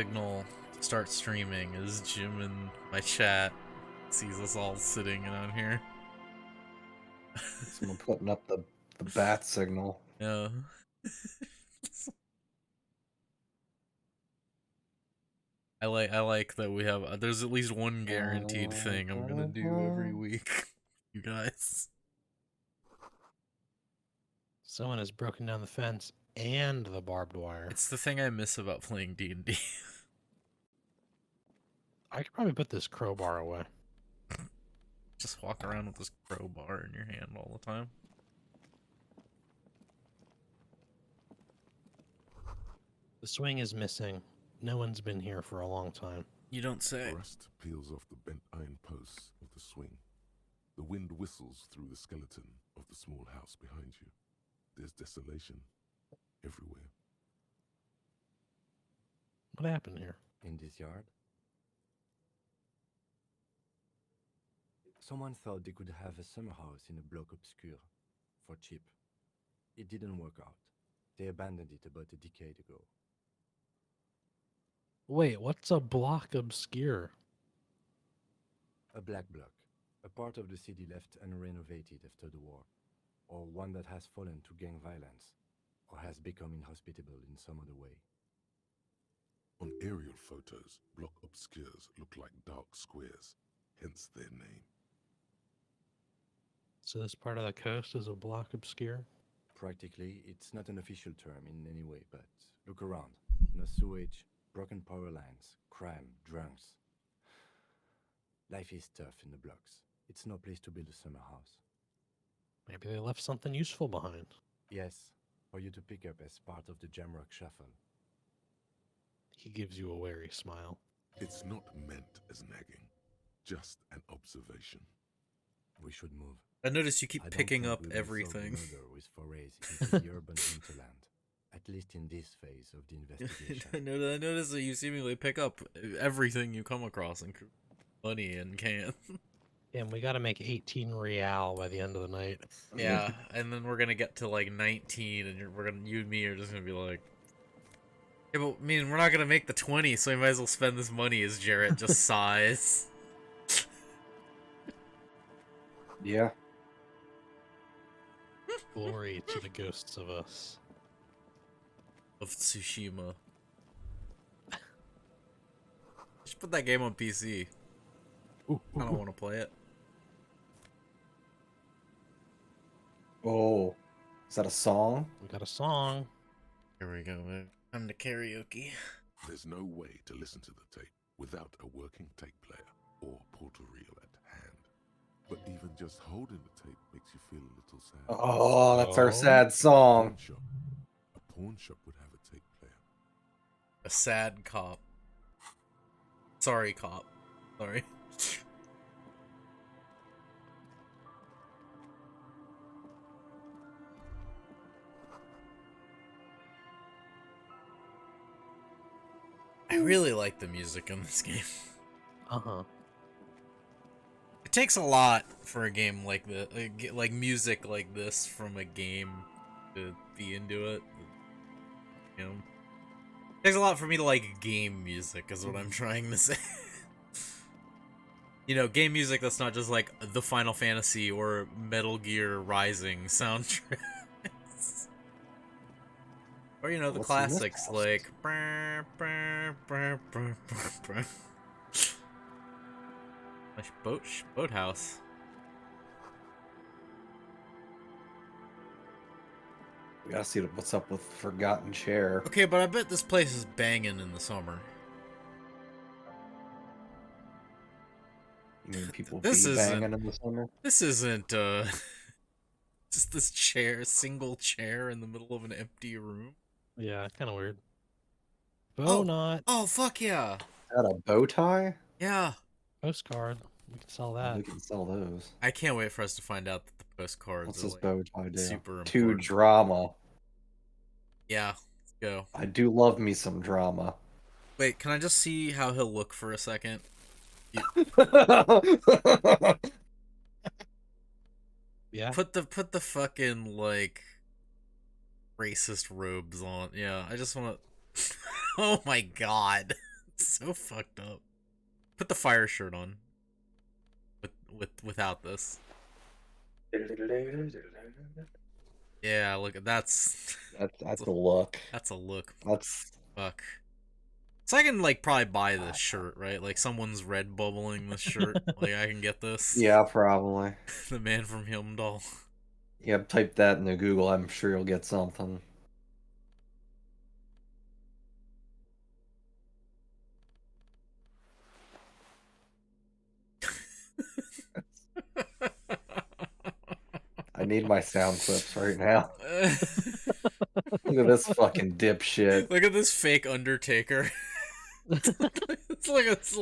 signal to start streaming is Jim in my chat sees us all sitting on here. Someone putting up the bat signal. Yeah. I like that we have there's at least one guaranteed thing I'm gonna do every week. You guys. Someone has broken down the fence and the barbed wire. It's the thing I miss about playing D&D. I could probably put this crowbar away. Just walk around with this crowbar in your hand all the time. The swing is missing. No one's been here for a long time. You don't say. Rust peels off the bent iron posts of the swing. The wind whistles through the skeleton of the small house behind you. There's desolation everywhere. What happened here? In this yard? Someone thought they could have a summer house in a bloc obscure for cheap. It didn't work out. They abandoned it about a decade ago. Wait, what's a block obscure? A black bloc, a part of the city left unrenovated after the war, or one that has fallen to gang violence, or has become inhospitable in some other way. On aerial photos, block obscures look like dark squares, hence their name. So this part of the coast is a block obscure? Practically, it's not an official term in any way, but look around. No sewage, broken power lines, crime, drunks. Life is tough in the blocks. It's no place to build a summer house. Maybe they left something useful behind. Yes, for you to pick up as part of the Jamrock Shuffle. He gives you a wary smile. It's not meant as nagging, just an observation. We should move. I notice you keep I don't picking think up we will solve the everything. murder with forays into the urban hinterland, at least in this phase of the investigation. I notice that you seemingly pick up everything you come across, and money and can. And we gotta make 18 real by the end of the night. Yeah, and then we're gonna get to like 19, and you and me are just gonna be like, yeah, but I mean, we're not gonna make the 20, so we might as well spend this money. As Jarrett just sighs. Yeah. Glory to the ghosts of us. Of Tsushima. Just put that game on PC. I don't want to play it. Oh, is that a song? We got a song. Here we go, man. I'm the karaoke. There's no way to listen to the tape without a working tape player or portal reel at hand. But even just holding the tape makes you feel a little sad. Oh, that's our Oh. sad song. A pawn shop would have a tape player. A sad cop. Sorry, cop. Sorry. I really like the music in this game. Uh-huh. It takes a lot for a game like this, like music like this from a game to be into it. You know, it takes a lot for me to like game music, is what I'm trying to say. You know, game music that's not just like the Final Fantasy or Metal Gear Rising soundtracks. Or, you know, the What's in this classics house? like... Boathouse. We gotta see what's up with Forgotten Chair. Okay, but I bet this place is banging in the summer. You mean people This be isn't- banging in the summer? This isn't, just this single chair in the middle of an empty room. Yeah, kind of weird. Bow Oh. knot. Oh, fuck yeah. Is that a bow tie? Yeah. Postcard. We can sell that. We can sell those. I can't wait for us to find out that the postcards What's are this like, bow tie do? super To important. drama. Yeah, let's go. I do love me some drama. Wait, can I just see how he'll look for a second? Yeah. Put the fucking like racist robes on. Yeah, I just want to Oh my god. So fucked up. Put the fire shirt on. Without this. Yeah, look at that's That's a look. that's a look. That's Fuck. So I can like probably buy this shirt, right? Like someone's red bubbling this shirt. Like I can get this. yeah, probably. The man from Himdall. Yeah, type that into Google. I'm sure you'll get something. I need my sound clips right now. Look at this fucking dipshit. Look at this fake Undertaker. It's like this is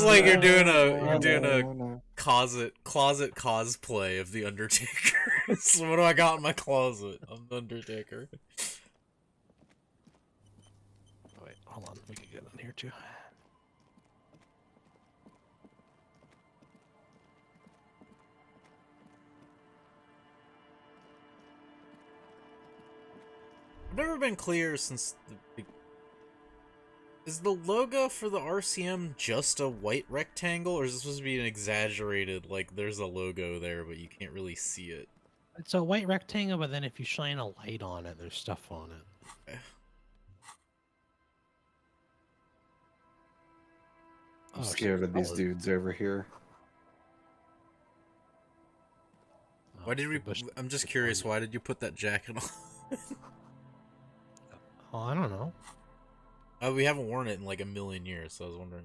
like you're doing a closet cosplay of the Undertaker. So what do I got in my closet? I'm the Undertaker. Oh, wait, hold on. We can get in here too. I've never been clear since the... Is the logo for the RCM just a white rectangle, or is it supposed to be an exaggerated, like, there's a logo there, but you can't really see it? It's a white rectangle, but then if you shine a light on it, there's stuff on it. Okay. I'm scared of these solid. dudes over here. Why did we... I'm just curious, why did you put that jacket on? Oh, I don't know. We haven't worn it in like a million years, so I was wondering.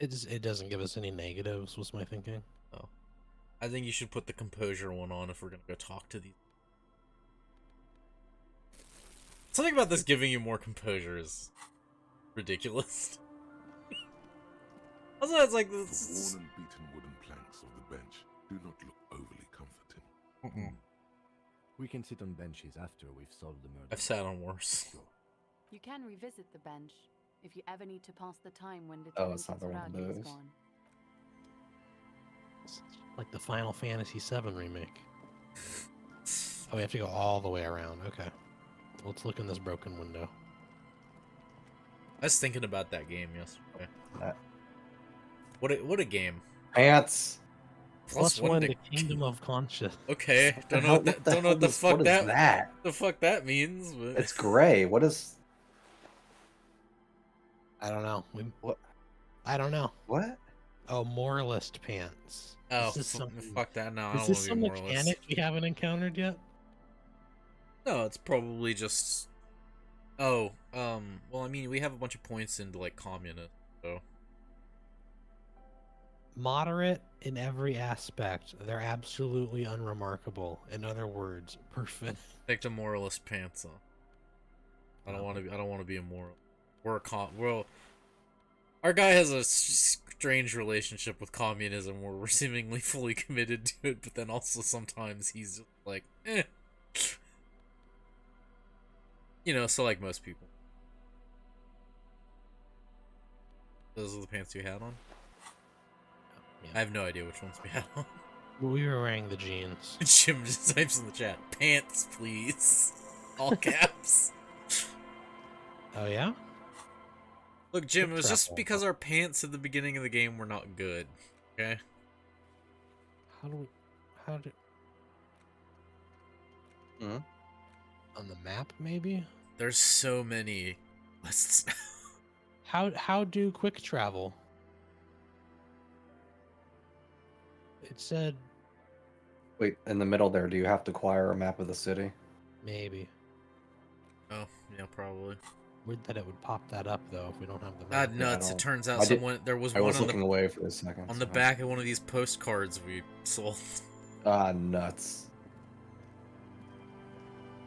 It doesn't give us any negatives, was my thinking. Oh. I think you should put the composure one on if we're gonna go talk to these. Something about this giving you more composure is ridiculous. Also, it's like this. The worn and beaten wooden planks of the bench do not look overly comforting. We can sit on benches after we've solved the murder. I've sat on worse. You can revisit the bench if you ever need to pass the time when Oh, it's not the one of Rowdy is those. gone. It's like the Final Fantasy VII remake. Oh, we have to go all the way around. Okay. Let's look in this broken window. I was thinking about that game yesterday. That- What a game. Pants. Plus one to Kingdom of Conscious. Okay, What the don't know hell- what that, the don't know hell what the is- fuck what is that, that? the fuck that means. But... It's gray. What is? I don't know. What? I don't know. What? Oh, moralist pants. Oh, Is this something- fuck that. No, I Is don't this want to some be moralist. mechanic we haven't encountered yet? No, it's probably just. Oh, well, I mean, we have a bunch of points into like communist, so. Moderate in every aspect. They're absolutely unremarkable. In other words, perfect. Take the moralist pants off. I don't want to. I don't want to be immoral. Well, our guy has a strange relationship with communism, where we're seemingly fully committed to it, but then also sometimes he's just like, eh. You know, so like most people. Those are the pants you had on? Yeah. I have no idea which ones we had on. We were wearing the jeans. Jim just types in the chat, pants, please. All caps. Oh, yeah? Look, Jim, it was just Travel. because our pants at the beginning of the game were not good. Okay? How do... Hmm? On the map, maybe? There's so many lists now. How do quick travel? It said Wait, in the middle there, do you have to acquire a map of the city? maybe. Oh, yeah, probably. Weird that it would pop that up though if we don't have the map. Nuts. It don't- turns out I did- there was I one was on looking the away for a second. on the so- back of one of these postcards we sold. Ah, nuts.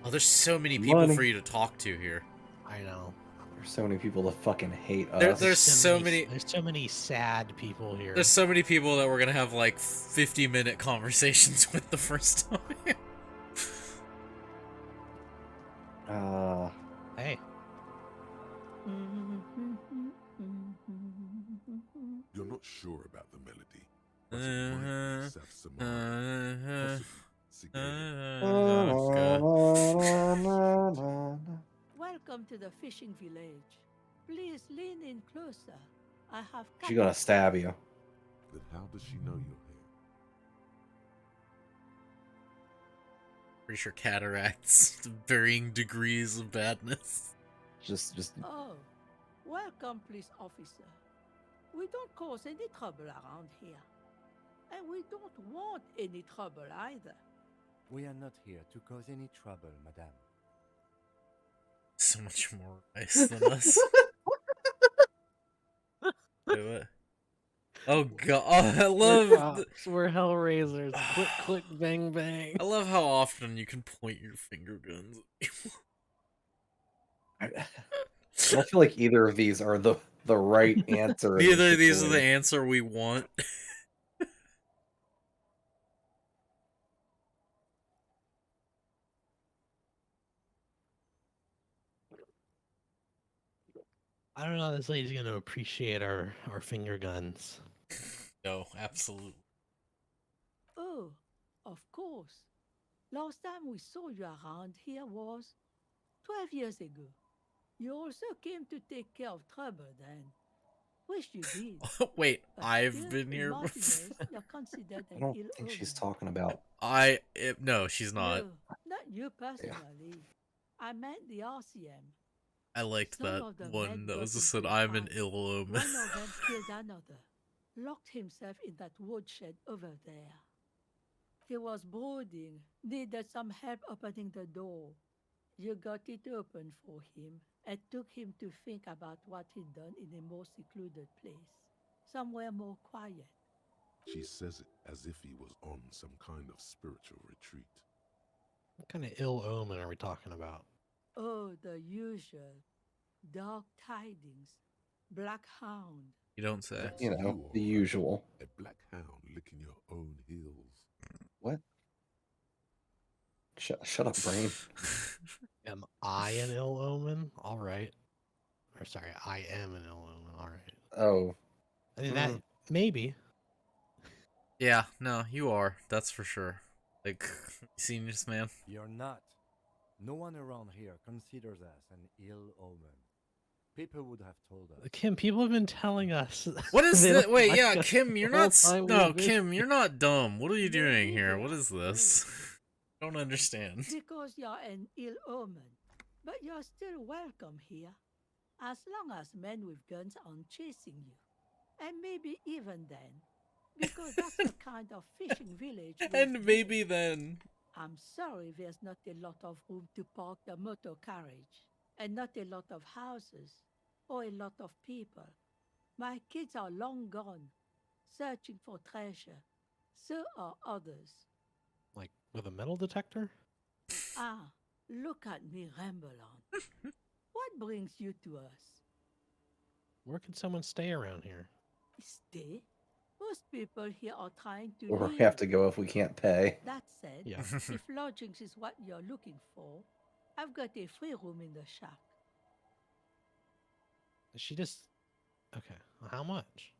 Oh, there's so many people Money. for you to talk to here. I know. There's so many people that fucking hate There- us. there's so many- There's so many sad people here. There's so many people that we're gonna have like 50-minute conversations with the first time. Hey. You're not sure about the melody, but it might be Sav Samara, possibly Sigourney. Oh, God. Welcome to the fishing village. Please lean in closer. I have She's gonna company. stab you. Then how does she know you're here? Pretty sure cataracts, varying degrees of badness. Just Oh, welcome, police officer. We don't cause any trouble around here. And we don't want any trouble either. We are not here to cause any trouble, madame. So much more nice than us. Wait, what? Oh god, I love. We're Hellraisers. Click, click, bang, bang. I love how often you can point your finger guns. I don't feel like either of these are the right answer. in Neither this of these are the situation. answer we want. I don't know. This lady's gonna appreciate our finger guns. No, absolutely. Oh, of course. Last time we saw you around here was 12 years ago. You also came to take care of trouble then. Wish you did. Wait, But I've still, been in here Martinez, before. you're considered I an don't ill think she's omen. talking about. No, she's not. No, not you personally. I meant the RCM. I liked Some that of the one men that got was just into said, a I'm an fight. ill omen. One of them killed another, locked himself in that woodshed over there. He was brooding, needed some help opening the door. You got it open for him and took him to think about what he'd done in a more secluded place, somewhere more quiet. She says it as if he was on some kind of spiritual retreat. What kind of ill omen are we talking about? Oh, the usual. Dark tidings. Black hound. You don't say. That's You know, all the right. usual. A black hound licking your own heels. What? Shut up, brain. Am I an ill omen? All right. Or sorry, I am an ill omen. All right. Oh, I mean that maybe. Yeah, no, you are. That's for sure. Like, you seen this man? You're not. No one around here considers us an ill omen. People would have told us. Kim, people have been telling us. What is they that? don't Wait, like yeah, us Kim, the you're whole not. time No, we've been Kim, here. you're not dumb. What are you doing Maybe here? they What are is this? afraid. Don't understand. Because you're an ill omen. But you're still welcome here. As long as men with guns aren't chasing you. And maybe even then. Because that's the kind of fishing village we've And maybe built. then. I'm sorry there's not a lot of room to park the motor carriage. And not a lot of houses. Or a lot of people. My kids are long gone. Searching for treasure. So are others. Like with a metal detector? Ah, look at me ramble on. What brings you to us? Where can someone stay around here? Stay? Most people here are trying to or leave. have to go if we can't pay. That said, Yeah. if lodgings is what you're looking for, I've got a free room in the shack. She just okay. How much?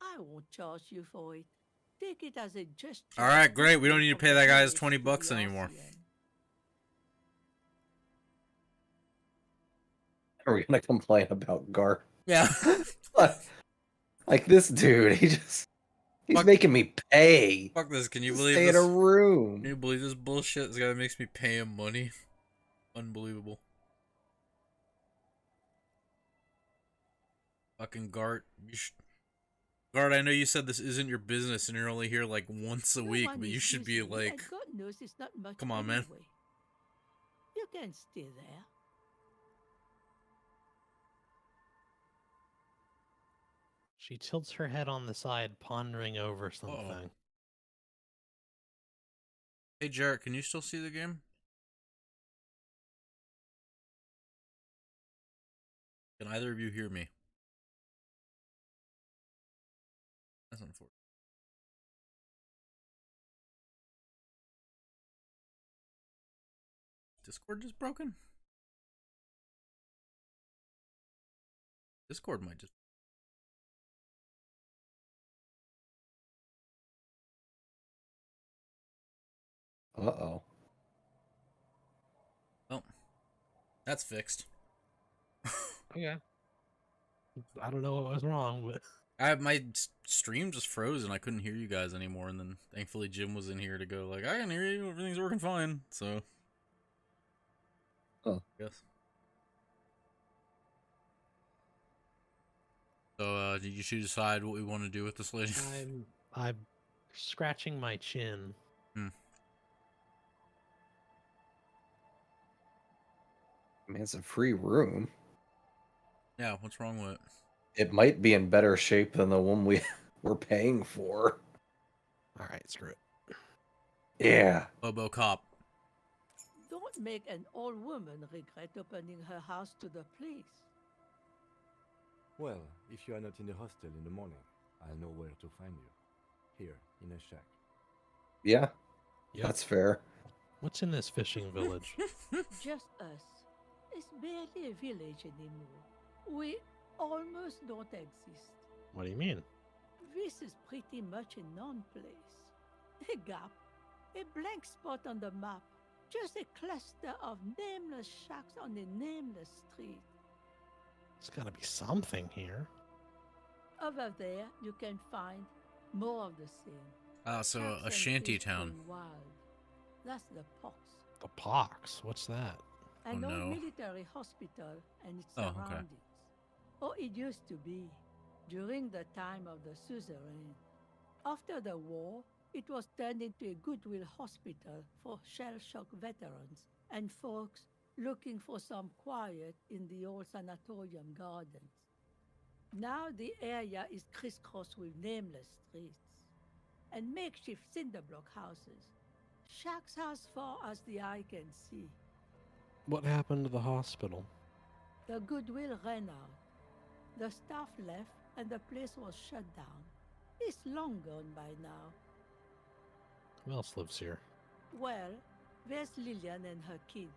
I won't charge you for it. Take it as a gesture. All right, of great. We don't goodwill need to from pay the that guy his village 20 to bucks the anymore. RCM. Are we gonna complain about Gar? Yeah. Like this dude, he's Fuck- making me pay. Fuck this. Can you to believe stay this? in a room? Can you believe this bullshit? This guy makes me pay him money. Unbelievable. Fucking Gart. Gart, I know you said this isn't your business and you're only here like once a No week, one but you is should be using you, like, and God knows it's not much come on, man. anyway. You can stay there. She tilts her head on the side, pondering over something. Hey, Jarrett, can you still see the game? Can either of you hear me? That's unfortunate. Discord just broken? Discord might just... Uh-oh. Oh. That's fixed. Okay. I don't know what was wrong, but My stream just froze and I couldn't hear you guys anymore. And then thankfully Jim was in here to go like, I can hear you. Everything's working fine. So, Huh. yes. So, did you two decide what we want to do with this lady? I'm scratching my chin. Hmm. I mean, it's a free room. Yeah, what's wrong with it? It might be in better shape than the one we're paying for. All right, screw it. Yeah. Bobo Cop. Don't make an old woman regret opening her house to the place. Well, if you are not in the hostel in the morning, I'll know where to find you. Here, in a shack. Yeah. Yep. That's fair. What's in this fishing village? Just us. It's barely a village anymore. We almost don't exist. What do you mean? This is pretty much a non-place. A gap. A blank spot on the map. Just a cluster of nameless shacks on a nameless street. There's got to be something here. Over there, you can find more of the same. So Shacks a and shanty fish town. going wild. That's the pox. The pox. What's that? An Oh, old no. military hospital and its Oh, okay. surroundings. Or it used to be, during the time of the suzerain. After the war, it was turned into a goodwill hospital for shell-shock veterans and folks looking for some quiet in the old sanatorium gardens. Now the area is crisscrossed with nameless streets and makeshift cinder block houses, shacks as far as the eye can see. What happened to the hospital? The goodwill ran out. The staff left and the place was shut down. It's long gone by now. Who else lives here? Well, there's Lillian and her kids.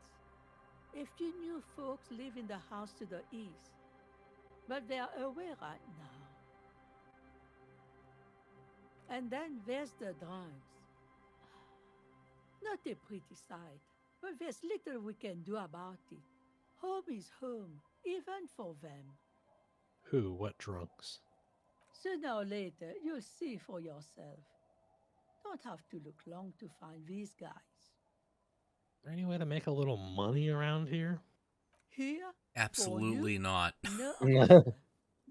A few new folks live in the house to the east, but they are away right now. And then there's the drunks. Not a pretty sight, but there's little we can do about it. Home is home, even for them. Who? What drunks? Sooner or later, you'll see for yourself. Don't have to look long to find these guys. Is there any way to make a little money around here? Here? Absolutely not. No, officer.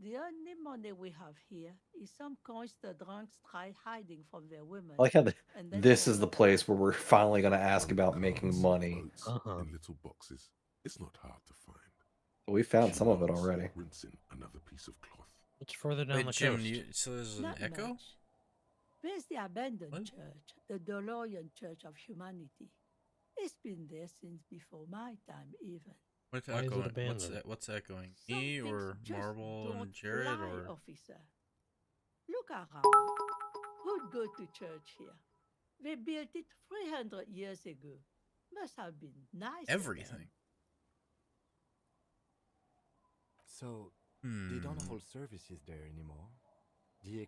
The only money we have here is some coins the drunks tried hiding from their women. I like how and then this is the forgot. place where we're finally going to ask On about carts, making money. Boats, Uh-huh. in little boxes. It's not hard to find. We found She some of it nods, already. Rinsing another piece of cloth. What's further down Wait, the Jim, coast? so there's an Not echo? much. There's the abandoned What? church, the DeLorean Church of Humanity. It's been there since before my time, even. What's Why is it echoing? abandoned? What's echoing? Some Me things or just Marble don't and Jared fly, or officer. Look around. Who'd go to church here? They built it 300 years ago. Must have been nice. of them. everything? So, they don't Hmm. hold services there anymore. The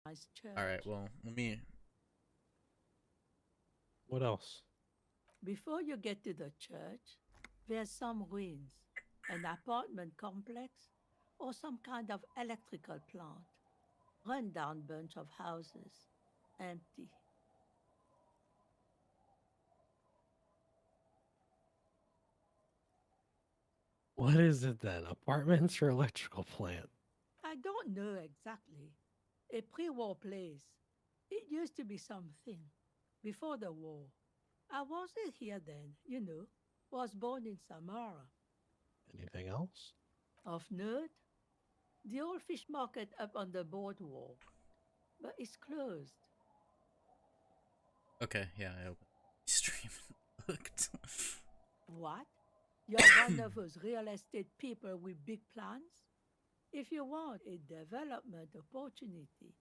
Nice church. All right. Well, let me. What else? Before you get to the church, there's some ruins, an apartment complex, or some kind of electrical plant. Run-down bunch of houses, empty. What is it then? Apartments or electrical plant? I don't know exactly. A pre-war place. It used to be something. Before the war. I wasn't here then, you know. Was born in Samara. Anything else? Of note, the old fish market up on the boardwalk. But it's closed. Okay. Yeah, I opened the stream and looked. What? You're one of those real estate people with big plans? If you want a development opportunity,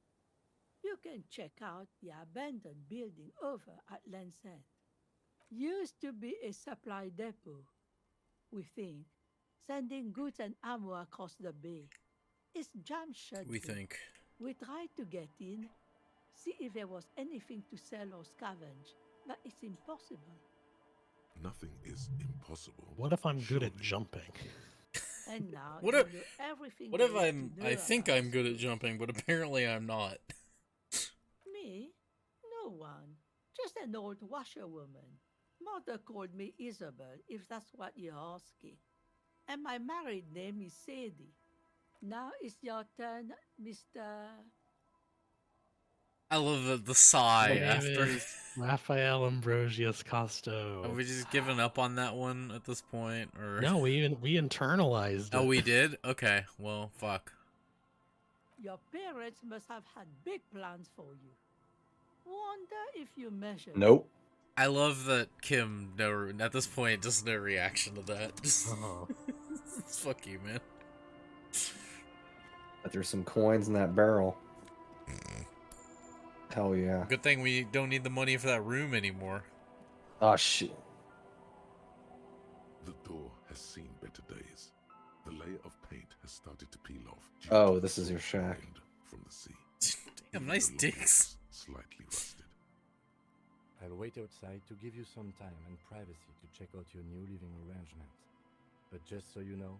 you can check out the abandoned building over at Lens End. Used to be a supply depot. we think, sending goods and ammo across the bay. It's jam shut. We here. think. We tried to get in, see if there was anything to sell or scavenge, but it's impossible. Nothing is impossible. What if I'm good at surely. jumping? And now What you if- know everything. What there if is to I'm? know I think about I'm good at us. jumping, but apparently I'm not. Me? No one. Just an old washerwoman. Mother called me Isabel, if that's what you're asking. And my married name is Sadie. Now it's your turn, Mr. I love the sigh My name after. is Raphael Ambrosius Costo. Are we just giving up on that one at this point, or No, we internalized Oh, it. we did. Okay, well, fuck. Your parents must have had big plans for you. Wonder if you measured. Nope. I love that Kim. No, at this point, just no reaction to that. Just Uh-huh. fuck you, man. But there's some coins in that barrel. Hell yeah. Good thing we don't need the money for that room anymore. Oh shit. The door has seen better days. The layer of paint has started to peel off. due Oh, to the this is your strong shack. wind from the sea. Damn, Even nice the dicks. lockers Slightly rusted. I'll wait outside to give you some time and privacy to check out your new living arrangement. But just so you know,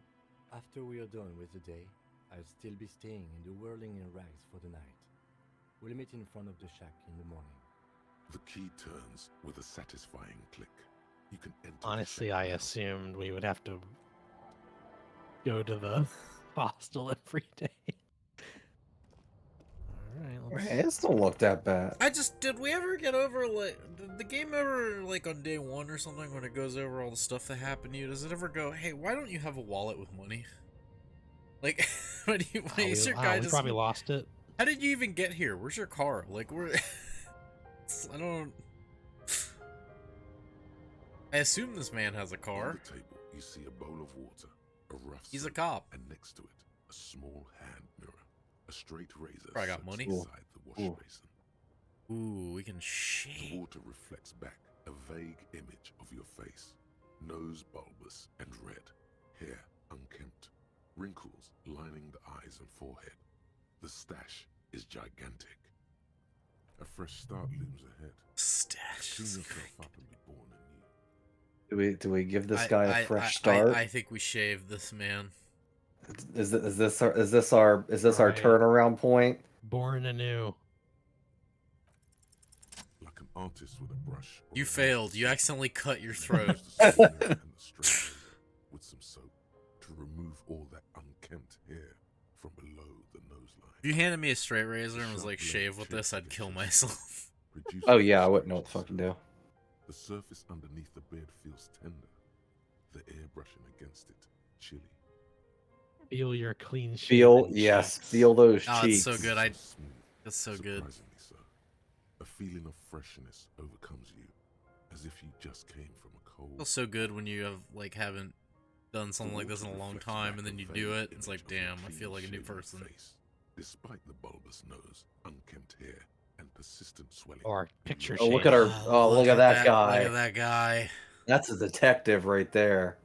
after we are done with the day, I'll still be staying in the whirling in rags for the night. We'll meet in front of the shack in the morning. The key turns with a satisfying click. You can enter. the Honestly, shack I now. assumed we would have to go to the hostel every day. All right, Hey, this don't look that bad. Did we ever get over, like, did the game ever, like, on day one or something, when it goes over all the stuff that happened to you, does it ever go, hey, why don't you have a wallet with money? Like, when you, Oh, when we, your wow, guy we just, probably lost it. how did you even get here? Where's your car? Like, I don't, I assume this man has a On car. the table, you see a bowl of water, a rough He's a soap, cop. and next to it, a small hand mirror, a straight razor Probably got sits money. inside the wash Ooh. basin. Ooh, we can The shave. water reflects back a vague image of your face. Nose bulbous and red, hair unkempt, wrinkles lining the eyes and forehead. The stash is gigantic. A fresh start looms ahead. Stash. Clean yourself up and be born anew. Do we give this guy a fresh start? I think we shave this man. Is this our Right. turnaround point? Born anew. Like an artist with a brush. or You a failed. knife. You accidentally cut your Use throat. the small mirror and the straight razor with some soap to remove all that unkempt hair from below the nose line. If you handed me a straight razor and was like, shave with this, I'd kill myself. Reduce Oh the yeah, I wouldn't know what to frustration. fucking do. The surface underneath the beard feels tender. The air brushing against it, chilly. Feel your clean Feel shaven yes, cheeks. feel those Oh, it's cheeks. so good. I- Smooth, That's so good. surprisingly so. A feeling of freshness overcomes you, as if you just came from a cold. Feels so good when you have like haven't done something like this in a long time, and then you do it. It's like, damn, I feel like a new person. Face, despite the bulbous nose, unkempt hair, and persistent swelling. Or picture Oh, look shave. at our look at that guy. Look at that guy. That's a detective right there.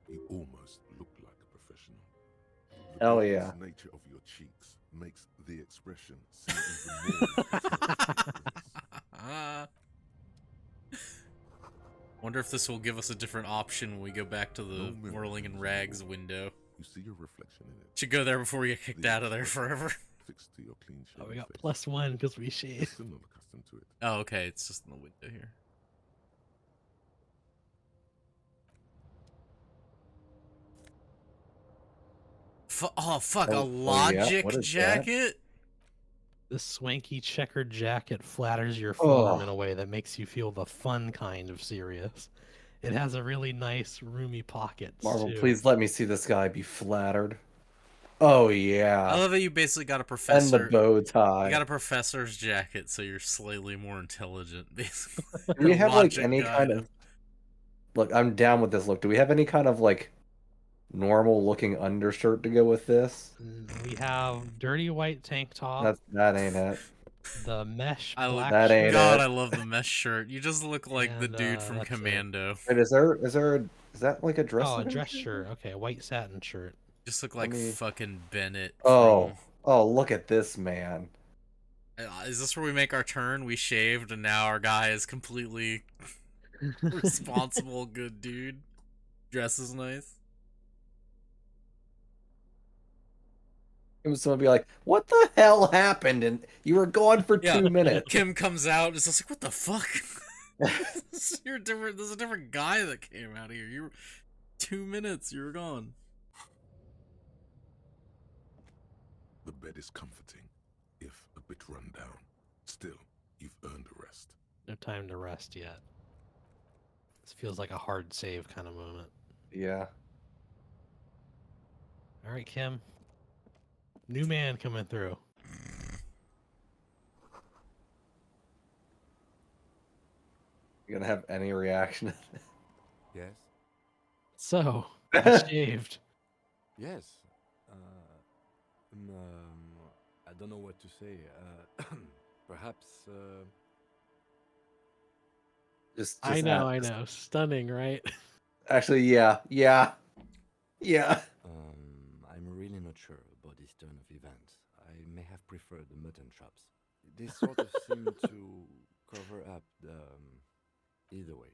You almost look like a professional. The Hell bulbous yeah. nature of your cheeks makes the expression seem even more. Wonder if this will give us a different option when we go back to the No mirror whirling in is rags visible. window. You see your reflection in it. Should go there before we get kicked out of there forever. Fixed to your clean Oh, we shaven got face. +1 because we You're shaved. still not accustomed to it. Oh, okay. It's just in the window here. Oh, fuck. Oh, A oh, yeah? logic What is that? jacket? This swanky checkered jacket flatters your form Oh. in a way that makes you feel the fun kind of serious. It has a really nice, roomy pockets. Marvel, too. please let me see this guy be flattered. Oh yeah. I love that you basically got a And the professor. bow tie. You got a professor's jacket, so you're slightly more intelligent, basically. Do we have like Logic any guy. kind of look? I'm down with this look. Do we have any kind of like normal looking undershirt to go with this? We have dirty white tank top, That ain't it. the mesh I black That ain't shirt. God, it. I love the mesh shirt. You just look like the And, dude from that's it. Commando. Wait, is there Is that like a dress? Oh, a looking dress shirt? shirt. Okay, a white satin shirt. Just look like me- fucking Bennett Oh, from... oh, look at this man. Is this where we make our turn? We shaved, and now our guy is completely responsible, good dude. Dresses nice. It was someone be like, "What the hell happened?" And you were gone for Yeah. 2 minutes. Kim comes out and is just like, what the fuck? You're different. There's a different guy that came out here. You were 2 minutes. You were gone. The bed is comforting, if a bit run down. Still, you've earned a rest. No time to rest yet. This feels like a hard save kind of moment. Yeah. All right, Kim. New man coming through. You gonna have any reaction? Yes? So, you shaved. Yes. I don't know what to say. Perhaps. Just I know, ask. I know. Stunning, right? Actually, yeah. I'm really not sure about this turn of events. I may have preferred the mutton chops. They sort of seem to cover up the. Either way,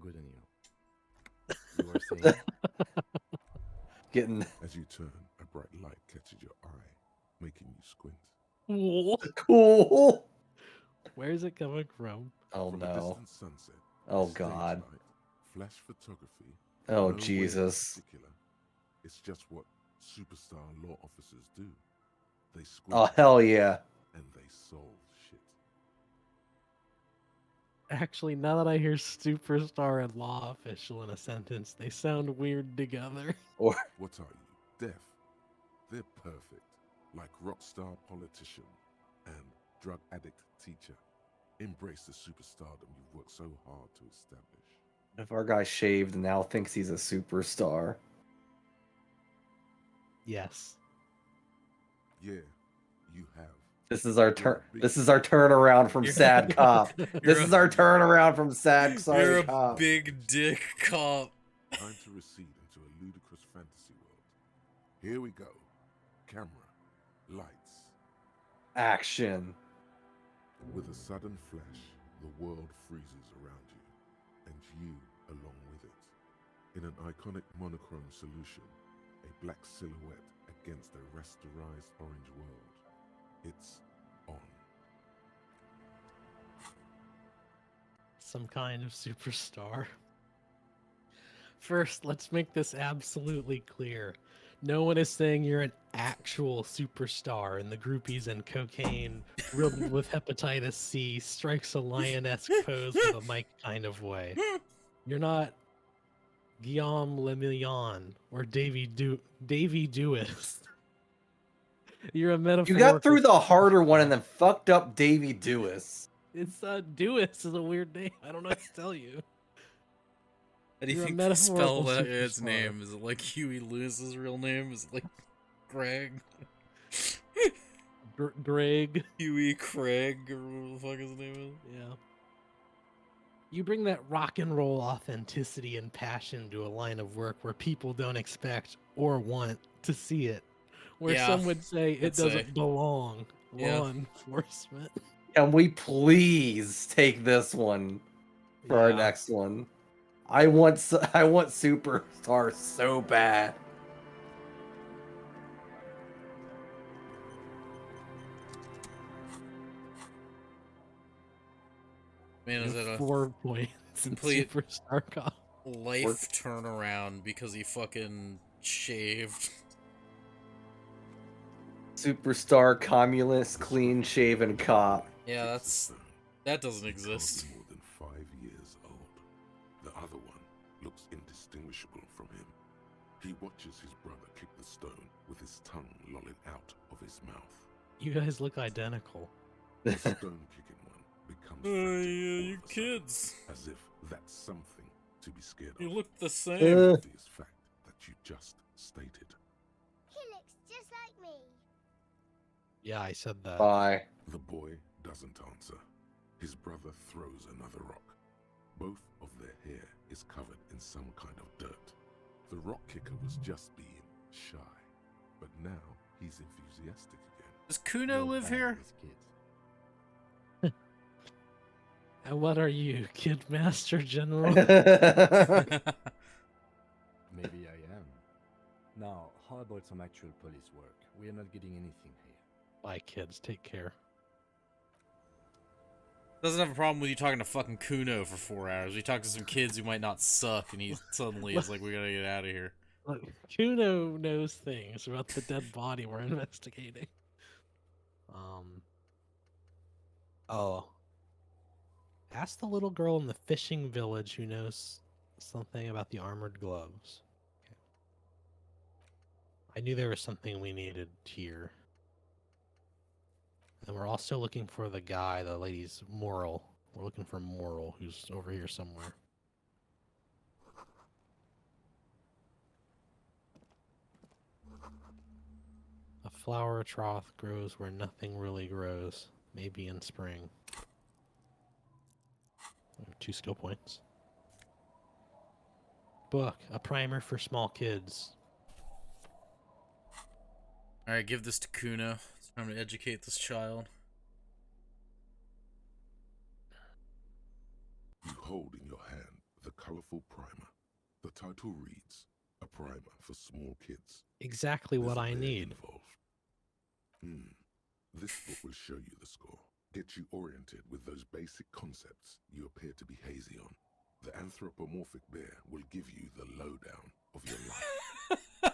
good on you. You were saying? Getting As you turn, a bright light catches your eye, making you squint. cool. Where's it coming from? Oh From a no. distant sunset, Oh stage god. light, flash photography. Oh no way in Jesus. particular. It's just what superstar law officers do. They squint Oh hell yeah. and they solve shit. Actually, now that I hear superstar and law official in a sentence, they sound weird together. Or What are you, deaf? They're perfect, like rock star politician and drug addict teacher. Embrace the superstardom you've worked so hard to establish. if our guy shaved and now thinks he's a superstar. Yes. Yeah, you have. This is our turn. This is our turnaround from sad cop. This is our turnaround from sad You're sorry a cop. big dick cop. Time to recede into a ludicrous fantasy world. Here we go. Camera, lights. Action. With a sudden flash, the world freezes around you, and you along with it. In an iconic monochrome solution, a black silhouette against a rasterized orange world. It's on. Some kind of superstar. First, let's make this absolutely clear. No one is saying you're an actual superstar and the groupies and cocaine riddled with hepatitis C strikes a lioness pose with a mic kind of way. You're not Guillaume Le Million or Davy Dewis. You're a metaphor. You got through the harder one and then fucked up Davy Dewis. It's Dewis is a weird name. I don't know what to tell you. How do you You're a think they spell metaphorical that its superstar. name? Is it like Huey Lewis's real name? Is it like Greg? Greg. Huey Craig, or what the fuck his name is? Yeah. You bring that rock and roll authenticity and passion to a line of work where people don't expect or want to see it. Where Yeah, some would say it I'd doesn't say. belong. Yeah. Law enforcement. Can we please take this one for our Yeah. next one? I want superstar so bad. Man, is it a 4 points in complete- Superstar Cop. life turnaround because he fucking shaved? Superstar communist clean shaven cop. Yeah, that doesn't It's exist. hardly more than 5 years old. The other one looks indistinguishable from him. He watches his brother kick the stone with his tongue lolling out of his mouth. You guys look identical. The stone kicking one becomes Yeah, frantic all you of a sudden, kids. as if that's something to be scared of. You look the Uh. same. The obvious fact that you just stated. He looks just like me. Yeah, I said that. Bye. The boy doesn't answer. His brother throws another rock. Both of their hair is covered in some kind of dirt. The rock kicker was just being shy, but now he's enthusiastic again. Does Kuno Go live back here? with kids. And what are you, Kid Master General? Maybe I am. Now, how about some actual police work? We are not getting anything here. Bye, kids. Take care. Doesn't have a problem with you talking to fucking Kuno for 4 hours. We talk to some kids who might not suck, and he suddenly is like, "We gotta get out of here." Look, Kuno knows things about the dead body we're investigating. Oh. Ask the little girl in the fishing village who knows something about the armored gloves. Okay. I knew there was something we needed here. And we're also looking for the guy, the lady's Moral. We're looking for Moral, who's over here somewhere. A flower trough grows where nothing really grows. Maybe in spring. We have 2 skill points. Book, a primer for small kids. Alright, give this to Kuno. It's time to educate this child. You hold in your hand the colorful primer. The title reads, "A Primer for Small Kids." Exactly There's what a I bear need. involved. This book will show you the score. Get you oriented with those basic concepts you appear to be hazy on. The anthropomorphic bear will give you the lowdown of your life.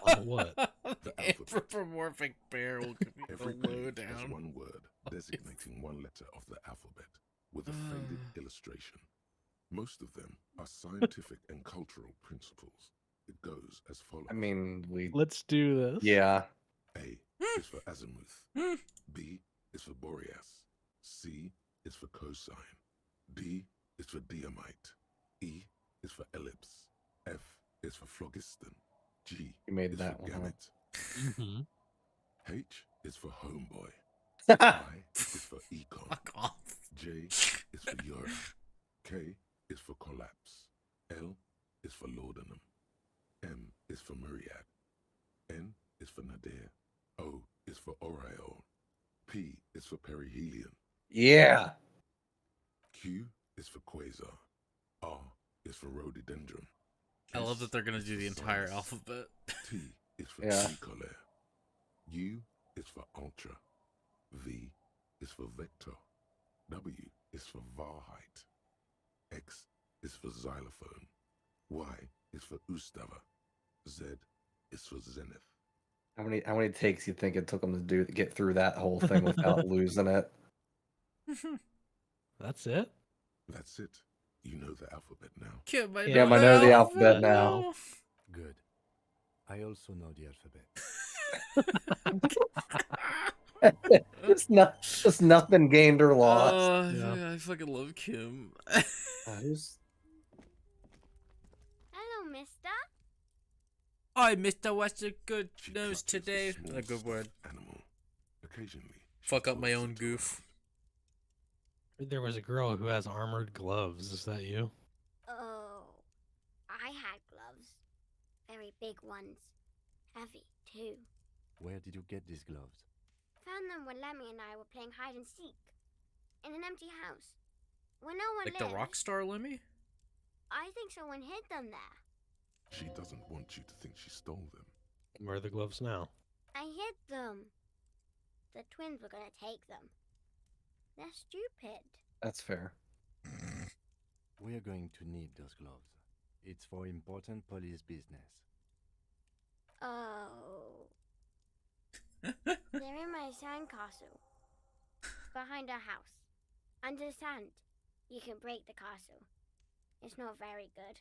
On what? The anthropomorphic bear will give you Every the page has lowdown. one word designating one letter of the alphabet with a faded illustration. Most of them are scientific and cultural principles. It goes as follows. I mean, Let's do this. yeah. A is for azimuth. B is for Boreas. C is for cosine. D is for diamite. E is for ellipse. F is for phlogiston. G You made is that for one, huh? gamete. Mm-hmm. H is for homeboy. I is for econ. Fuck off. J is for Euro. K is for collapse. L is for laudanum. M is for myriad. N is for nadir. O is for aureole. P is for perihelion. Yeah. Q is for quasar. R is for rhododendron. I love S that they're gonna is do for the entire sinus. alphabet. T is for Yeah. tricolor. U is for ultra. V is for vector. W is for Wahrheit. X is for xylophone. Y is for Ustava. Z is for zenith. How many takes you think it took them to get through that whole thing without losing it? That's it? That's it. You know the alphabet now. Kim, I Yeah, know I know the alphabet now. Good. I also know the alphabet. Just nothing gained or lost. Yeah. I fucking love Kim. Who's Hello, mister. Hi, Mister. What's a good She news clutches the today? small A good word. stuffed Animal. Occasionally, she Fuck up my tosses own it goof. There was a girl who has armored gloves. Is that you? Oh, I had gloves. Very big ones. Heavy, too. Where did you get these gloves? Found them when Lemmy and I were playing hide and seek. In an empty house. When no one Like the lived. rock star Lemmy? I think someone hid them there. She doesn't want you to think she stole them. Where are the gloves now? I hid them. The twins were gonna take them. They're stupid. That's fair. We are going to need those gloves. It's for important police business. Oh. They're in my sandcastle. Behind our house. Under the sand. You can break the castle. It's not very good.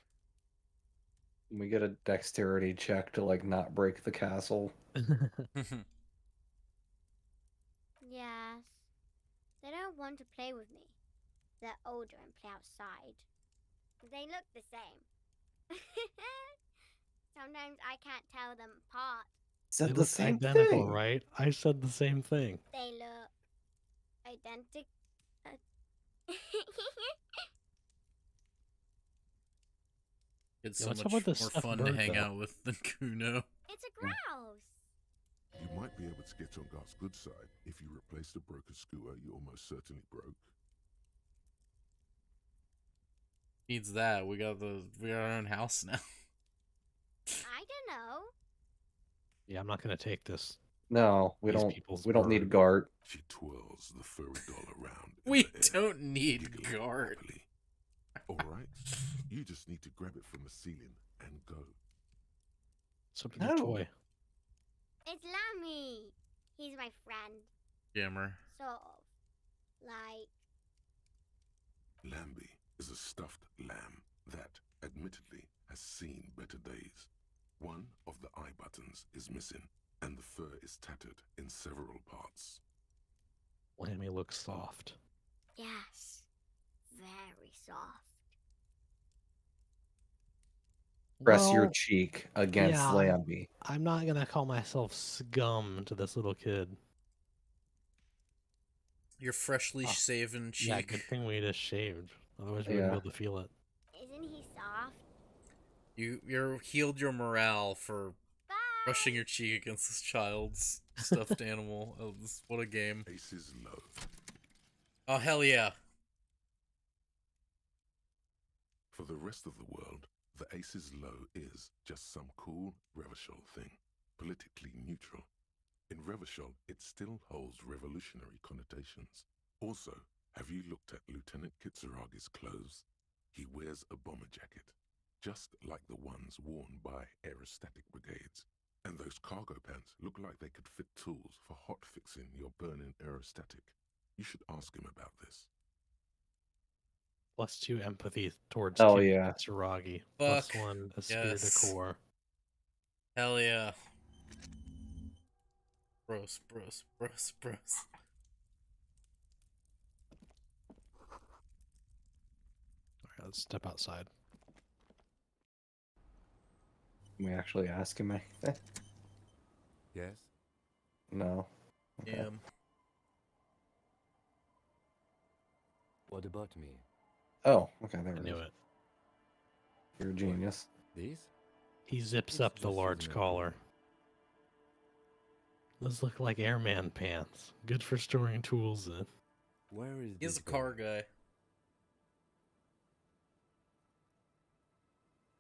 We get a dexterity check to like not break the castle. Yes. They don't want to play with me. They're older and play outside. They look the same. Sometimes I can't tell them apart. Said They the look same identical, thing. right? I said the same thing. They look identical. It's Yeah, so what's up much with this more stuffed fun to bird, hang though? out with than Kuno. It's a grouse. You might be able to get on Garth's good side if you replace the broken scooter you almost certainly broke. Needs that. We got our own house now. I don't know. Yeah, I'm not gonna take this. No, we These don't. people's We don't need bird. Gart. She twirls the furry doll around. in We the air, don't need giggling Gart. happily. All right, you just need to grab it from the ceiling and go. What's up with your No. toy? It's Lammy. He's my friend. Jammer. Sort of. Like, Lambie is a stuffed lamb that, admittedly, has seen better days. One of the eye buttons is missing, and the fur is tattered in several parts. Lammy looks soft. yes. Very soft. Press your Well, cheek against yeah. Lambie. I'm not gonna call myself scum to this little kid. Your freshly Ah, shaven cheek. Yeah, good thing we just shaved. Otherwise, we wouldn't Yeah. be able to feel it. Isn't he soft? You're healed your morale for Bye. brushing your cheek against this child's stuffed animal. Oh, what a game. Aces low. Oh, hell yeah. For the rest of the world, the Aces Low is just some cool Revachol thing, politically neutral. In Revachol, it still holds revolutionary connotations. Also, have you looked at Lieutenant Kitsuragi's clothes? He wears a bomber jacket, just like the ones worn by aerostatic brigades. And those cargo pants look like they could fit tools for hot fixing your burning aerostatic. You should ask him about this. +2 empathy towards Oh, Kid yeah. Tsuragi. Fuck, +1 esprit yes. de corps. Hell yeah. Bros, bros, bros, bros. Alright, let's step outside. Can we actually ask him anything? Yes? No. Okay. Damn. What about me? Oh, okay. There I it knew is. it. You're a genius. This? He zips It's up the just large seasonal collar. Those look like airman pants. Good for storing tools in. Where is He's this a car going?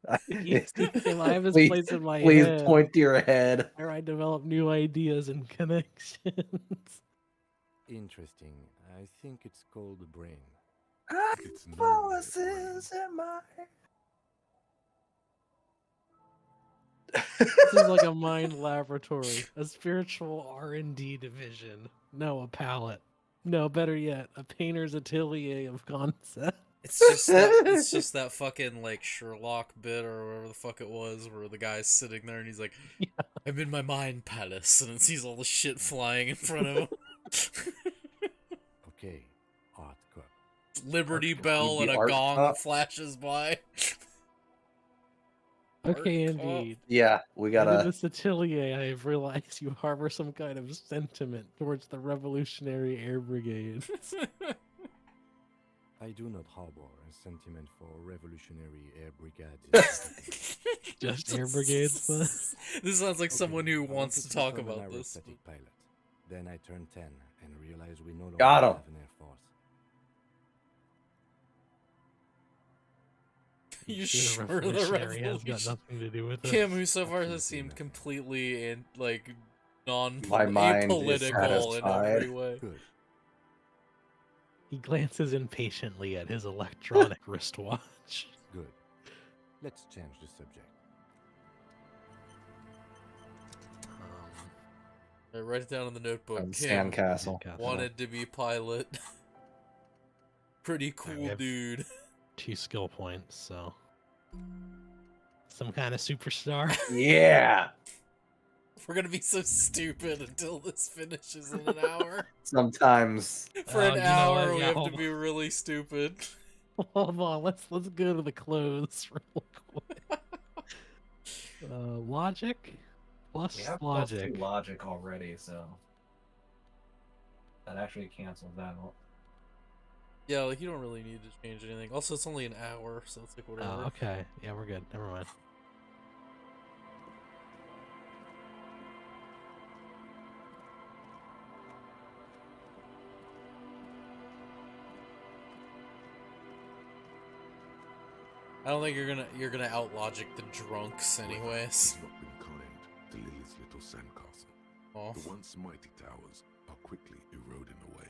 I have his please, place in my please head. point to your head. Where I develop new ideas and connections. Interesting. I think it's called the brain. It's known as Voices in my This is like a mind laboratory, a spiritual R&D division. No, a palette. No, better yet, a painter's atelier of concept. It's just that fucking like Sherlock bit or whatever the fuck it was, where the guy's sitting there and he's like, Yeah. I'm in my mind palace, and it sees all the shit flying in front of him. Okay, art cup. Liberty Art- Bell the and a art gong cup? flashes by. Okay, Art cup. indeed. Yeah, we And in gotta. this atelier, I have realized you harbor some kind of sentiment towards the Revolutionary Air Brigade. I do not harbor a sentiment for Revolutionary Air Brigade. Just air brigades, then? This sounds like Okay, someone who I want wants to talk become an about this. aerostatic pilot. Then I turned 10 and realized we no longer Got him. have an air force. You The sure the Revolutionary has got revolution? nothing to do with it. Kim, who so far has Absolutely seemed nothing. completely and like non My mind is apolitical in every satisfied. way. Good. He glances impatiently at his electronic wristwatch. Good. Let's change the subject. Write it down in the notebook. Kim Sandcastle. Sandcastle. wanted to be pilot. Pretty cool have- dude. 2 skill points, so some kind of superstar. Yeah. We're gonna be so stupid until this finishes in an hour. Sometimes. For Oh, an you know hour, what? we Yeah, have hold to be really stupid. Hold on, let's go to the clothes real quick. Logic plus logic. logic already, so that actually cancels that out. Yeah, like you don't really need to change anything. Also, it's only an hour, so it's like whatever. Oh, okay. Yeah, we're good. Never mind. I don't think you're gonna outlogic the drunks anyways. Weather has not been kind to Lily's little sandcastle. Oh. The once mighty towers are quickly eroding away.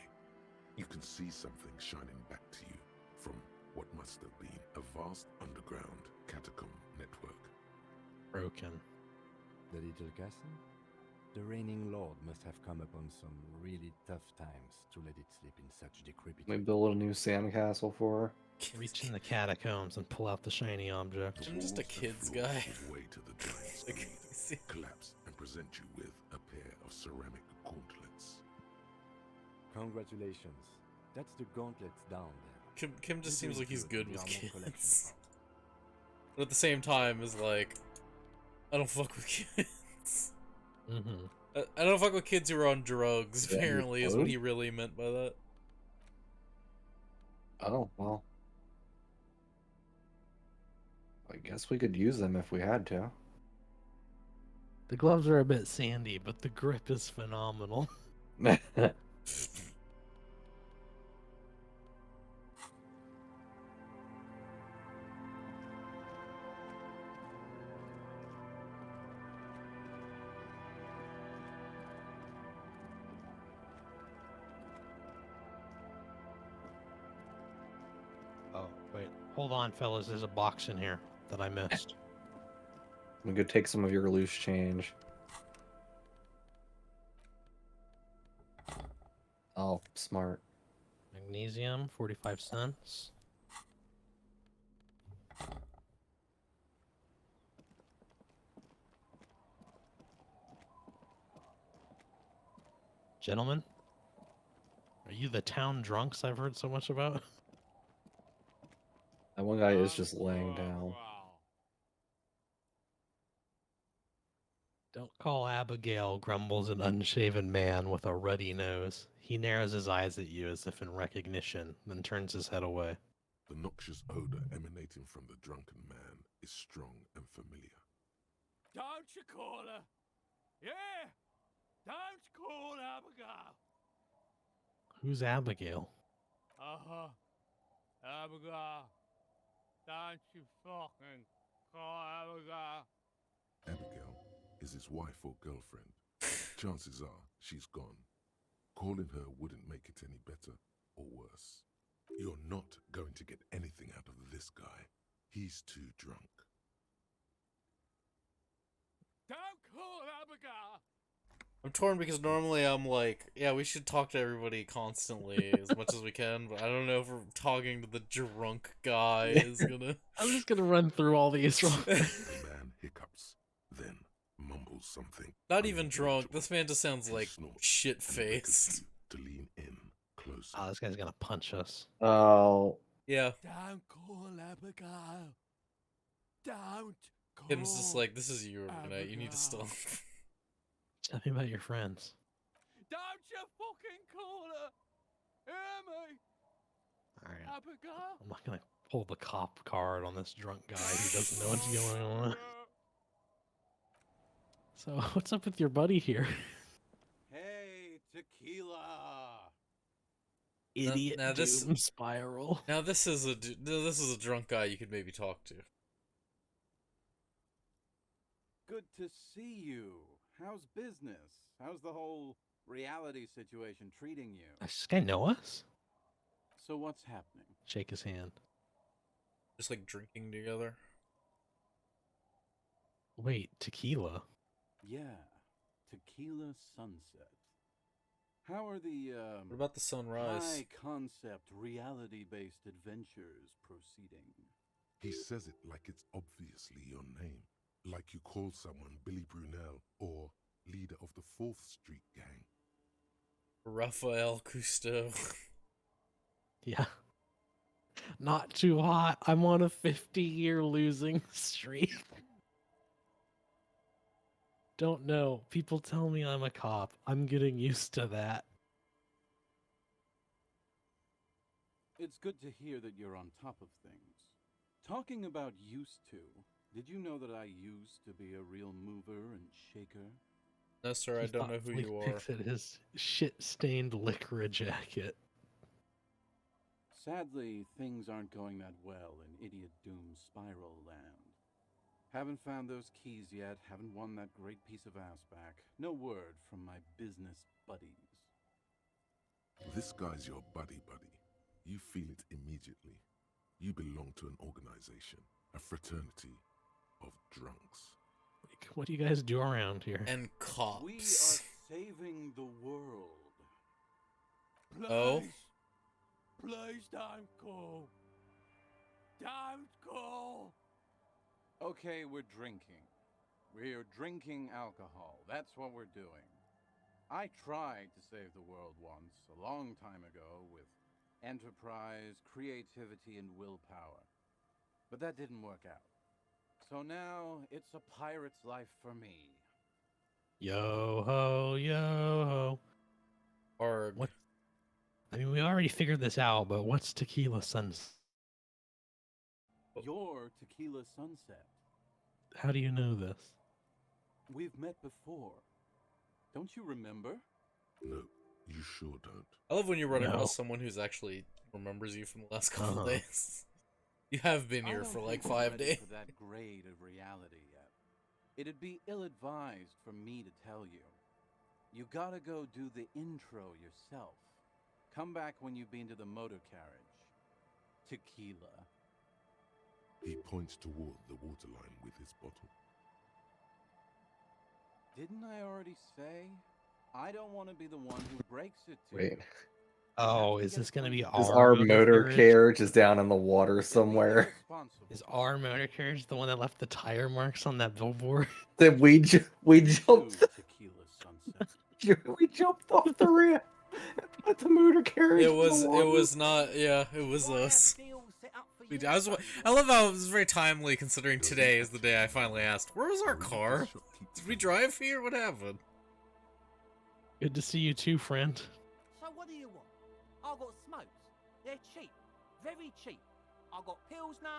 You can see something shining back to you from what must have been a vast underground catacomb network. Broken. The little castle? The reigning lord must have come upon some really tough times to let it slip in such decrepitude. We build a new sandcastle for her. Reach in the catacombs and pull out the shiny object. I'm just a walls and kid's floors guy. give way to the giants Like, beneath, collapse and present you with a pair of ceramic gauntlets. Congratulations. That's the gauntlets down there. Kim just You're seems doing like he's good in with the armor collection kids. part. But at the same time, is like, I don't fuck with kids. Mm-hmm. I don't fuck with kids who are on drugs, Yeah, apparently, is what? what he really meant by that. Oh, well. I guess we could use them if we had to. The gloves are a bit sandy, but the grip is phenomenal. Oh, wait. Hold on, fellas. There's a box in here that I missed. We could take some of your loose change. Oh, smart. Magnesium, 45 cents. Gentlemen, are you the town drunks I've heard so much about? That one guy is just laying down. Don't call Abigail, grumbles an unshaven man with a ruddy nose. He narrows his eyes at you as if in recognition, then turns his head away. The noxious odor emanating from the drunken man is strong and familiar. Don't you call her? Yeah! Don't call Abigail! Who's Abigail? Uh-huh. Abigail. Don't you fucking call Abigail. Abigail is his wife or girlfriend. Chances are she's gone. Calling her wouldn't make it any better or worse. You're not going to get anything out of this guy. He's too drunk. Don't call Abigail! I'm torn because normally I'm like, yeah, we should talk to everybody constantly as much as we can, but I don't know if we're talking to the drunk guy is gonna... I'm just gonna run through all these wrong. The man hiccups, then mumbles something. Not even drunk. This man just sounds He like snorts and beckons shit-faced. you to lean in closer. Oh, this guy's gonna punch us. Oh, Yeah, Don't call Abigail. Don't call Kim's just like, this is your night, you need to stop. Tell me about your friends. Don't you fucking call her! Hear me? Alright. Abigail? I'm not gonna pull the cop card on this drunk guy who doesn't know what's going on. So, what's up with your buddy here? Hey, tequila! Idiot now this- doom spiral. Now this is a drunk guy you could maybe talk to. Good to see you. How's business? How's the whole reality situation treating you? Does this guy know us? So what's happening? Shake his hand. Just like drinking together. Wait, tequila? Yeah, tequila sunset. How are the What about the sunrise? high concept reality based adventures proceeding? He says it like it's obviously your name. Like you call someone Billy Brunel or leader of the 4th Street Gang. Raphael Cousteau. Yeah. Not too hot. I'm on a 50-year losing streak. Don't know. People tell me I'm a cop. I'm getting used to that. It's good to hear that you're on top of things. Talking about used to, did you know that I used to be a real mover and shaker? No, sir, I don't know who you are. Picks at his shit-stained lycra jacket. Sadly, things aren't going that well in Idiot Doom Spiral Land. Haven't found those keys yet, haven't won that great piece of ass back. No word from my business buddies. This guy's your buddy. You feel it immediately. You belong to an organization, a fraternity of drunks. What do you guys do around here? And cops. We are saving the world. Please, Oh? Please don't call. Don't call. Okay, we're drinking. We're drinking alcohol. That's what we're doing. I tried to save the world once, a long time ago, with enterprise, creativity, and willpower. But that didn't work out. So now, it's a pirate's life for me. Yo ho, yo ho. Arg. What? I mean, we already figured this out, but what's Tequila Sunset? You're Tequila Sunset. How do you know this? We've met before. Don't you remember? No, you sure don't. I love when you run No. across someone who's actually remembers you from the last couple Uh-huh. days. You have been I here don't for like think I'm 5 ready days. for that grade of reality yet. It'd be ill-advised for me to tell you. You gotta go do the intro yourself. Come back when you've been to the motor carriage. Tequila. He points toward the waterline with his bottle. Didn't I already say? I don't want to be the one who breaks it to Wait. you. Oh, is this gonna be Is our our motor carriage? carriage is down in the water It'd be somewhere? irresponsible. Is our motor carriage the one that left the tire marks on that billboard? Then we You jumped Tequila Sunset. we jumped off the ramp and put the motor carriage. It in was the it water. was not, yeah, it was us. I love how it was very timely considering today is the day I finally asked, where was our car? Did we drive here? What happened? Good to see you too, friend. So what do you want? I got smokes. They're cheap. Very cheap. I got Pilsner.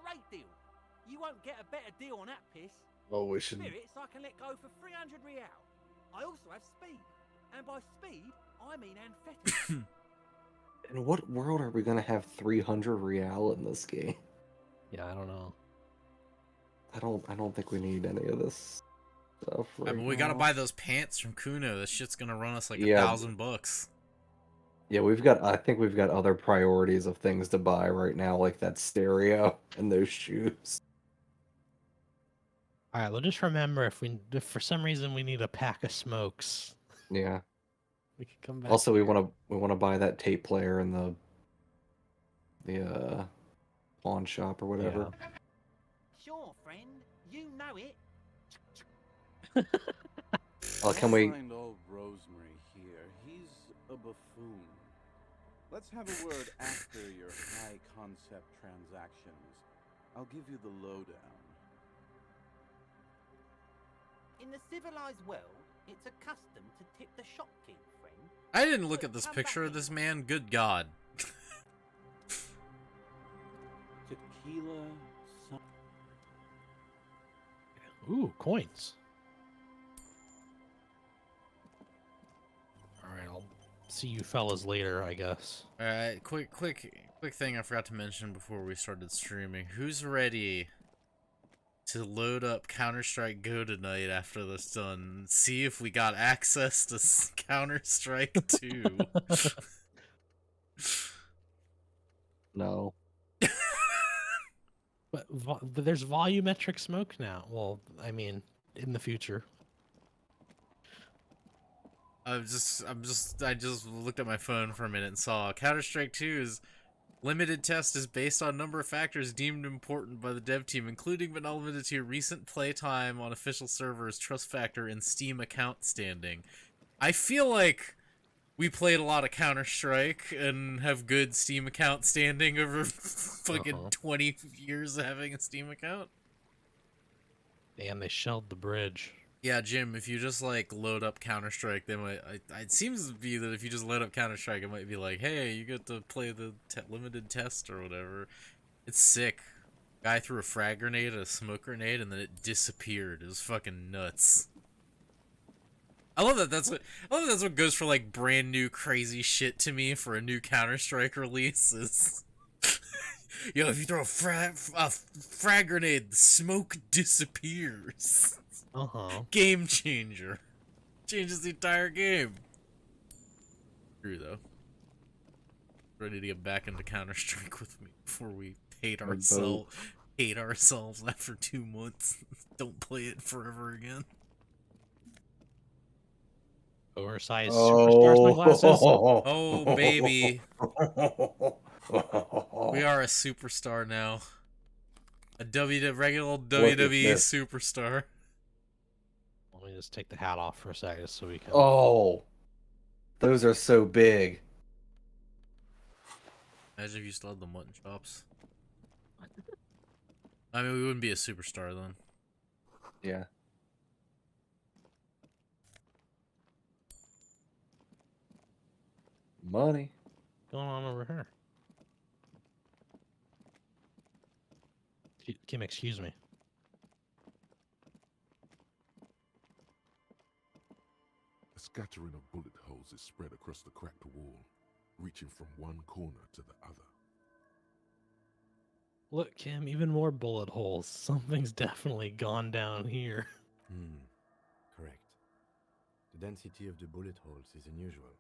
Great deal. You won't get a better deal on that piss. Well, we should. Spirits I can let go for 300 real. I also have speed. And by speed, I mean amphetamine. In what world are we gonna have 300 real in this game? Yeah, I don't know. I don't think we need any of this stuff. I Right mean, we gotta now. buy those pants from Kuno. This shit's gonna run us like Yeah. $1,000. Yeah, I think we've got other priorities of things to buy right now, like that stereo and those shoes. All right, well, just remember if for some reason we need a pack of smokes, Yeah. we can come back. Also, we here. want to buy that tape player in the pawn shop or whatever. Sure, friend. You know it. Oh, can we? Find old Rosemary here. He's a buffoon. Let's have a word after your high concept transactions. I'll give you the lowdown. In the civilized world, it's a custom to tip the shopkeep, friend. I didn't look at this picture of this man. Good God. Tequila. Ooh, coins. All right, I'll see you fellas later, I guess. Alright, quick thing I forgot to mention before we started streaming. Who's ready to load up Counter-Strike Go tonight after this done? See if we got access to Counter-Strike 2. No. But there's volumetric smoke now. Well, I mean, in the future. I just looked at my phone for a minute and saw Counter-Strike 2's limited test is based on a number of factors deemed important by the dev team, including but not limited to recent playtime on official servers, trust factor, and Steam account standing. I feel like we played a lot of Counter-Strike and have good Steam account standing over fucking 20 years of having a Steam account. Damn, they shelled the bridge. Yeah, Jim, if you just like load up Counter-Strike, they might. It seems to be that if you just load up Counter-Strike, it might be like, hey, you get to play the limited test or whatever. It's sick. Guy threw a frag grenade, a smoke grenade, and then it disappeared. It was fucking nuts. I love that. I love that's what goes for like brand new crazy shit to me for a new Counter-Strike release. Is yo, if you throw a frag grenade, the smoke disappears. Game changer. Changes the entire game. True though. Ready to get back into Counter-Strike with me before we hate ourselves after 2 months. Don't play it forever again. Oversized superstar sunglasses. Oh baby. We are a superstar now. A regular old WWE superstar. Let me just take the hat off for a second so we can. Oh, those are so big. Imagine if you still had the mutton chops. I mean, we wouldn't be a superstar then. Yeah. Money. What's going on over here? Kim, excuse me. A scattering of bullet holes is spread across the cracked wall, reaching from one corner to the other. Look, Kim, even more bullet holes. Something's definitely gone down here. Correct. The density of the bullet holes is unusual,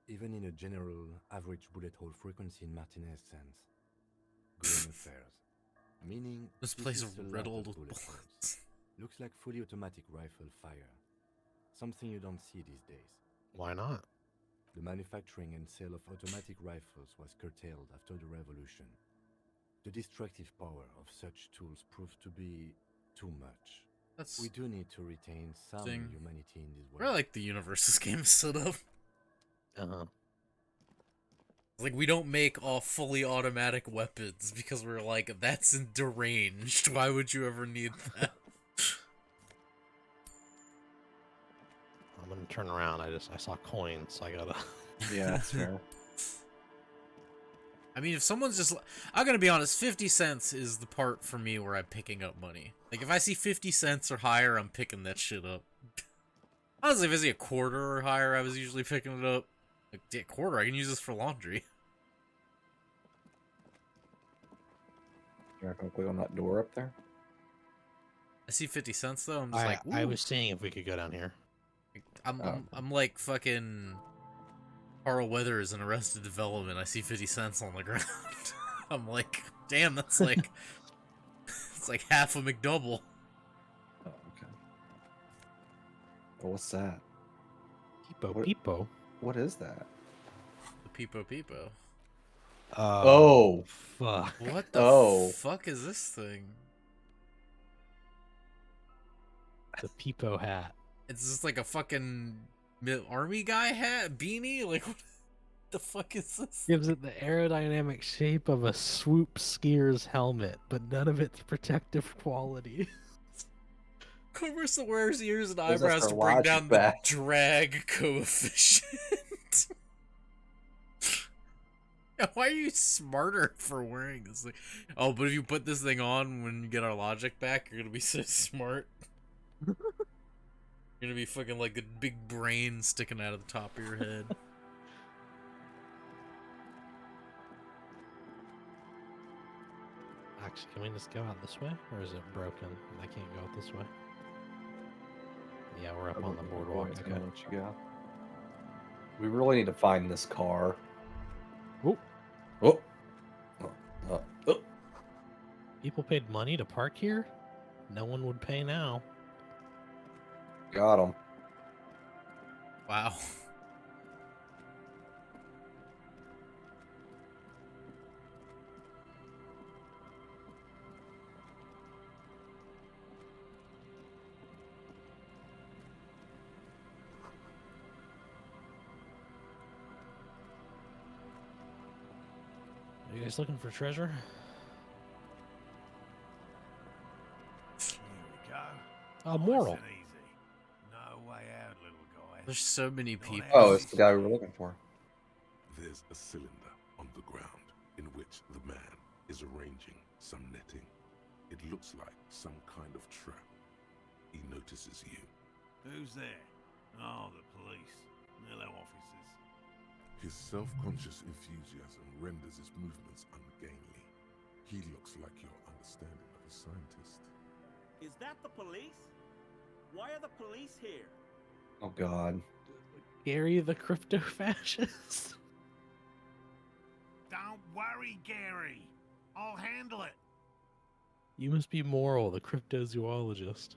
even in a general average bullet hole frequency in Martinez sense. Grim affairs. Meaning this place is a lot riddled of with bullet holes. Looks like fully automatic rifle fire. Something you don't see these days. Why not? The manufacturing and sale of automatic rifles was curtailed after the revolution. The destructive power of such tools proved to be too much. We do need to retain some humanity in this world. I like the universe this game is set up. Uh-huh. Like, we don't make all fully automatic weapons because we're like, that's deranged. Why would you ever need that? I'm gonna turn around. I saw coins, so I gotta. Yeah, that's fair. I mean, if someone's just... I'm gonna be honest, 50 cents is the part for me where I'm picking up money. Like, if I see 50 cents or higher, I'm picking that shit up. Honestly, if I see a quarter or higher, I was usually picking it up. Like, a quarter, I can use this for laundry. You're not gonna click on that door up there? I see 50 cents, though, I'm just like, ooh. I was seeing if we could go down here. I'm like fucking Carl Weathers in Arrested Development. I see 50 cents on the ground. I'm like, damn, that's like it's like half a McDouble. Oh, okay. Well, what's that? Peepo. What is that? The Peepo. Oh, fuck. What the fuck is this thing? The Peepo hat. It's just like a fucking army guy hat? Beanie? Like, what the fuck is this? Gives it the aerodynamic shape of a swoop skier's helmet, but none of its protective qualities. Covers the wearer's ears and eyebrows to bring down the drag coefficient. Why are you smarter for wearing this thing? Oh, but if you put this thing on when you get our logic back, you're gonna be so smart. You're gonna be fucking like a big brain sticking out of the top of your head. Actually, can we just go out this way? Or is it broken? I can't go out this way. Yeah, we're up on the boardwalk. Okay, let you go. We really need to find this car. Oh. Oh. People paid money to park here? No one would pay now. Got him. Wow. Are you guys looking for treasure? Here we go. Moral. Nice and easy. There's so many people. Oh, it's the guy we were looking for. There's a cylinder on the ground in which the man is arranging some netting. It looks like some kind of trap. He notices you. Who's there? Oh, the police. Hello, officers. His self-conscious enthusiasm renders his movements ungainly. He looks like your understanding of a scientist. Is that the police? Why are the police here? Oh God. Gary the crypto fascist. Don't worry, Gary. I'll handle it. You must be Moral, the cryptozoologist.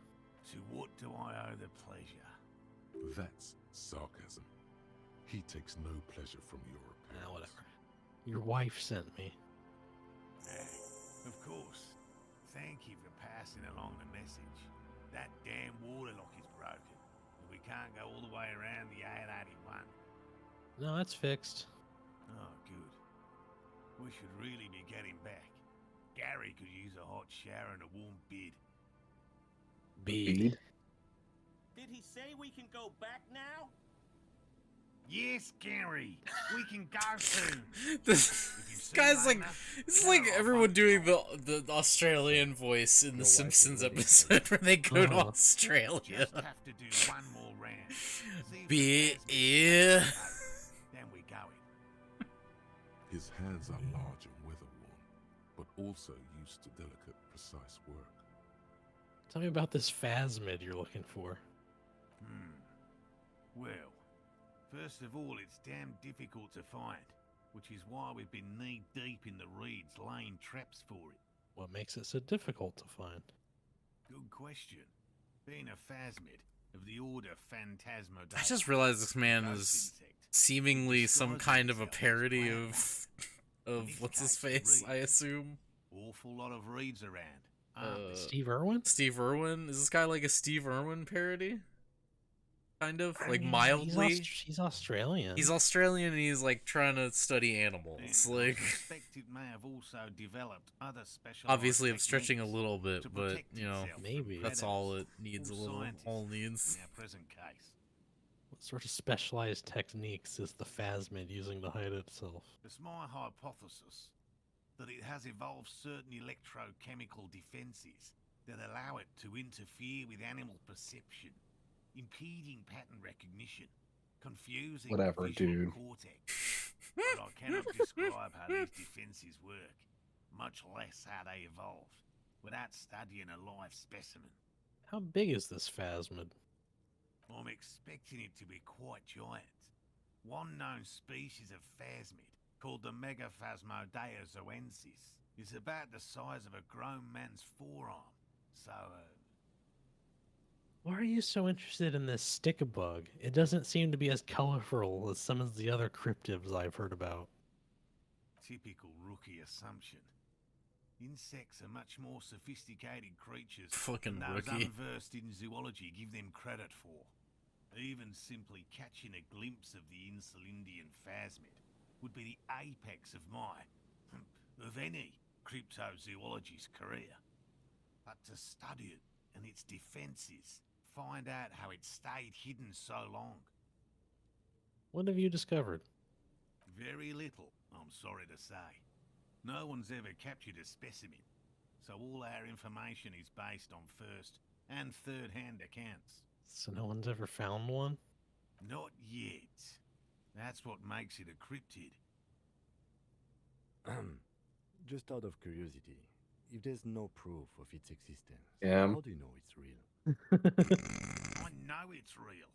To what do I owe the pleasure? That's sarcasm. He takes no pleasure from your appearance. Whatever. Your wife sent me. Of course. Thank you for passing along the message. That damn water lock is broken, and we can't go all the way around the 881. No, that's fixed. Oh, good. We should really be getting back. Gary could use a hot shower and a warm bed. Bead. Did he say we can go back now? Yes, Gary. We can go soon. This guy's like, it's like everyone doing the Australian voice in the Simpsons episode where they go to Australia. Just have to do one more round. Beer. Then we going. His hands are large and weather-worn, but also used to delicate, precise work. Tell me about this phasmid you're looking for. Well, first of all, it's damn difficult to find, which is why we've been knee-deep in the reeds laying traps for it. What makes it so difficult to find? Good question. Being a phasmid of the order Phantasmodactyl. I just realized this man is seemingly some kind of a parody of what's his face, I assume. Awful lot of reeds around. Steve Irwin? Steve Irwin? Is this guy like a Steve Irwin parody? Kind of? I Like mean, mildly? He's Australian. He's Australian and he's like trying to study animals. Like, I suspect it may have also developed other special. obviously I'm stretching a little bit, but you know, maybe that's all it needs. All needs. In our present case. What sort of specialized techniques is the phasmid using to hide itself? It's my hypothesis that it has evolved certain electrochemical defenses that allow it to interfere with animal perception, impeding pattern recognition, confusing Whatever, the visual dude. cortex. But I cannot describe how these defenses work, much less how they evolved, without studying a live specimen. How big is this phasmid? I'm expecting it to be quite giant. One known species of phasmid, called the Megaphasmodea zoensis, is about the size of a grown man's forearm. So, Why are you so interested in this stick-a-bug? It doesn't seem to be as colorful as some of the other cryptids I've heard about. typical rookie assumption. Insects are much more sophisticated creatures Fucking than those rookie. unversed in zoology give them credit for. Even simply catching a glimpse of the Insulindian phasmid would be the apex of of any cryptozoologist's career. But to study it and its defenses, find out how it stayed hidden so long. What have you discovered? Very little, I'm sorry to say. No one's ever captured a specimen, so all our information is based on first and third-hand accounts. So no one's ever found one? Not yet. That's what makes it a cryptid. Just out of curiosity, if there's no proof of its existence, Yeah. how do you know it's real? I know it's real.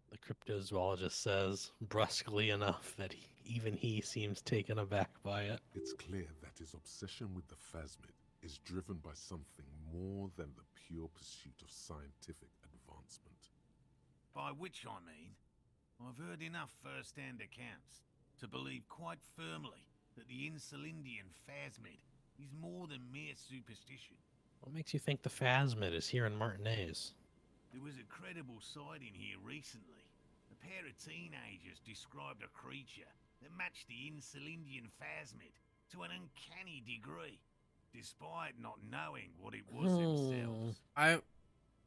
The cryptozoologist says, brusquely enough that even he seems taken aback by it. It's clear that his obsession with the phasmid is driven by something more than the pure pursuit of scientific advancement. By which I mean, I've heard enough first-hand accounts to believe quite firmly that the Insulindian phasmid is more than mere superstition. What makes you think the phasmid is here in Martinez? There was a credible sighting here recently. A pair of teenagers described a creature that matched the Insulindian phasmid to an uncanny degree, despite not knowing what it was themselves.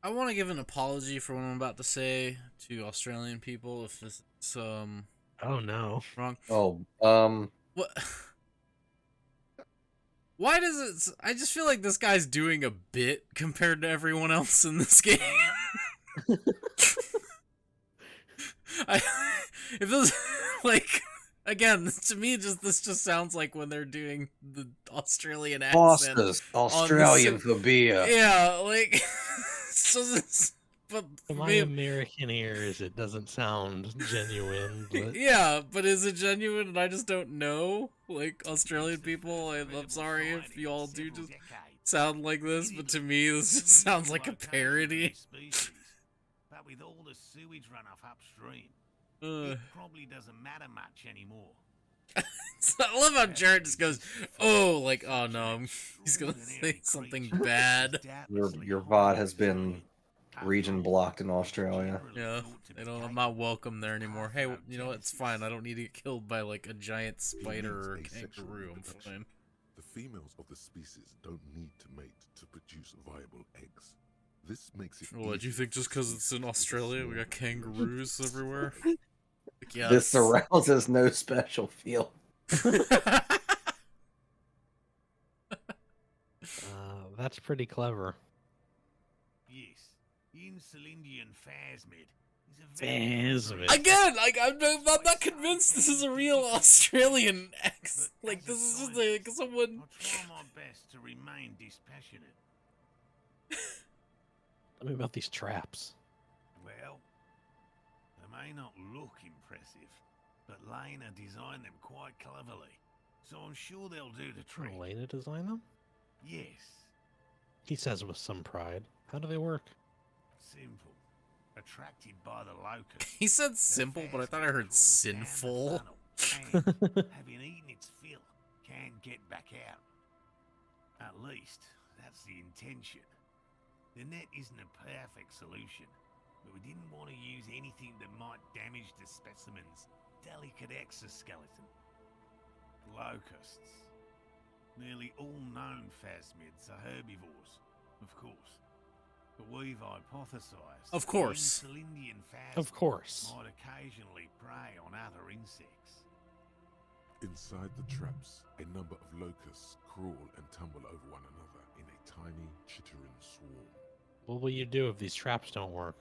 I want to give an apology for what I'm about to say to Australian people if it's Oh no. wrong. Oh, What? Why does it? I just feel like this guy's doing a bit compared to everyone else in this game. If this like again to me, this just sounds like when they're doing the Australian accent. bosses, Australian phobia. Yeah, like so this, but To my American ears, it doesn't sound genuine. But yeah, but is it genuine and I just don't know? Like, Australian people, I'm sorry if you all do just sound like this, but to me, this just sounds like a parody. But with all the sewage runoff upstream, it probably doesn't matter much anymore. So I love how Jared just goes, oh, like, oh no, he's gonna say something bad. Your VOD has been region blocked in Australia. Yeah, I'm not welcome there anymore. Hey, you know what? It's fine. I don't need to get killed by like a giant spider or kangaroo. I'm fine. The females of the species don't need to mate to produce viable eggs. This makes it. What do you think? Just because it's in Australia, we got kangaroos everywhere? Like, yeah, This arouses no special feel. That's pretty clever. Yes, Insulindian phasmid is a very Again, like I'm not convinced this is a real Australian accent. Like this is just like someone. I'll try my best to remain dispassionate. Tell me about these traps. Well, they may not look impressive, but Lena designed them quite cleverly, so I'm sure they'll do the trick. Elena designed them? Yes. He says with some pride. How do they work? Simple. Attracted by the locust. He said simple, but I thought I heard sinful. And, having eaten its fill, can get back out. At least, that's the intention. The net isn't a perfect solution, but we didn't want to use anything that might damage the specimen's delicate exoskeleton. Locusts. Nearly all known phasmids are herbivores, of course. But we've hypothesized Of course. the Insulindian phasmid Of course. might occasionally prey on other insects. Inside the traps, a number of locusts crawl and tumble over one another in a tiny, chittering swarm. What will you do if these traps don't work?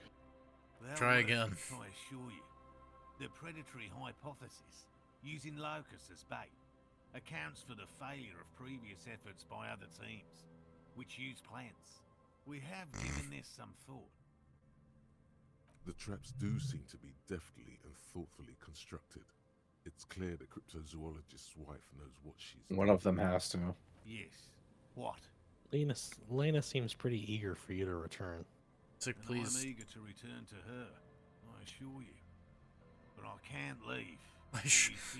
They'll Try work, again. I assure you. The predatory hypothesis, using locusts as bait, accounts for the failure of previous efforts by other teams, which use plants. We have given this some thought. The traps do seem to be deftly and thoughtfully constructed. It's clear the cryptozoologist's wife knows what she's One of them has to. Yes. What? Lena seems pretty eager for you to return. So And please. I'm eager to return to her, I assure you. But I can't leave.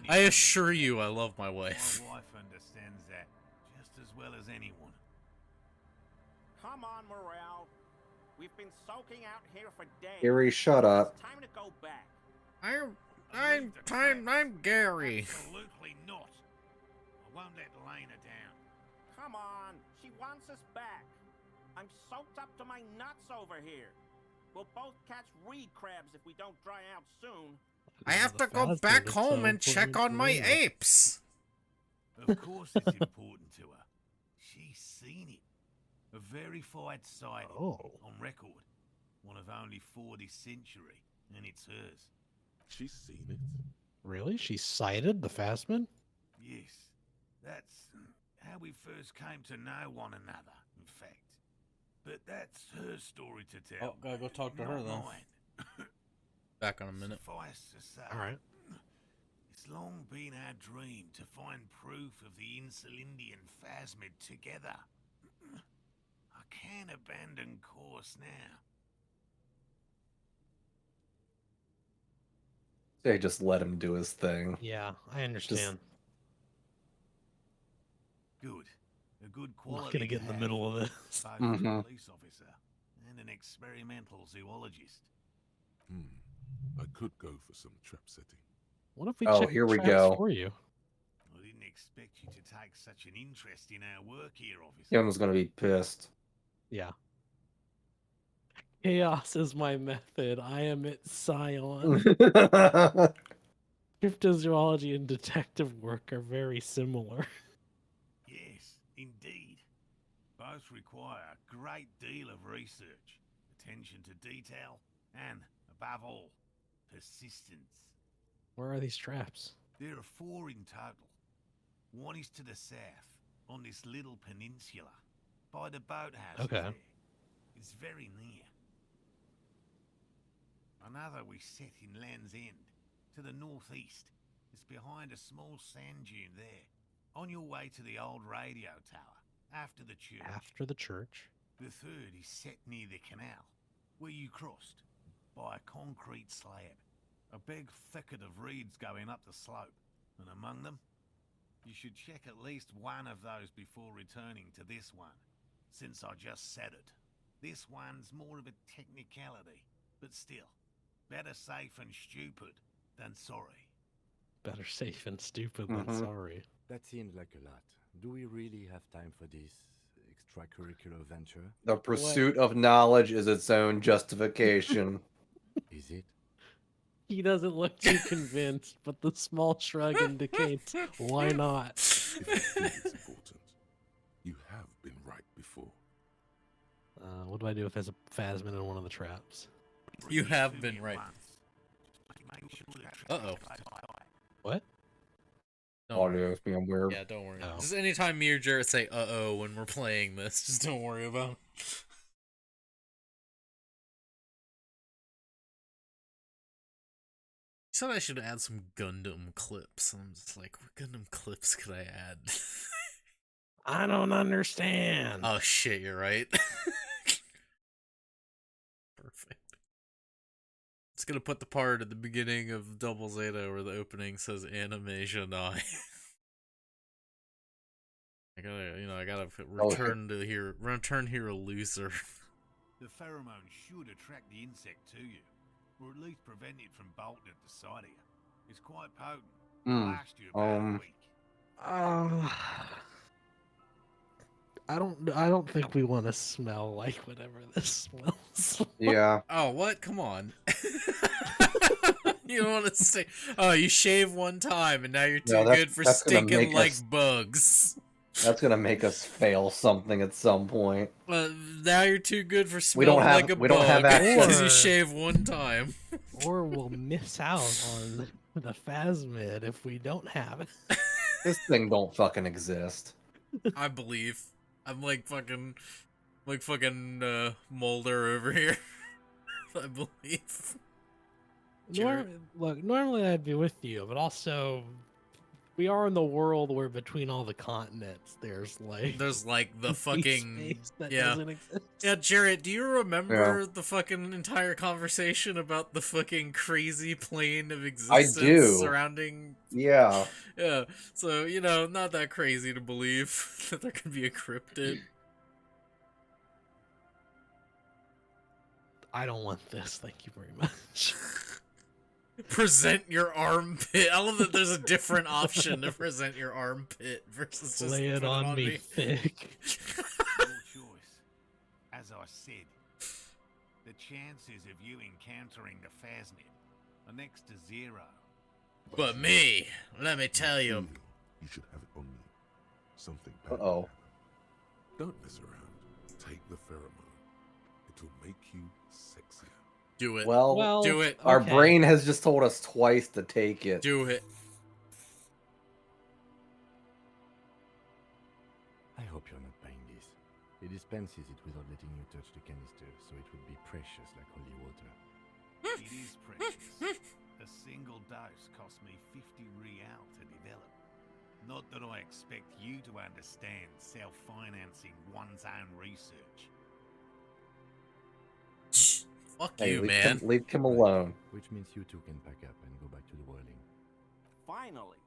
I assure you, I love my wife. My wife understands that just as well as anyone. Come on, Morale. We've been soaking out here for days. Gary, shut up. It's time to go back. I'm Gary. Absolutely not. I won't let Lena down. Come on, she wants us back. I'm soaked up to my nuts over here. We'll both catch reed crabs if we don't dry out soon. I have to go back home and check on my apes. Of course it's important to her. She's seen it. A verified sighting on record. One of only 4 this century, and it's hers. She's seen it. Really? She sighted the Phasmid? Yes. That's how we first came to know one another, in fact. But that's her story to tell. Oh, gotta go talk to her not then. mine. Back on a minute. Suffice to say, All right. it's long been our dream to find proof of the Insulindian phasmid together. I can't abandon course now. They just let him do his thing. Yeah, I understand. Good. A good I'm quality. not gonna get in the middle of this. Both Mhm. a police officer and an experimental zoologist. I could go for some trap setting. What if we Oh, check here the we traps go. for you? I didn't expect you to take such an interest in our work here, officer. Young was gonna be pissed. Yeah. Chaos is my method. I am its scion. Cryptozoology and detective work are very similar. Yes, indeed. Both require a great deal of research, attention to detail, and, above all, persistence. Where are these traps? There are 4 in total. One is to the south, on this little peninsula, by the boathouses Okay. there. It's very near. Another we set in Land's End, to the northeast. It's behind a small sand dune there, on your way to the old radio tower, after the church. After the church. The third is set near the canal, where you crossed, by a concrete slab. A big thicket of reeds going up the slope, and among them, you should check at least one of those before returning to this one, since I just said it. This one's more of a technicality, but still, better safe and stupid than sorry. Better safe and stupid than sorry. That seems like a lot. Do we really have time for this extracurricular venture? The pursuit of knowledge is its own justification. Is it? He doesn't look too convinced, but the small shrug indicates why not. If you feel it's important, you have been right before. What do I do if there's a phasmid in one of the traps? You have been right. Uh-oh. What? Audio's being weird. Yeah, don't worry. Oh. Just anytime me or Jarrett say "uh-oh" when we're playing this, just don't worry about it. You said I should add some Gundam clips. I'm just like, what Gundam clips could I add? I don't understand. Oh shit, you're right. Perfect. It's gonna put the part at the beginning of Double Zeta where the opening says Animation I. I gotta return here a loser. The pheromone should attract the insect to you, or at least prevent it from bolting at the sight of you. It's quite potent. It'll last you about a week. I don't think we want to smell like whatever this smells. Yeah. Oh, what? Come on. You don't want to say, oh, you shave one time and now you're too good for stinking like bugs. That's gonna make us fail something at some point. Now you're too good for smelling like a bug. Don't have access. Because you shave one time. Or we'll miss out on the phasmid if we don't have it. This thing don't fucking exist. I believe. I'm like fucking Mulder over here. I believe. Look, normally I'd be with you, but also we are in the world where between all the continents there's like the fucking space that doesn't exist. Yeah, Jarrett, do you remember the fucking entire conversation about the fucking crazy plane of existence I do. surrounding? Yeah. Yeah. So, not that crazy to believe that there could be a cryptid. I don't want this, thank you very much. Present your armpit. I love that there's a different option to present your armpit versus just lay it on me thick. Your choice. As I said, the chances of you encountering the phasmid are next to 0. But me, let me tell you. You should have it on you. Something bad. Uh-oh. Don't mess around. Take the pheromone. It will make you sexier. Do it. Well, do it. Our brain has just told us twice to take it. Do it. I hope you're not buying this. It dispenses it without letting you touch the canister, so it would be precious like holy water. It is precious. A single dose cost me 50 real to develop. Not that I expect you to understand self-financing one's own research. Fuck Hey, you, leave man. Leave him alone. Which means you two can pack up and go back to the whirling. Finally,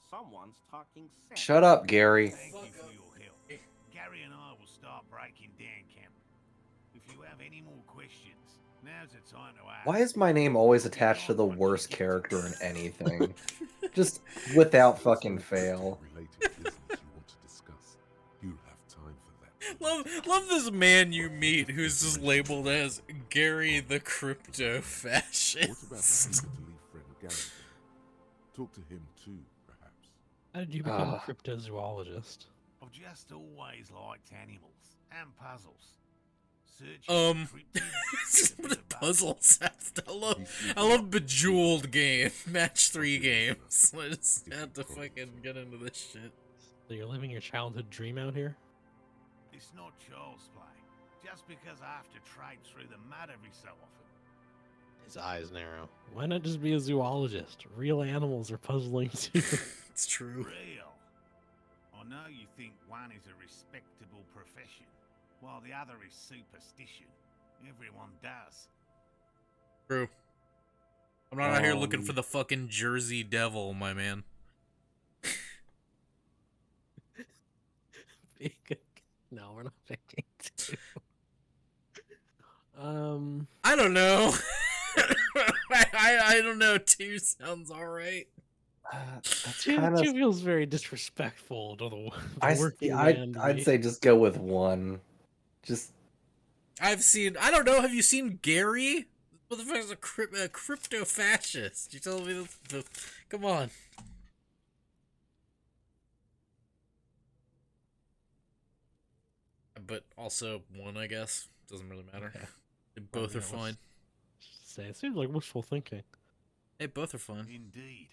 someone's talking sense. Shut up, Gary. Thank you for your help. Gary and I will start breaking down camp. If you have any more questions, now's the time to ask. Why is my name always attached to the worst character in anything? Just without fucking fail. Related business you want to discuss. You'll have time for that. Love this man you meet who's just labeled as Gary the Crypto What about Fascist. the eager-to-leave friend Gary? Talk to him too, perhaps. How did you become a cryptozoologist? I've just always liked animals and puzzles. Searching for cryptids is a bit of both. Puzzles. I love Bejeweled game. Match 3 games. I just had to fucking get into this shit. So you're living your childhood dream out here? It's not child's play. Just because I have to trade through the mud every so often. His eyes narrow. Why not just be a zoologist? Real animals are puzzling too. It's true. Real. I know you think one is a respectable profession, while the other is superstition. Everyone does. True. I'm not out here looking for the fucking Jersey Devil, my man. No, we're not picking two. I don't know. I don't know. 2 sounds alright. That's Two, kind of. two feels very disrespectful to the working man. I'd say just go with 1. Just. I don't know. Have you seen Gary? What the fuck is a crypto fascist? You telling me this? Come on. But also 1, I guess. Doesn't really matter. Okay. Both are fine. Say it seems like wishful thinking. Hey, both are fine. Indeed.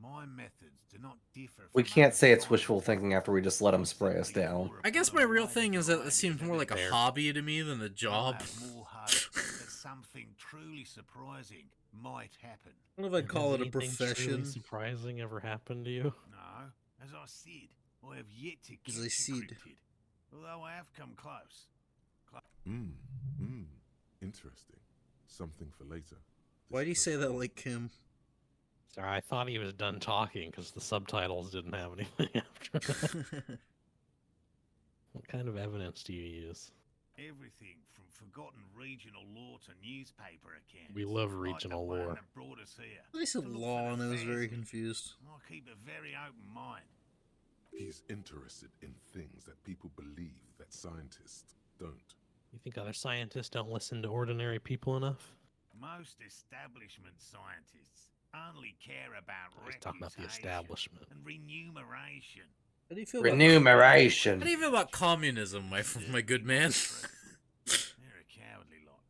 My methods do not differ We from can't other say it's kinds. wishful thinking after we just let him spray us down. I guess my real thing is that it seems more like a hobby to me than a I job. have more hope that something truly surprising might happen. I don't know if I'd call it a Has anything truly profession. surprising ever happened to you? No, as I said, I have yet to As catch I a said. cryptid, although I have come close. Interesting. Something for later. Why do you say that like Kim? Sorry, I thought he was done talking because the subtitles didn't have anything after that. What kind of evidence do you use? Everything from forgotten regional lore to newspaper accounts. We love like regional the one lore. that brought us here. I said To look law for and the I was very phasmid. confused. I keep a very open mind. He's interested in things that people believe that scientists don't. You think other scientists don't listen to ordinary people enough? Most establishment scientists only care about He's talking about the reputation establishment. and remuneration. How do you feel Remuneration. How do you feel about communism, my good man? They're a cowardly lot.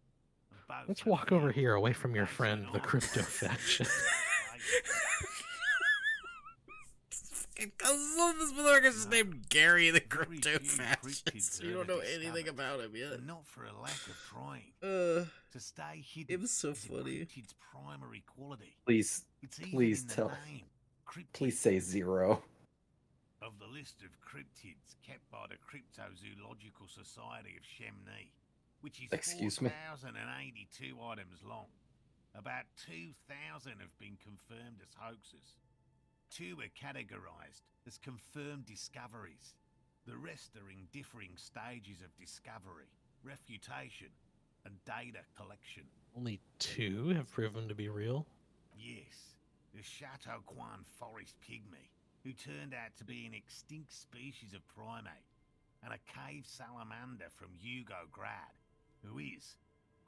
And both Let's have walk over failed here away from your based friend, on the honesty. crypto faction. This motherfucker's just named Gary the Very Crypto few Fascist. cryptids You are don't know ever anything discovered, about him yet. and not for a lack of trying. Uh, To stay hidden it was so is a funny. cryptid's primary quality. Please, It's even please in the tell. name, cryptid. Please say 0. Of the list of cryptids kept by the Cryptozoological Society of Chemney, which is Excuse me? 4,082 items long, about 2,000 have been confirmed as hoaxes. 2 are categorized as confirmed discoveries. The rest are in differing stages of discovery, refutation, and data collection. Only 2 have proven to be real. Yes, the Chateau Quan forest pygmy, who turned out to be an extinct species of primate, and a cave salamander from Grad, who is,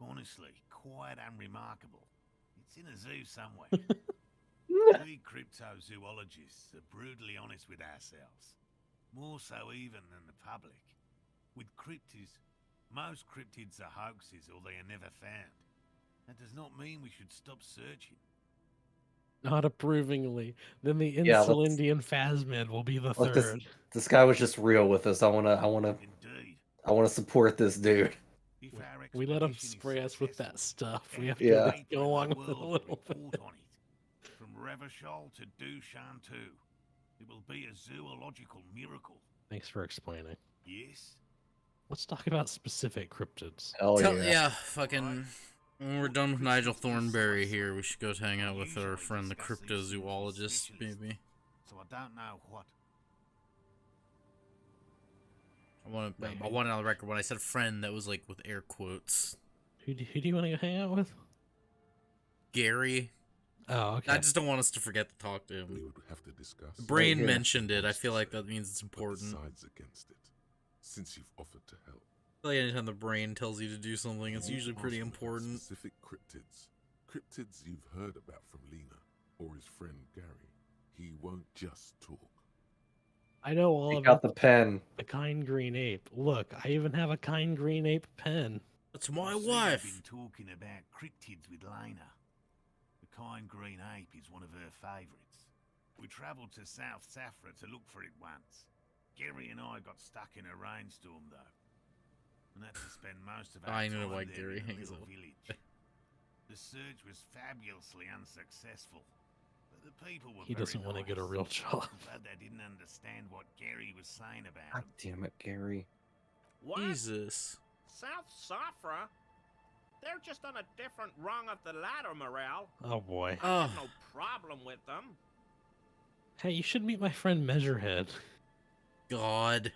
honestly, quite unremarkable. It's in a zoo somewhere. We cryptozoologists are brutally honest with ourselves, more so even than the public. With cryptids, most cryptids are hoaxes or they are never found. That does not mean we should stop searching. Not approvingly. Then the Yeah, let's- Insulindian Phasmid will be the Look, third. this guy was just real with us. I wanna Indeed. support this dude. If our We let him expedition is spray us with that successful, stuff. We have every to Yeah. at least paper go in the along with it a world little will bit. report on it. From Revachol to Dushantu. It will be a zoological miracle. Thanks for explaining. Yes? Let's talk about specific cryptids. Hell yeah. Yeah, fucking. When we're done with Nigel Thornberry here, we should go hang out with our friend the cryptozoologist, maybe. So I don't know what. I want it on the record. When I said friend, that was like with air quotes. Who do you want to go hang out with? Gary. Oh, okay. I just don't want us to forget to talk to We him. would have to discuss. Brain here. mentioned it. I feel like that means it's but important. decides against it. since you've offered to help. Like anytime the brain tells you to do something, it's You usually pretty ask me about important. Specific cryptids. Cryptids you've heard about from Lena or his friend Gary. He won't just talk. I know all Take about out the pen. the kind green ape. Look, I even have a kind green ape pen. That's my I see wife. You've been talking about cryptids with Lena. The kind green ape is one of her favourites. We travelled to South Safra to look for it once. Gary and I got stuck in a rainstorm, though, and had to spend most of our I time know why there Gary in a hangs little out. village. The search was fabulously unsuccessful, but the people were He doesn't want to get a real job. I'm glad they didn't understand what Gary was saying about God him. damn it, Gary. What? Jesus. South Safra? They're just on a different rung of the ladder, Morale. Oh boy. I have no problem with them. Hey, you should meet my friend Measurehead. God.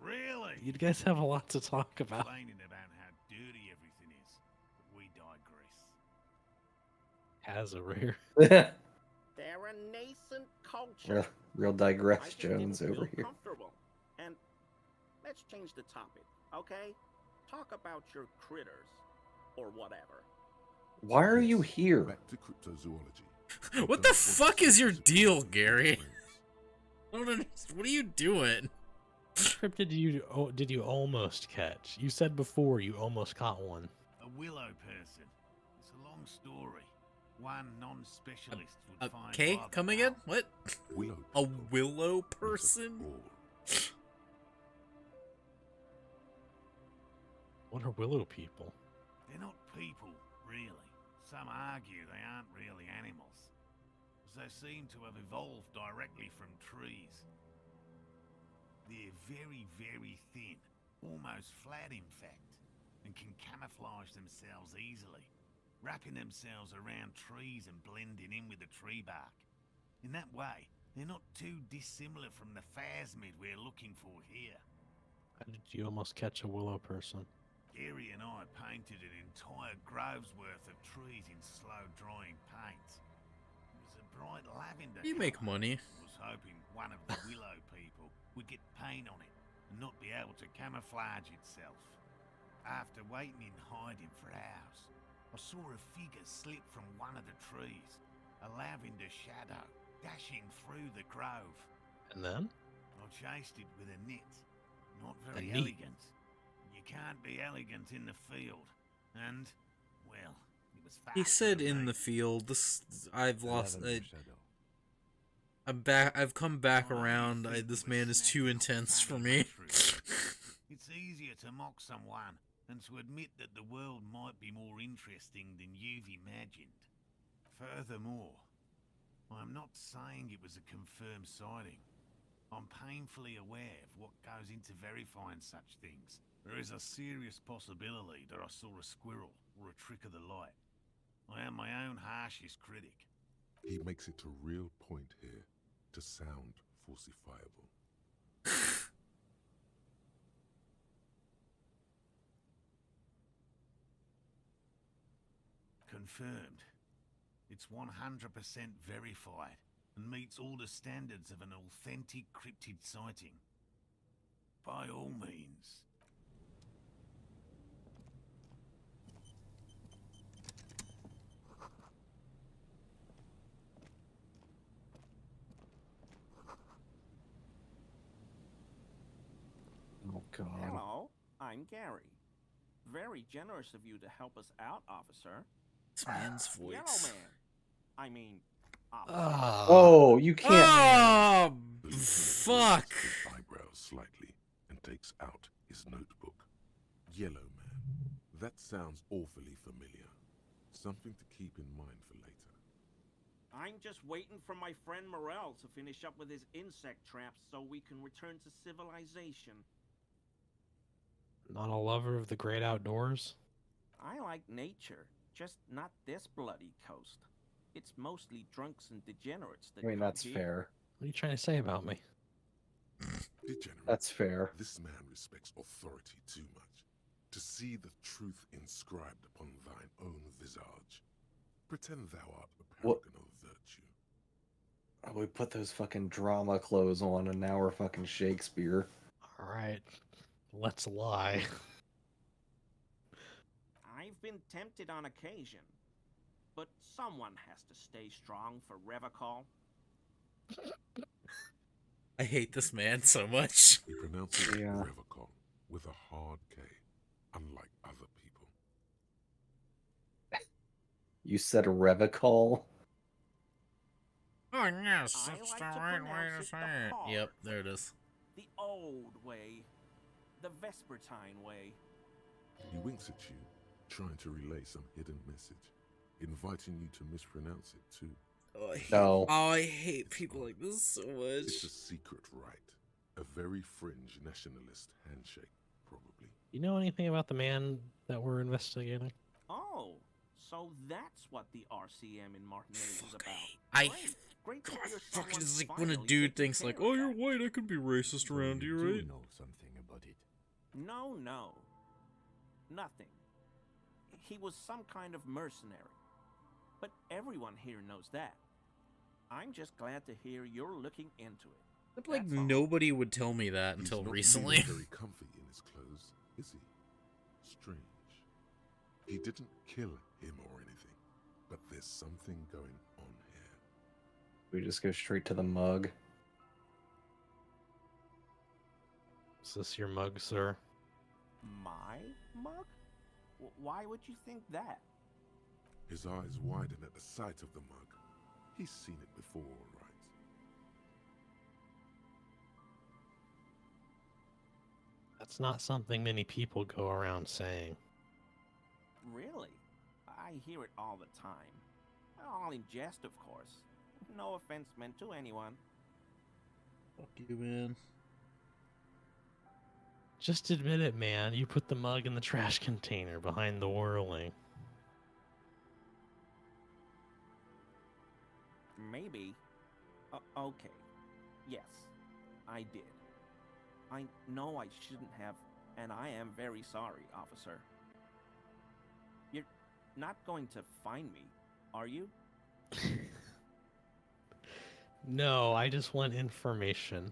Really? You guys have a lot to talk about. Complaining about how dirty everything is, but we digress. Has a rare. They're a nascent culture. real I digress just Jones didn't over feel here. comfortable. And let's change the topic, okay? Talk about your critters, or whatever. Why are you here? Back to cryptozoology. What the fuck is your deal, Gary? I don't understand. What are you doing? Which cryptid did you almost catch? You said before you almost caught one. A willow person. It's a long story. One non-specialist would find Okay, rather come again? powerful. What? Willow A people, willow not a person? ball. What are willow people? They're not people, really. Some argue they aren't really animals, as they seem to have evolved directly from trees. They're very, very thin, almost flat in fact, and can camouflage themselves easily, wrapping themselves around trees and blending in with the tree bark. In that way, they're not too dissimilar from the phasmid we're looking for here. How did you almost catch a willow person? Gary and I painted an entire grove's worth of trees in slow-drying paint. It was a bright lavender You make colour. money. I was hoping one of the willow people would get paint on it and not be able to camouflage itself. After waiting in hiding for hours, I saw a figure slip from one of the trees, a lavender shadow dashing through the grove. And then? I chased it with a net. Not A very net? elegant. You can't be elegant in the field. And, well, it was fast. He said in the field. I've lost. Lavender shadow. I'm back. I've come back around. This man is too intense for me. It's easier to mock someone and to admit that the world might be more interesting than you've imagined. Furthermore, I'm not saying it was a confirmed sighting. I'm painfully aware of what goes into verifying such things. There is a serious possibility that I saw a squirrel or a trick of the light. I am my own harshest critic. He makes it a real point here to sound falsifiable. Confirmed. It's 100% verified and meets all the standards of an authentic cryptid sighting. By all means. Oh god. Hello, I'm Gary. Very generous of you to help us out, officer. This man's Yellow voice. man. I mean, officer. Oh, you can't. Oh, The lieutenant fuck. raises his eyebrows slightly and takes out his notebook. Yellow man. That sounds awfully familiar. Something to keep in mind for later. I'm just waiting for my friend Morel to finish up with his insect traps so we can return to civilization. Not a lover of the great outdoors? I like nature, just not this bloody coast. It's mostly drunks and degenerates that I mean, come that's here. fair. What are you trying to say about me? Degenerate. That's fair. This man respects authority too much. To see the truth inscribed upon thine own visage. Pretend thou art a What? paragon of virtue. Oh, we put those fucking drama clothes on and now we're fucking Shakespeare. Alright. Let's lie. I've been tempted on occasion, but someone has to stay strong for Revacol. I hate this man so much. He pronounces Yeah. Revacol with a hard K, unlike other people. You said Revacol? Oh yes, I that's like the to right way pronounce to it say the it. hard Yep, there it is. The old way. The Vespertine way. He winks at you, trying to relay some hidden message, inviting you to mispronounce it too. Oh, I hate, No. oh, I hate people like this so It's a much. secret rite, a very fringe nationalist handshake, probably. You know anything about the man that we're investigating? Oh, so that's what the RCM in Martinez is about. I Great to God, hear fucking someone's is like when a finally dude taking thinks care like, of oh, you're that. white, I can be racist So around you, do right? know something about it. No, no. Nothing. He was some kind of mercenary. But everyone here knows that. I'm just glad to hear you're looking into it. But, like, That's all. nobody would tell me that He's until not recently. feeling very comfy in his clothes, is he? Strange. He didn't kill him or anything, but there's something going on here. We just go straight to the mug. Is this your mug, sir? My mug? Why would you think that? His eyes widen at the sight of the mug. He's seen it before, all right? That's not something many people go around saying. Really? I hear it all the time. All in jest, of course. No offense meant to anyone. Fuck you, man. Just admit it, man. You put the mug in the trash container behind the whirling. Maybe. Okay. Yes, I did. I know I shouldn't have, and I am very sorry, officer. You're not going to find me, are you? No, I just want information.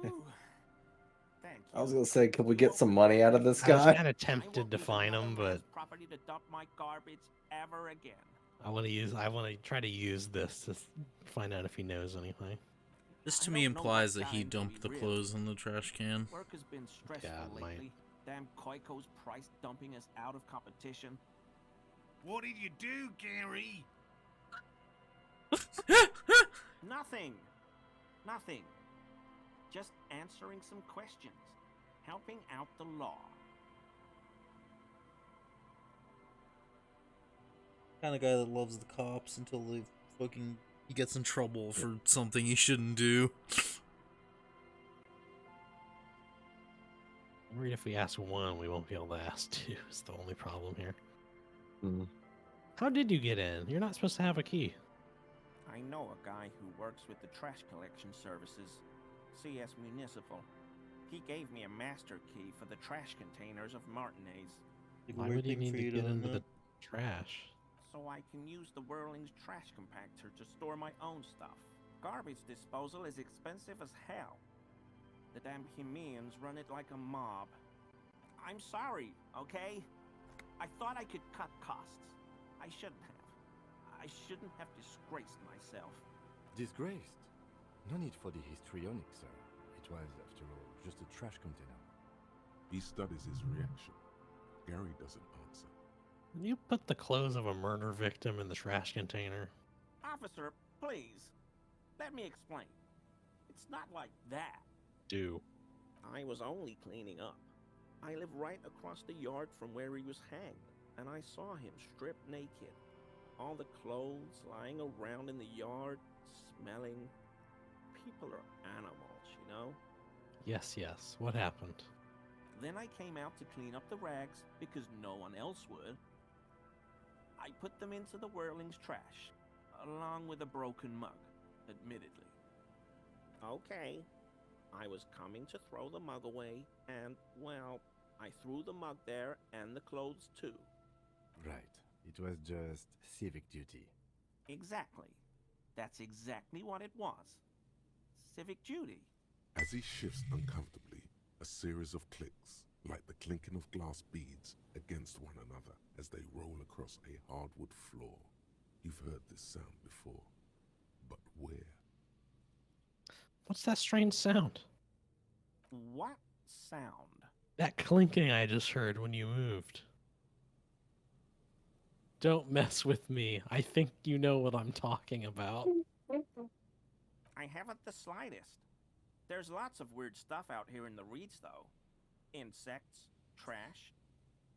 Whew. Thank you. I was gonna say, could we get some money out of this I was guy? kind of tempted to find him, but Property to dump my garbage ever again. I want to try to use this to find out if he knows anything. This to I me don't know implies what that he kind dumped the we clothes in the trash can. Work has been stressful Yeah, it might. lately. Damn Koiko's price dumping us out of competition. What did you do, Gary? Nothing. Nothing. Just answering some questions. Helping out the law. Kind of guy that loves the cops until he gets in trouble for something he shouldn't do. I'm worried if we ask one, we won't be able to ask two. Is the only problem here. Hmm. How did you get in? You're not supposed to have a key. I know a guy who works with the trash collection services. CS Municipal. He gave me a master key for the trash containers of Martinez. Why would you need to get into the trash? So I can use the Whirling's trash compactor to store my own stuff. Garbage disposal is expensive as hell. The damn Hemians run it like a mob. I'm sorry, okay? I thought I could cut costs. I shouldn't have. I shouldn't have disgraced myself. Disgraced? No need for the histrionic, sir. It was, after all, just a trash container. He studies his reaction. Gary doesn't answer. Can you put the clothes of a murder victim in the trash container? Officer, please. Let me explain. It's not like that. Do. I was only cleaning up. I live right across the yard from where he was hanged, and I saw him stripped naked. All the clothes lying around in the yard, smelling. People are animals, you know? Yes, yes. What happened? Then I came out to clean up the rags because no one else would. I put them into the Whirling's trash, along with a broken mug, admittedly. Okay, I was coming to throw the mug away, and, well, I threw the mug there and the clothes too. Right. It was just civic duty. Exactly. That's exactly what it was. Civic duty. As he shifts uncomfortably, a series of clicks, like the clinking of glass beads against one another as they roll across a hardwood floor. You've heard this sound before, but where? What's that strange sound? What sound? That clinking I just heard when you moved. Don't mess with me. I think you know what I'm talking about. I haven't the slightest. There's lots of weird stuff out here in the reeds, though. Insects, trash.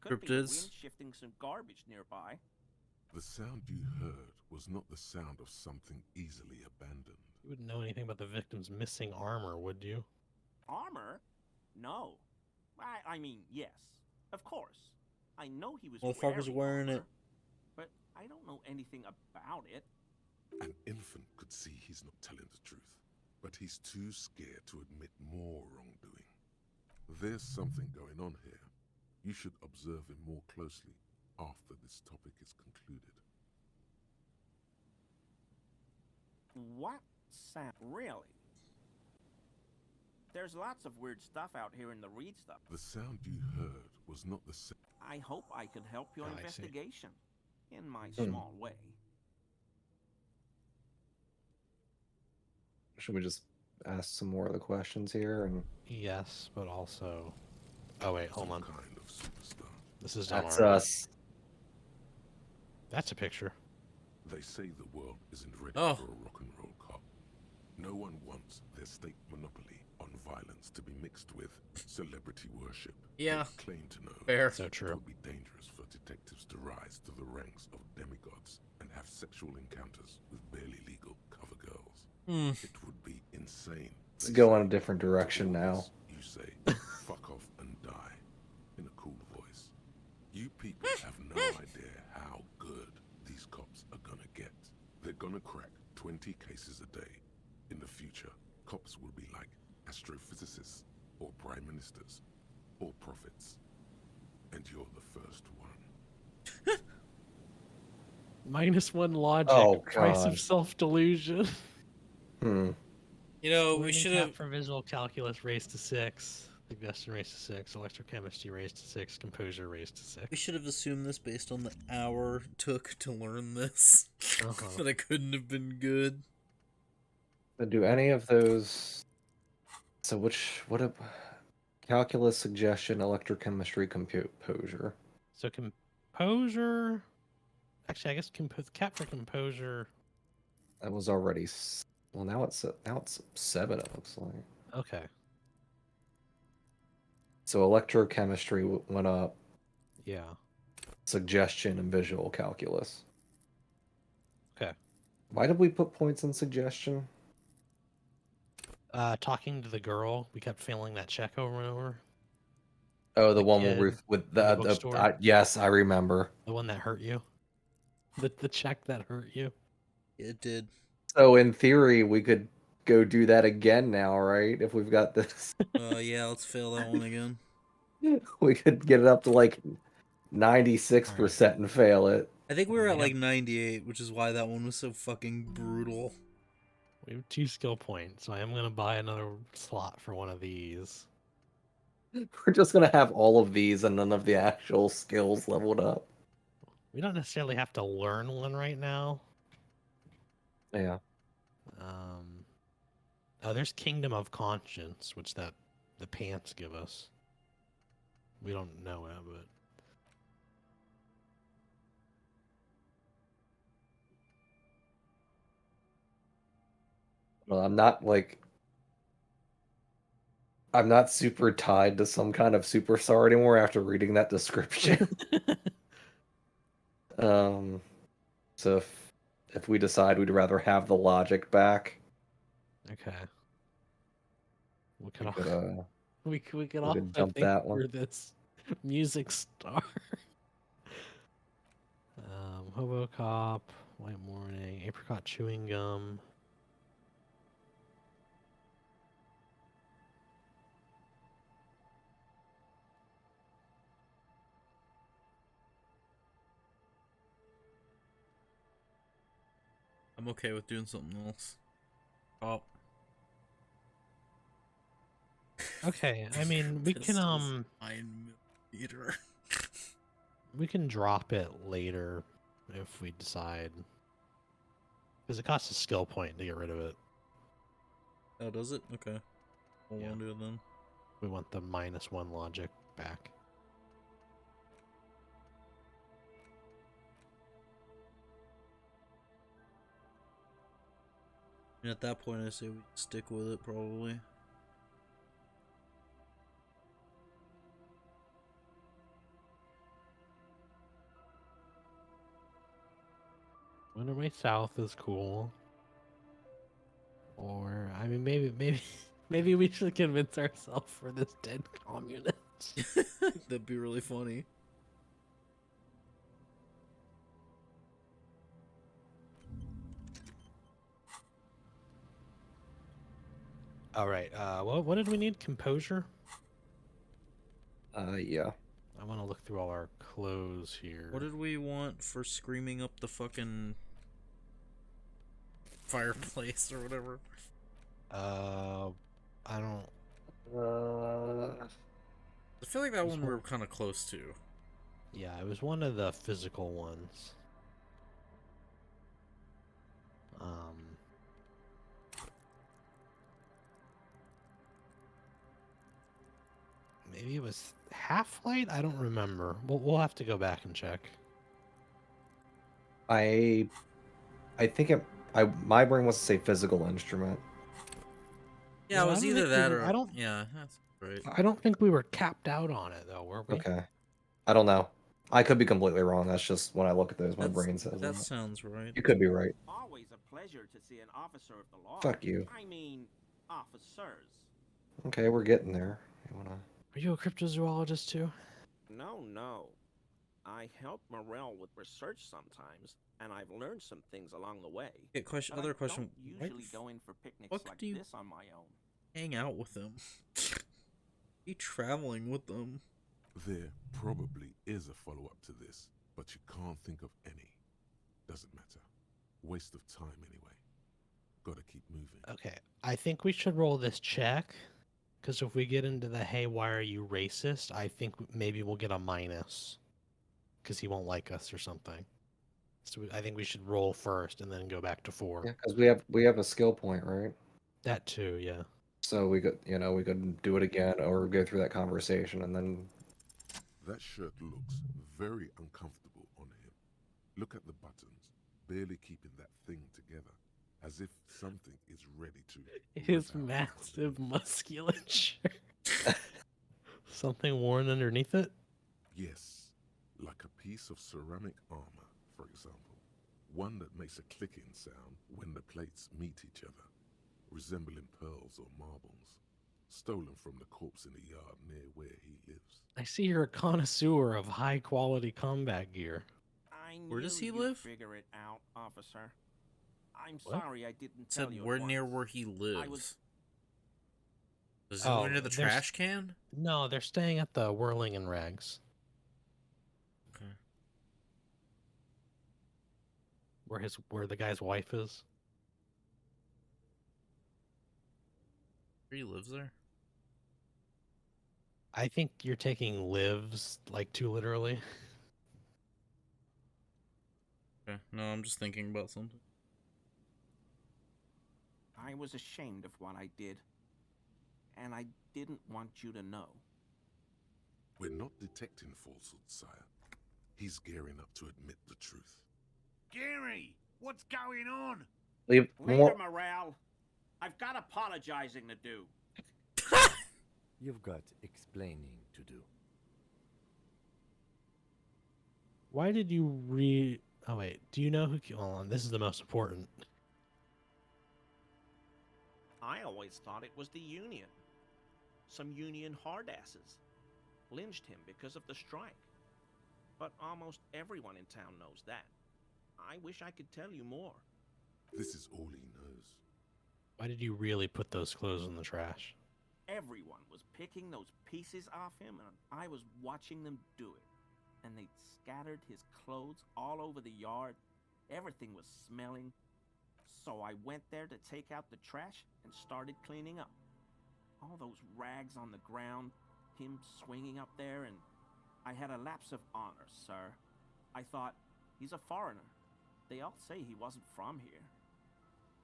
Could be the wind Cryptids. shifting some garbage nearby. The sound you heard was not the sound of something easily abandoned. You wouldn't know anything about the victim's missing armor, would you? Armor? No. I mean, yes. Of course. I know he was Motherfucker's wearing armor, it. but I don't know anything about it. An infant could see he's not telling the truth, but he's too scared to admit more wrongdoing. There's something going on here. You should observe him more closely after this topic is concluded. What sound? Really? There's lots of weird stuff out here in the reeds, though. The sound you heard was not the sound. I hope I can help your I see. investigation in my small way. Should we just ask some more of the questions here? And Yes, but also... Oh wait, hold on. Kind of superstar. This is done that's already. us. That's a picture. They say the world isn't ready Oh. for a rock and roll cop. No one wants their state monopoly on violence to be mixed with celebrity worship. Yeah. They claim to know. Fair. So It true. would be dangerous for detectives to rise to the ranks of demigods and have sexual encounters with barely legal cover girls. Hmm. It would be insane. Let's They go say. in a different direction To all now. this, you say, fuck off and die, in a cool voice. You people have no idea how good these cops are gonna get. They're gonna crack 20 cases a day. In the future, cops will be like astrophysicists, or prime ministers, or prophets. And you're the first one. -1 logic. Oh, Price God. of self-delusion. Hmm. You know, we Learning should cap have. for visual calculus raised to 6. Suggestion raised to 6. Electrochemistry raised to 6. Composure raised to 6. We should have assumed this based on the hour it took to learn this. Uh-huh. That it couldn't have been good. But do any of those? So calculus, suggestion, electrochemistry, composure? So composure... Actually, I guess cap for composure... That was already. Well, now it's 7. It looks like. Okay. So electrochemistry went up. Yeah. Suggestion and visual calculus. Okay. Why did we put points in suggestion? Talking to the girl, we kept failing that check over and over. Oh, the one kid with the the, bookstore? yes, I remember. The one that hurt you. The check that hurt you. It did. So in theory, we could go do that again now, right? If we've got this, Yeah, let's fail that one again. we could get it up to like 96% and fail it. I think we were at Yeah. like 98, which is why that one was so fucking brutal. We have 2 skill points, so I am gonna buy another slot for one of these. We're just gonna have all of these and none of the actual skills leveled up. We don't necessarily have to learn one right now. Yeah. Oh, there's Kingdom of Conscience, which the pants give us. We don't know it, but Well, I'm not super tied to some kind of superstar anymore after reading that description. So if we decide we'd rather have the logic back, okay. We we could could, all, we could also dump think that one. for this music star. Hobo Cop, White Morning, Apricot Chewing Gum. I'm okay with doing something else. Oh. Okay, I mean, we can Pistols 9mm. we can drop it later if we decide, because it costs a skill point to get rid of it. Oh, does it? Okay. We'll Yeah. do it then. We want the -1 logic back. And at that point, I say we stick with it, probably. Winterway South is cool. Or, I mean, maybe we should convince ourselves for this dead communist. That'd be really funny. All right. What did we need? Composure. Yeah. I want to look through all our clothes here. What did we want for screaming up the fucking fireplace or whatever? I don't. I feel like that one we were kind of close to. Yeah, it was one of the physical ones. Maybe it was Half-Light? I don't remember. We'll have to go back and check. I think my brain wants to say physical instrument. Yeah, it was either that or I don't. Yeah, that's right. I don't think we were capped out on it though, were we? Okay. I don't know. I could be completely wrong. That's just when I look at those, my brain says that. Sounds right. You could be right. Always a pleasure to see an officer of the law. Fuck you. I mean, officers. Okay, we're getting there. You wanna? Are you a cryptozoologist too? No. I help Morel with research sometimes, and I've learned some things along the way. Okay, question. But Other I question. don't usually go in for picnics What like do you this on my own. hang out with them? Be traveling with them. There probably is a follow-up to this, but you can't think of any. Doesn't matter. Waste of time anyway. Gotta keep moving. Okay, I think we should roll this check, because if we get into the hey, why are you racist? I think maybe we'll get a minus, because he won't like us or something. So I think we should roll first and then go back to 4. Yeah, because we have a skill point, right? That too, yeah. So we could do it again or go through that conversation and then. That shirt looks very uncomfortable on him. Look at the buttons, barely keeping that thing together, as if something is ready to. His massive musculature. Something worn underneath it? Yes, like a piece of ceramic armor, for example. One that makes a clicking sound when the plates meet each other, resembling pearls or marbles. Stolen from the corpse in the yard near where he lives. I see you're a connoisseur of high-quality combat gear. Where does he You'd live? Figure it out, officer. I'm What? sorry I didn't Said tell you. we're at near once. where he lives. was- Does he live near the trash can? No, they're staying at the Whirling and Rags. Okay. Where the guy's wife is. He lives there? I think you're taking lives like too literally. Okay. No, I'm just thinking about something. I was ashamed of what I did, and I didn't want you to know. We're not detecting falsehoods, sire. He's gearing up to admit the truth. Gary, what's going on? Leave Later, more. Morale. I've got apologizing to do. You've got explaining to do. Why did you Oh wait, do you know who? Hold on, this is the most important. I always thought it was the Union. Some Union hardasses lynched him because of the strike. But almost everyone in town knows that. I wish I could tell you more. This is all he knows. Why did you really put those clothes in the trash? Everyone was picking those pieces off him, and I was watching them do it. And they'd scattered his clothes all over the yard. Everything was smelling. So I went there to take out the trash and started cleaning up. all those rags on the ground, him swinging up there, and I had a lapse of honor, sir. I thought, he's a foreigner. They all say he wasn't from here.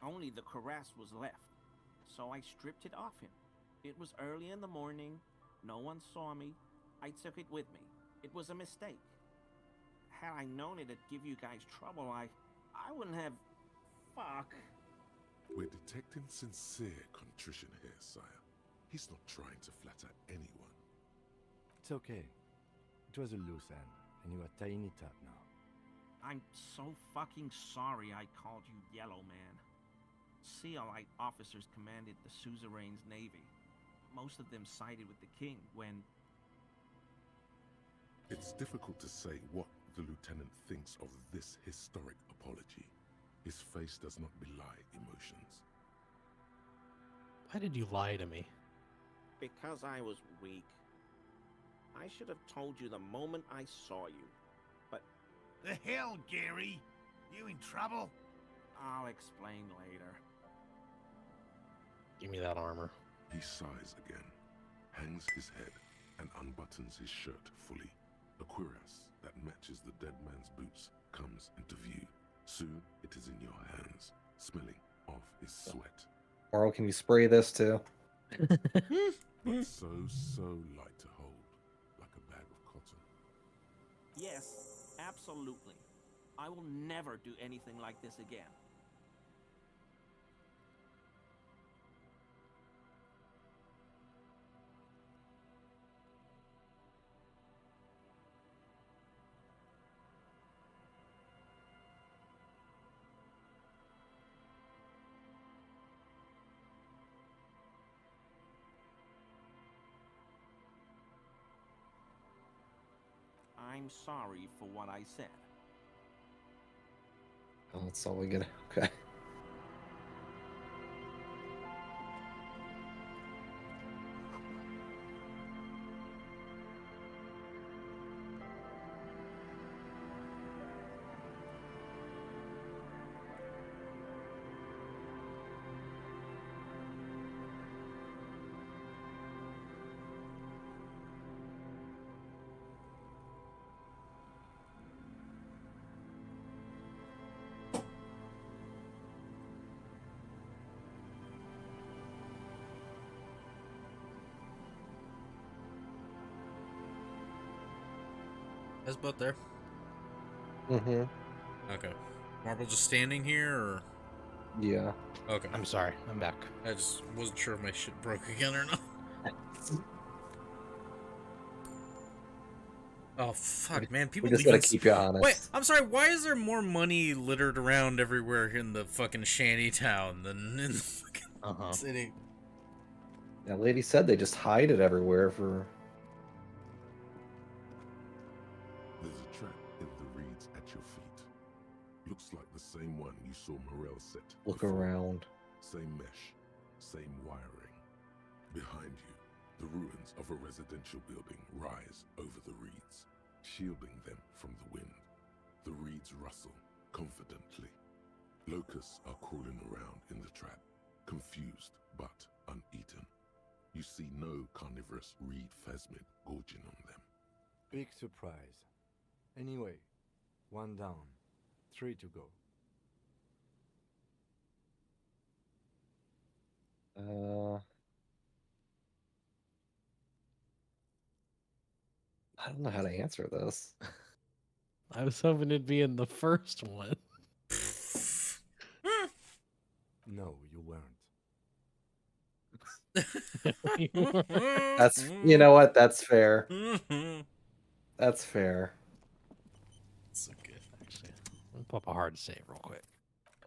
Only the cuirass was left, so I stripped it off him. It was early in the morning. No one saw me. I took it with me. It was a mistake. Had I known it'd give you guys trouble, I wouldn't have... Fuck. We're detecting sincere contrition here, sire. He's not trying to flatter anyone. It's okay. It was a loose end, and you are tying it up now. I'm so fucking sorry I called you Yellow Man. Seolite officers commanded the suzerain's navy. Most of them sided with the king when... It's difficult to say what the lieutenant thinks of this historic apology. His face does not belie emotions. Why did you lie to me? Because I was weak. I should have told you the moment I saw you. But... The hell, Gary? You in trouble? I'll explain later. Give me that armor. He sighs again, hangs his head, and unbuttons his shirt fully. A cuirass that matches the dead man's boots comes into view. Soon it is in your hands, smelling of his sweat. Marl, can you spray this too? But so light to hold, like a bag of cotton. Yes, absolutely. I will never do anything like this again. I'm sorry for what I said. Oh, that's all we get. Okay. Is boat there? Mm-hmm. Okay. Marble just standing here, or? Yeah. Okay. I'm sorry. I'm back. I just wasn't sure if my shit broke again or not. Oh, fuck, man. People We just gotta leaving... keep you honest. Wait, I'm sorry. Why is there more money littered around everywhere in the fucking shanty town than in the fucking city? That lady said they just hide it everywhere for... There's a trap in the reeds at your feet. Looks like the same one you saw Morel set. Look before. around. Same mesh, same wiring. Behind you, the ruins of a residential building rise over the reeds, shielding them from the wind. The reeds rustle confidently. Locusts are crawling around in the trap, confused but uneaten. You see no carnivorous reed phasmid gorging on them. Big surprise. Anyway, 1 down, 3 to go. I don't know how to answer this. I was hoping it'd be in the first one. No, you weren't. That's, you know what? That's fair. That's fair. So good. Actually, let me pull up a hard save real quick.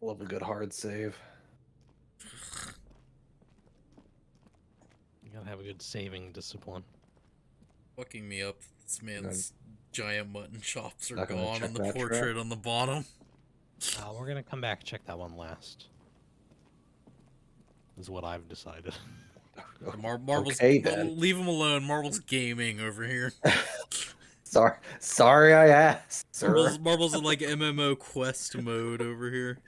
I love a good hard save. You gotta have a good saving discipline. Fucking me up. This man's giant mutton chops are Not gonna gone check on the that portrait trap. on the bottom. We're gonna come back, check that one last. Is what I've decided. Marvel's Okay, then. leave him alone. Marvel's gaming over here. Sorry I asked, sir. Marvel's in like MMO quest mode over here.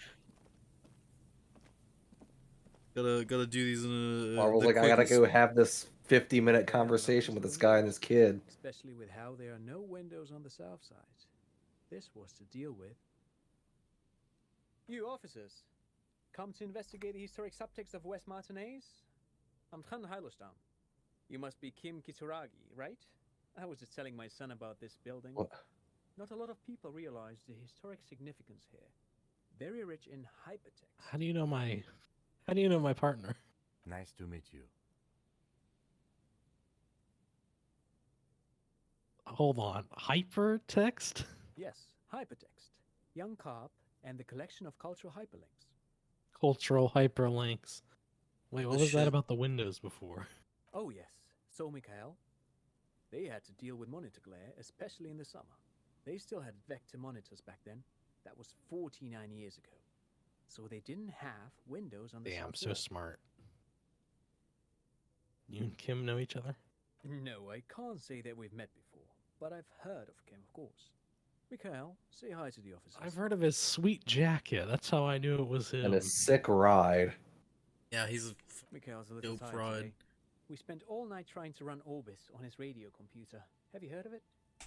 Gotta do these in Marvel's the like, I gotta quickest. go have this 50-minute conversation with this guy and this kid. Especially with how there are no windows on the south side. This was to deal with. You officers, come to investigate the historic subtext of West Martinez? I'm Khan Hailostam. You must be Kim Kituragi, right? I was just telling my son about this building. What? Not a lot of people realize the historic significance here. Very rich in hypertext. How do you know my partner? Nice to meet you. Hold on. Hypertext? Yes, hypertext. Young Carp and the collection of cultural hyperlinks. Cultural hyperlinks. Wait, what The was that shit. about the windows before? Oh yes, so Mikhail. They had to deal with monitor glare, especially in the summer. They still had vector monitors back then. That was 49 years ago. So they didn't have windows on the Damn, south so wall. smart. You and Kim know each other? No, I can't say that we've met before, but I've heard of Kim, of course. Mikhail, say hi to the officers. I've heard of his sweet jacket. That's how I knew it was him. And a sick ride. Yeah, he's a Mikhail's a little dope tired ride. today. We spent all night trying to run Orbis on his radio computer. Have you heard of it?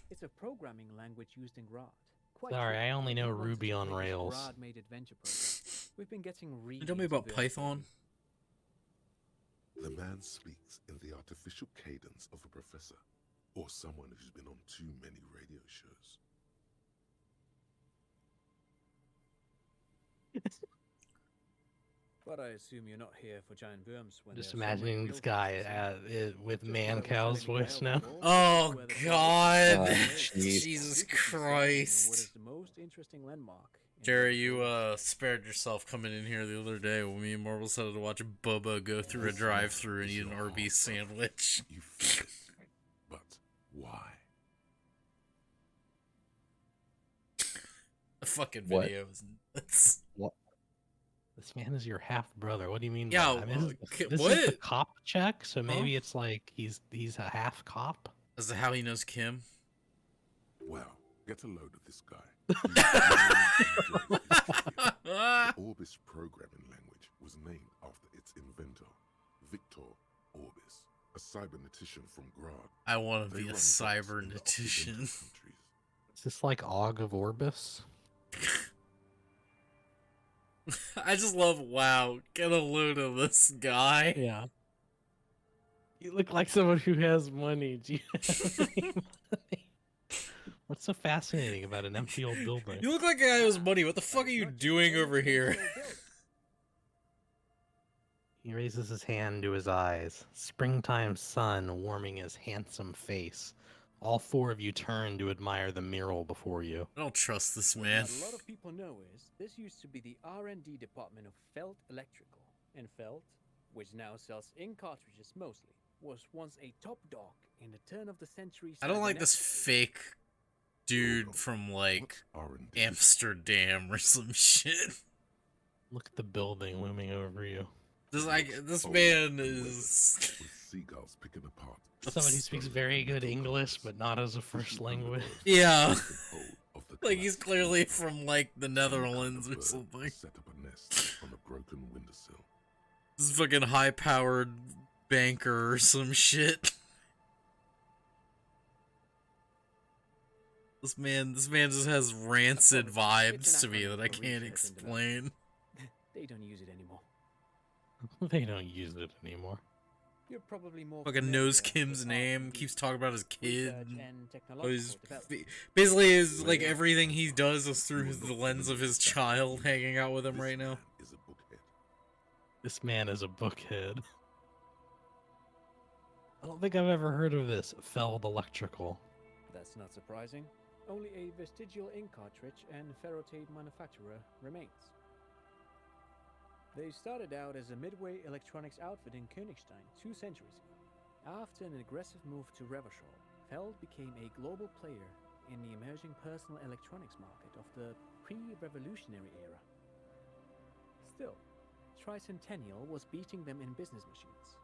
It's a programming language used in Grad. Quite Sorry, tricky, I only but know we wanted Ruby to on create this Rails. Grad-made adventure program. We've been getting really Tell me into about virtual Python. The man speaks in the artificial cadence of a professor, or someone who's been on too many radio shows. But I assume you're not here for giant worms when Just there are so many imagining real this guy creatures. with Just Man what I was Cow's telling voice Mikhail now. before, Oh where the God! Oh, is. jeez. Jesus We could be settling in Christ! What is the most interesting landmark? in Jerry, the you world. spared yourself coming in here the other day when me and Marbles had to watch Bubba go through a drive-through and eat an Arby's sandwich. You feel it, but why? The fucking What? video is nuts. What? This man is your half brother. What do you mean? by Yeah, that? I mean, this is the what? cop check, so maybe Huh? it's like he's a half cop. Is that how he knows Kim? Well, get a load of this guy. The Orbis programming language was named after its inventor, Victor Orbis, a cybernetician from Grad. I want to They be a run jobs in the cybernetician. Occidental countries. Is this like Og of Orbis? I just love, wow, get a load of this guy. Yeah. You look like someone who has money. Do you have any money? What's so fascinating about an empty old building? You look like a guy who has money. What the fuck are you doing over here? He raises his hand to his eyes. Springtime sun warming his handsome face. All four of you turn to admire the mural before you. I don't trust this What man. not a lot of people know is this used to be the R&D department of Felt Electrical, and Felt, which now sells ink cartridges mostly, was once a top dog in the turn of the century. I don't like this cybernetics. fake dude from, like, What's R&D? Amsterdam or some shit. Look at the building looming over you. This Oh, man the weather, is... with seagulls picking apart. Somebody who speaks very good English, but not as a first language. Yeah. Of the Like, he's collapsed clearly tower. from, like, the Some kind of Netherlands or bird something. Set up a nest on a broken windowsill. This is fucking high-powered banker or some shit. This man just has rancid It's vibes to an me acronym that I for can't research and explain. They don't use it anymore. They don't use it anymore. You're probably more Fucking familiar knows with Kim's R&D, name, keeps talking about his kid. research and Oh, technological he's development. basically is like everything he does is through the lens of his child hanging out with him This right now. man is a bookhead. This man is a bookhead. I don't think I've ever heard of this. Feld Electrical. That's not surprising. Only a vestigial ink cartridge and ferrotate manufacturer remains. They started out as a midway electronics outfit in Königstein 2 centuries ago. After an aggressive move to Revachol, Feld became a global player in the emerging personal electronics market of the pre-revolutionary era. Still, Tricentennial was beating them in business machines.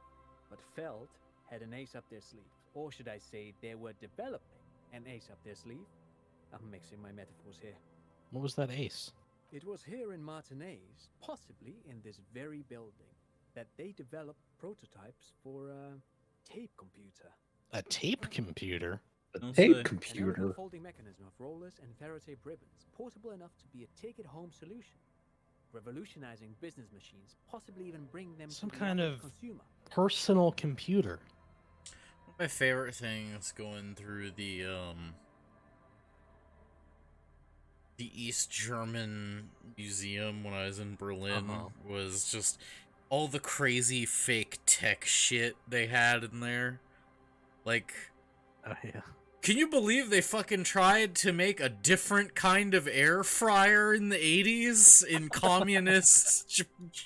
But Feld had an ace up their sleeve, or should I say they were developing an ace up their sleeve. I'm mixing my metaphors here. What was that ace? It was here in Martinez, possibly in this very building, that they developed prototypes for a tape computer. A tape computer? A Don't tape say. An computer. elegant folding mechanism of rollers and Faraday ribbons, portable enough to be a take-it-home solution, revolutionizing business machines, possibly even bring them Some to the kind average of consumer. personal computer. One of my favorite things going through the East German museum when I was in Berlin was just all the crazy fake tech shit they had in there. Like, Oh yeah. can you believe they fucking tried to make a different kind of air fryer in the 80s in communist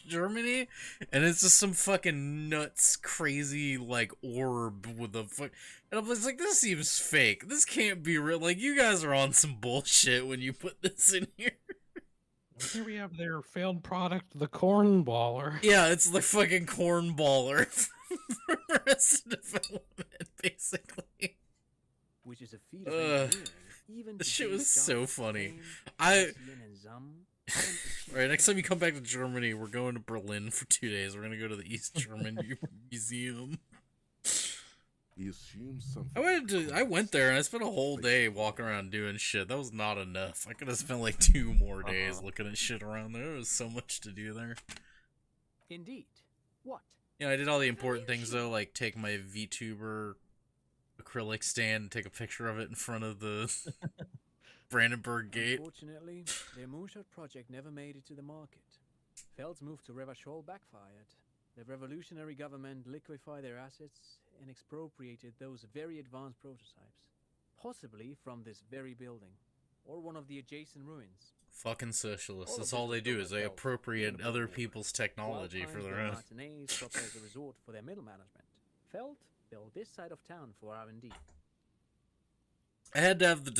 Germany? And it's just some fucking nuts, crazy, like, orb with a fuck. And I was like, this seems fake. This can't be real. Like, you guys are on some bullshit when you put this in here. Here we have their failed product, the corn baller. Yeah, it's the fucking corn baller for Arrested Development, basically. Which is a feat of engineering. Even This shit today's was so giants funny. Fame, I Elysium, and Zum haven't achieved Alright, next time you come back to Germany, we're going to Berlin for 2 days. We're gonna go to the East German Museum. He assumes something. I went there and I spent a whole day walking around doing shit. That was not enough. I could have spent like 2 more days looking at shit around there. There was so much to do there. Indeed. What? Yeah, I did all the important things though, like take my VTuber acrylic stand and take a picture of it in front of the Brandenburg Gate. Unfortunately, their moonshot project never made it to the market. Feld's move to Revachol backfired. The revolutionary government liquefied their assets and expropriated those very advanced prototypes, possibly from this very building, or one of the adjacent ruins. Fucking socialists. All That's of all this they do was is they built appropriate in other Berlin. people's technology for their own. Martinez served as a resort for their middle management. Feld built this side of town for R&D. I had to have the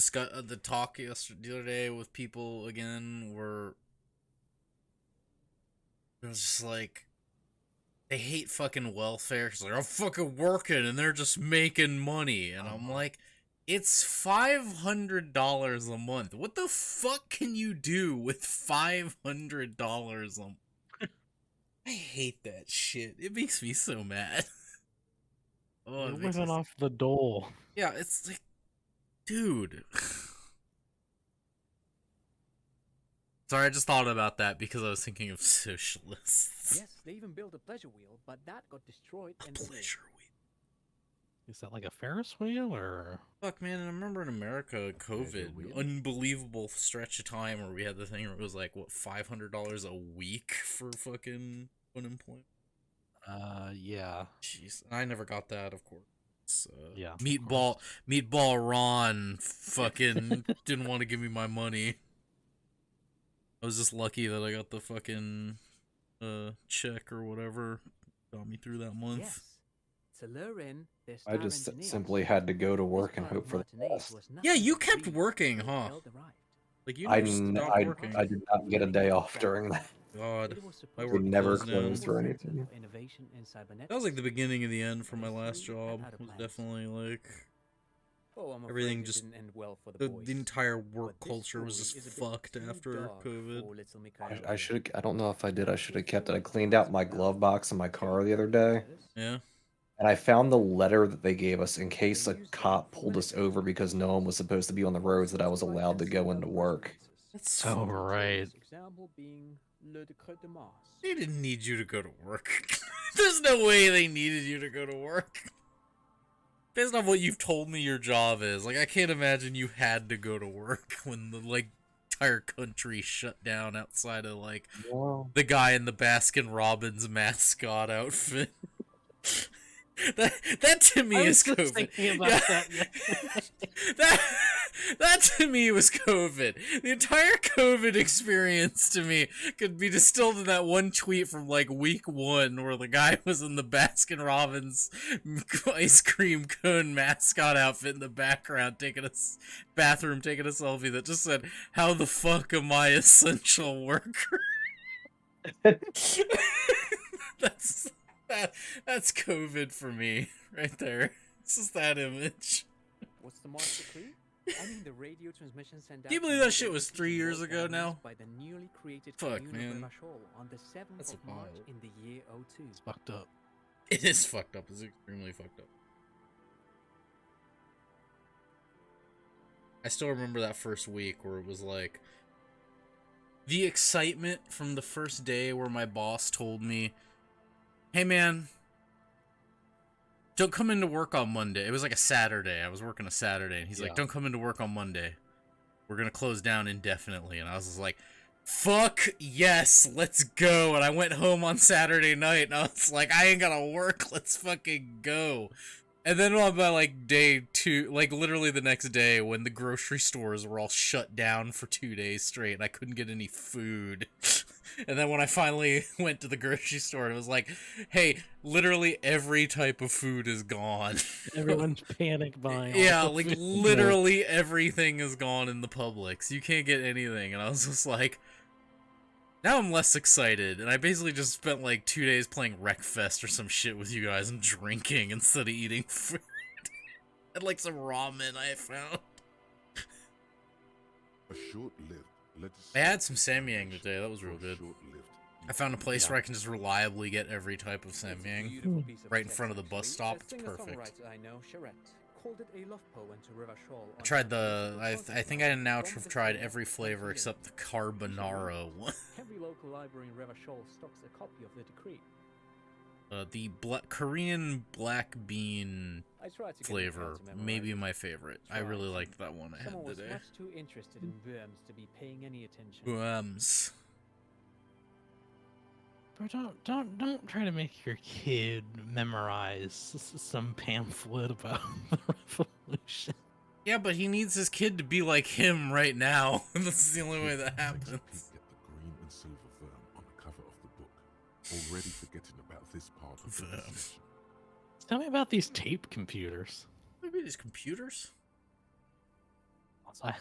talk the other day with people again where it was just like they hate fucking welfare. It's like, I'm fucking working and they're just making money. And I'm like, it's $500 a month. What the fuck can you do with $500 a month? I hate that shit. It makes me so mad. Oh, You're living off the dole. yeah, it's like, dude. Sorry, I just thought about that because I was thinking of socialists. Yes, they even built a pleasure wheel, but that got destroyed and Pleasure wheel. Is that like a Ferris wheel or? Fuck, man, I remember in America, COVID, unbelievable stretch of time where we had the thing where it was like, what, $500 a week for fucking unemployment? Yeah. Jeez, I never got that, of course. Yeah. Meatball Ron fucking didn't want to give me my money. I was just lucky that I got the fucking check or whatever got me through that month. Yes. To lure in their I star just engineers, simply had to go to work this and part of hope for the Martinez best. was Yeah, nothing you but kept dreams working, until huh? Feld arrived. Like, you I never stopped working. did not get a day off during that. God, It was I supposed worked We never closed down. closed or anything. for innovation in cybernetics. That was like the beginning and the end for my last History job. and other Was plans. definitely like Oh, I'm afraid everything it just didn't end well for the the boys. entire work But this culture was story just is a bit fucked too after dark COVID. for little Mikhail I here. should. I don't know if I did. I should have kept it. I cleaned out my glove box in my car the other day, Yeah. and I found the letter that they gave us in case a cop pulled us over because no one was supposed to be on the roads that I was allowed to go into work. That's Oh, right. Example being Le Decret de Mars. They didn't need you to go to work. There's no way they needed you to go to work. Based on what you've told me your job is, like, I can't imagine you had to go to work when the, like, entire country shut down outside of, like, the guy in the Baskin Robbins mascot outfit. That to me is COVID. Thinking about that. That to me was COVID. The entire COVID experience to me could be distilled in that one tweet from like week 1 where the guy was in the Baskin Robbins ice cream cone mascot outfit in the background taking a selfie that just said, "How the fuck am I essential worker?" That's COVID for me, right there. It's just that image. What's the Mars decree? I mean the radio transmission sent out. Can you believe that shit was 3 years ago now? By the newly created Fuck, Commune man. of Revachol on the 7th That's of March wild. in the year 02. It's fucked up. It is fucked up. It's extremely fucked up. I still remember that first week where it was like the excitement from the first day where my boss told me, "Hey man, don't come into work on Monday." It was like a Saturday. I was working a Saturday, and he's like, "Don't come into work on Monday. We're gonna close down indefinitely." And I was just like, "Fuck yes, let's go." And I went home on Saturday night, and I was like, "I ain't gotta work. Let's fucking go." And then on by like day 2, like literally the next day, when the grocery stores were all shut down for 2 days straight, and I couldn't get any food. And then when I finally went to the grocery store, it was like, "Hey, literally every type of food is gone." Everyone's panic buying. all Yeah, the like food. literally everything is gone in the Publix. You can't get anything. And I was just like, now I'm less excited. And I basically just spent like 2 days playing Wreckfest or some shit with you guys and drinking instead of eating food. And like some ramen I found. A short-lived I had some Samyang today. That was real good. I found a place where I can just reliably get every type of Samyang right in front of the bus stop. It's perfect. I know, Charette, called it a love poem to Revachol. I tried the... I think I now have tried every flavor except the carbonara one. Every local library in Revachol stocks a copy of the decree. The Korean black bean I tried to get flavor, it to memorize maybe it. my favorite. I really liked that one I Someone had was today. much too interested in worms to be paying any attention. Worms. Bro, don't try to make your kid memorize some pamphlet about the revolution. Yeah, but he needs his kid to be like him right now. That's the only way that happens. Get the green and silver worm on the cover of the book, already forgetting about this part of the discussion. Tell me about these tape computers. Maybe these computers? I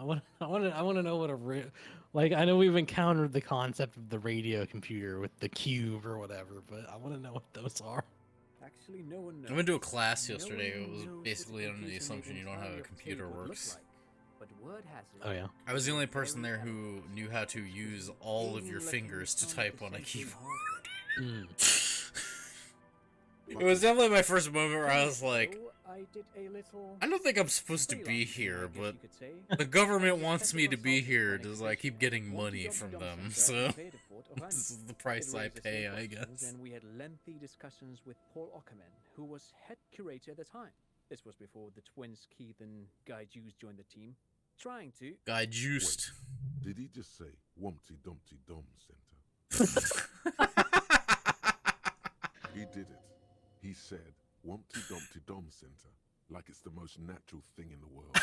want to know what like, I know we've encountered the concept of the radio computer with the cube or whatever, but I want to know what those are. Actually, no one knows. I went to a class No yesterday. one It was knows basically what under the computer assumption you made know how a entirely of computer tape would look works. like. But word has it, Oh, yeah. I was the only person there who knew how to use all of your fingers to type on a keyboard. It was definitely my first moment where I was like, I did a little I don't think I'm supposed to be here, but the government wants me to be here because I keep getting money from them, so this is the price I pay, I guess. And we had lengthy discussions with Paul Ockerman, who was head curator at the time. This was before the twins Keith and Guy Juice joined the team, trying to... Guy Juiced. Did he just say Wumpty Dumpty Dom Center? He did it. He said Wumpty Dumpty Dom Center like it's the most natural thing in the world.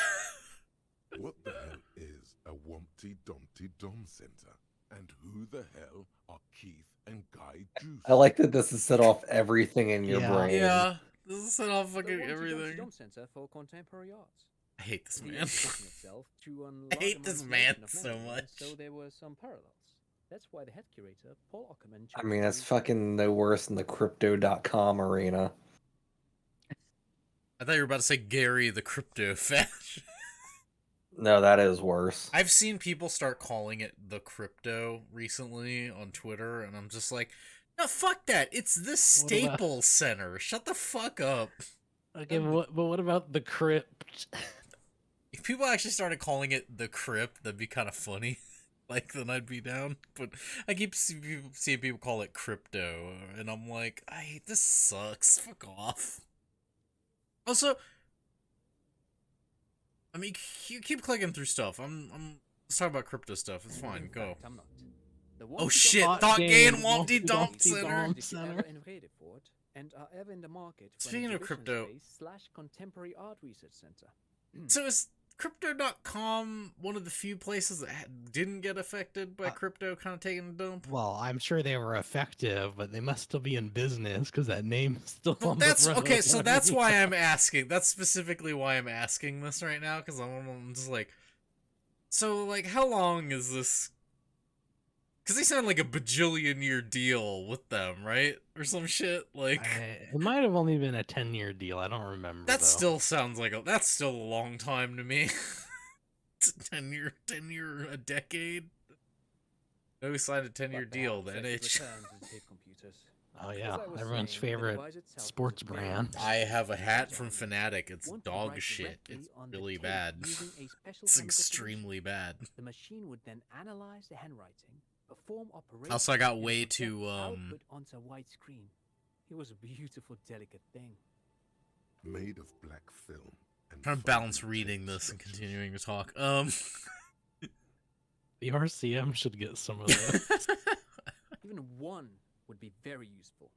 What the hell is a Wumpty Dumpty Dom Center? And who the hell are Keith and Guy Juice? I like that this has set off everything in your brain. Yeah, this is set off the fucking Wumpty Dumpty everything. Dom Center for Contemporary Arts. I hate this The man. institution itself drew on I large hate this amounts man of so management, much. So there were some parallels. That's why the head curator, Paul Ockerman, I chose mean, to that's use fucking no worse than the crypto.com arena. I thought you were about to say Gary the crypto fetch. No, that is worse. I've seen people start calling it the crypto recently on Twitter, and I'm just like, no, fuck that. It's the Staples Center. Shut the fuck up. Okay, but what about the crypt? If people actually started calling it the crypt, that'd be kind of funny. Like, then I'd be down. But I keep seeing people call it crypto, and I'm like, this sucks. Fuck off. Also, I mean, you keep clicking through stuff. Let's talk about crypto stuff. It's fine. Go. I'm not. The Oh Wumpty shit! Dumpty Thought Gay and Wumpty Wumpty Dump Dumpty Center. Dump if you ever innovated for it and are ever in the market for Speaking an of exhibition crypto- space / contemporary art research center. So is Crypto.com one of the few places that didn't get affected by crypto kind of taking a dump? Well, I'm sure they were effective, but they must still be in business because that name's still Well, on that's the front of okay. the So that's company. why I'm asking. That's specifically why I'm asking this right now, because I'm just like, so like, how long is this? Because they sound like a bajillion-year deal with them, right, or some shit. Like, It might have only been a 10-year deal. I don't remember. that though. still sounds like that's still a long time to me. 10-year, a decade. No, we signed a 10-year deal. The NH. Oh yeah, everyone's favorite sports brand. I have a hat from Fnatic. It's dog shit. It's really bad. It's extremely bad. The machine would then analyze the handwriting, perform operations. Also, I got and way project too output onto a white screen. It was a beautiful, delicate thing. Made of black film. And trying to balance reading this and continuing to talk. The RCM should get some of those. Even one would be very useful.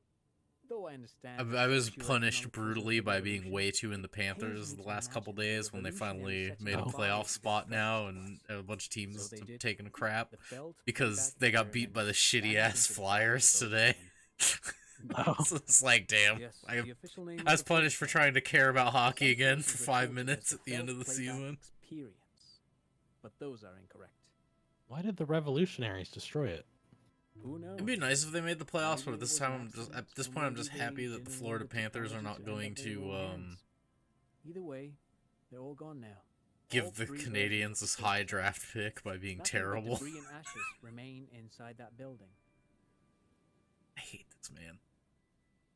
Though I understand. I was punished brutally by being way too in the Panthers the last couple days when they finally made a playoff spot now and a bunch of teams taking a crap because they got beat by the shitty ass Flyers today. So it's like, damn. I was punished for trying to care about hockey again for 5 minutes at the end of the season. But those are incorrect. Why did the Revolutionaries destroy it? Who knows? It'd be nice if they made the playoffs, but at this time, at this point, I'm just happy that the Florida Panthers are not going to Either way, they're all gone now. give the Canadians this high draft pick by being terrible. Debris and ashes remain inside that building. I hate this man.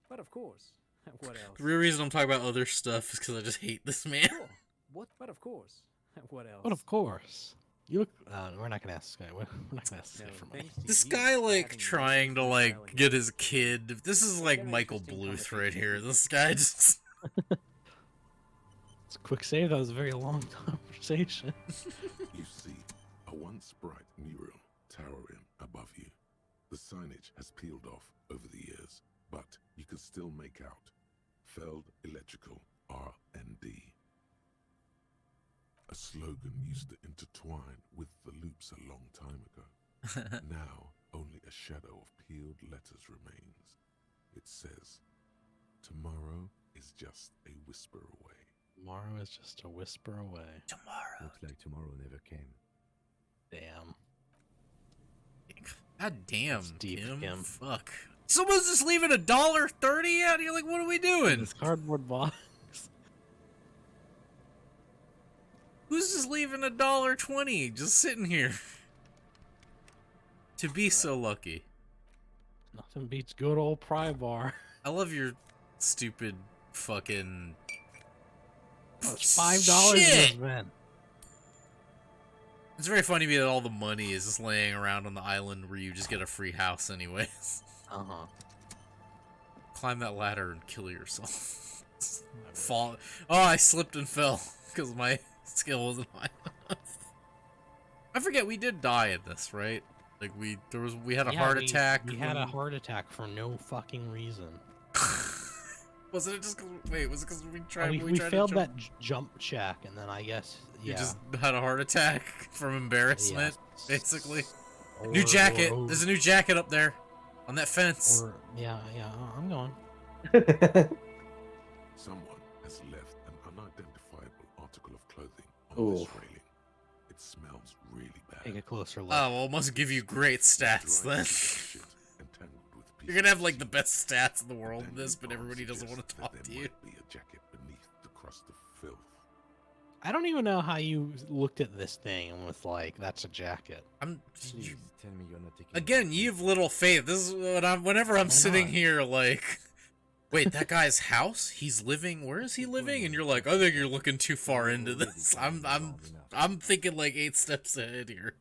But of course, what else? The real reason I'm talking about other stuff is because I just hate this man. Sure. What? But of course, what else? But of course. You look. We're not gonna ask this guy. We're not gonna ask this guy for money. This guy, like, trying to, like, get his kid. This is like Michael Bluth right here. This guy just. It's a quick save. That was a very long conversation. You see a once bright mural towering above you. The signage has peeled off over the years, but you can still make out Feld Electrical R&D. A slogan used to intertwine with the loops a long time ago. Now, only a shadow of peeled letters remains. It says, tomorrow is just a whisper away. Tomorrow is just a whisper away. Tomorrow. Looks like tomorrow never came. Damn. God damn, deep, Kim. Fuck. Someone's just leaving $1.30 out here. Like, what are we doing? This cardboard box. Who's just leaving $1.20 just sitting here? To be so lucky. Nothing beats good old Pry Bar. I love your stupid fucking. Oh, it's $5 man. It's very funny to me that all the money is just laying around on the island where you just get a free house anyways. Climb that ladder and kill yourself. Fall. Oh, I slipped and fell because my skill wasn't high enough. I forget we did die in this, right? Like we had a heart attack. We had a heart attack for no fucking reason. Wasn't it just? Wait, was it because we tried? We failed that jump check, and then I guess you just had a heart attack from embarrassment, basically. New jacket. There's a new jacket up there, on that fence. Yeah, I'm going. Someone has left an unidentifiable article of clothing on this railing. It smells really bad. Take a closer look. Oh, well, it must give you great stats then. You're gonna have like the best stats in the world in this, but everybody doesn't want to talk to you. Be a jacket beneath the crust of filth. I don't even know how you looked at this thing and was like, "That's a jacket." Please tell me you're not taking. Again, you have little faith. This is what whenever I'm sitting here, like, wait, that guy's house? He's living. Where is he living? And you're like, I think you're looking too far into this. I'm thinking like 8 steps ahead here.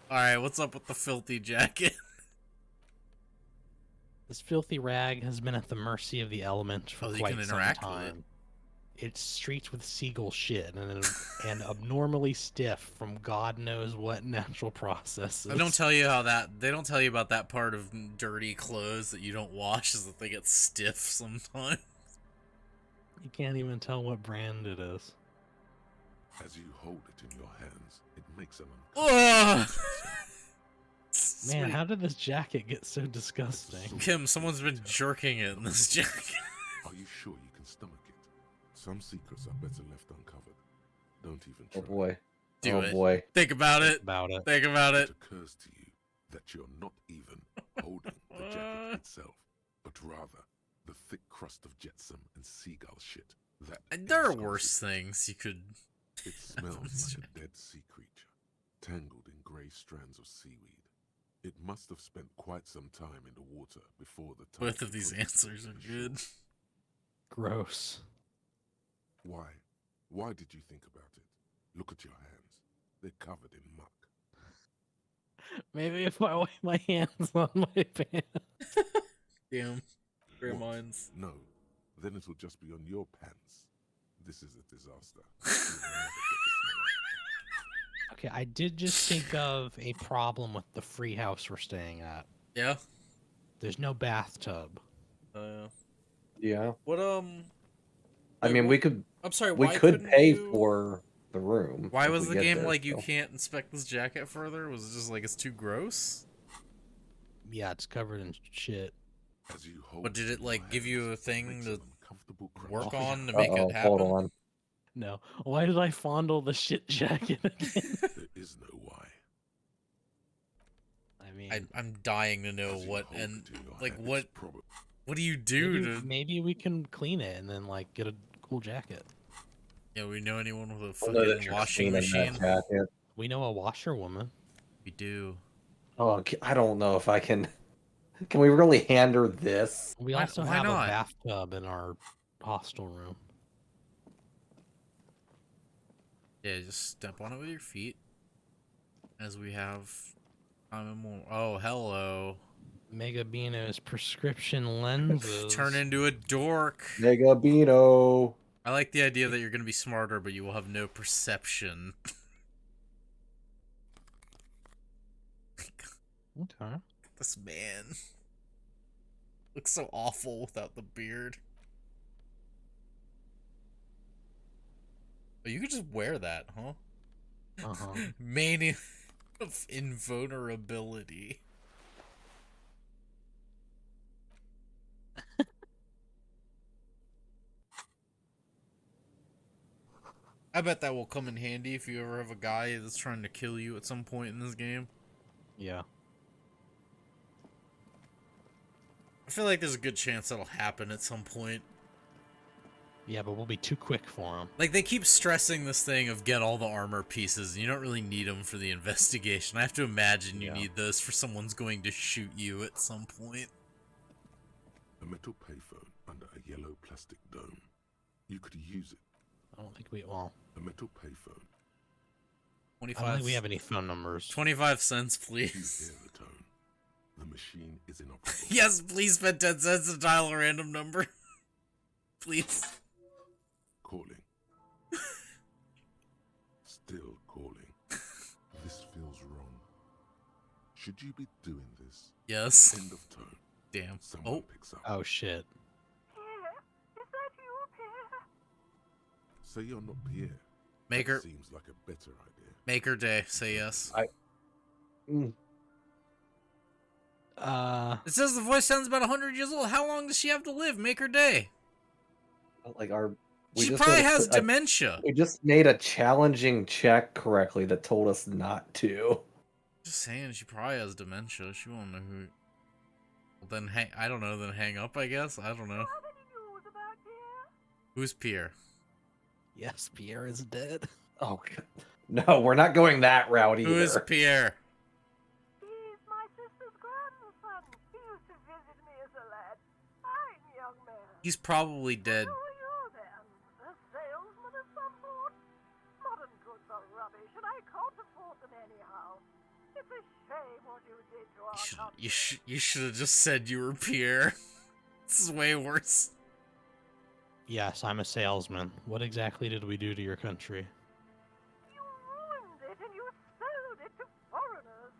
Alright, what's up with the filthy jacket? This filthy rag has been at the mercy of the element for quite some time. It's streaked with seagull shit and abnormally stiff from God knows what natural processes. They don't tell you they don't tell you about that part of dirty clothes that you don't wash is that they get stiff sometimes. You can't even tell what brand it is. As you hold it in your hands, it makes an Man, how did this jacket get so disgusting? Kim, someone's been jerking it in this jacket. Are you sure you can stomach it? Some secrets are better left uncovered. Don't even try. Oh boy. Do it. Oh boy. Think about it. Think about it. It occurs to you that you're not even holding the jacket itself, but rather the thick crust of jetsam and seagull shit That There are exquisite worse things you could. It smells like a dead sea creature, tangled in grey strands of seaweed. It must have spent quite some time in the water before the time. Both of these answers are good. Gross. Why? Why did you think about it? Look at your hands. They're covered in muck. Maybe if I wipe my hands on my pants. Damn. Great What? minds. No. Then it'll just be on your pants. This is a disaster. You'll never get the smell out. Okay, I did just think of a problem with the free house we're staying at. Yeah. There's no bathtub. Yeah. What I mean, we could. I'm sorry. We Why could couldn't pay you... for the room. Why if was we the get game there, like you so. can't inspect this jacket further? Was it just like it's too gross? Yeah, it's covered in shit. As you hold But did it like give you a thing to work crunch. on to make it happen? Hold on. No. Why did I fondle the shit jacket again? There is no why. I mean, I'm dying to know As you what hold and it in your like hand, what. it's probably- What do you do maybe, to? maybe we can clean it and then like get a cool jacket. Yeah, we know anyone with a I know that fucking you're washing cleaning that machine? jacket. We know a washerwoman. We do. Oh, I don't know if I can. Can we really hand her this? We Why- also why have not? a bathtub in our hostel room. Yeah, just step on it with your feet. As we have. Oh, hello. Mega Beano's prescription lenses. Turn into a dork. Mega Beano. I like the idea that you're gonna be smarter, but you will have no perception. Okay. This man looks so awful without the beard. Oh, you could just wear that, huh? Uh-huh. Mania of invulnerability. I bet that will come in handy if you ever have a guy that's trying to kill you at some point in this game. Yeah. I feel like there's a good chance that'll happen at some point. Yeah, but we'll be too quick for him. Like, they keep stressing this thing of get all the armor pieces, and you don't really need them for the investigation. I have to imagine you need those for someone's going to shoot you at some point. A metal payphone under a yellow plastic dome. You could use it. I don't think we well. A metal payphone. 25. I don't think we have any phone numbers. 25 cents, You please. hear the tone. The machine is inoperable. Yes, please spend 10 cents to dial a random number. Please. Calling. Still calling. This feels wrong. Should you be doing this? Yes. End of tone. Damn. Someone picks up. Oh shit. Say you're not Pierre. Make That her. seems like a better idea. Make her day. Say yes. It says the voice sounds about 100 years old. How long does she have to live? Make her day. Like She probably has dementia. We just made a challenging check correctly that told us not to. Just saying, she probably has dementia. She won't know who. Well, then hang. I don't know. Then hang up. I guess. I don't know. Who's Pierre? Yes, Pierre is dead. Oh God. No, we're not going that route either. Who is Pierre? He's my sister's grandson. He used to visit me as a lad. Fine young man. He's probably dead. Who are you then? A salesman of some sort? Modern goods are rubbish, and I can't afford them anyhow. It's a shame what you did to our country. You should have just said you were Pierre. This is way worse. Yes, I'm a salesman. What exactly did we do to your country? You ruined it and you sold it to foreigners.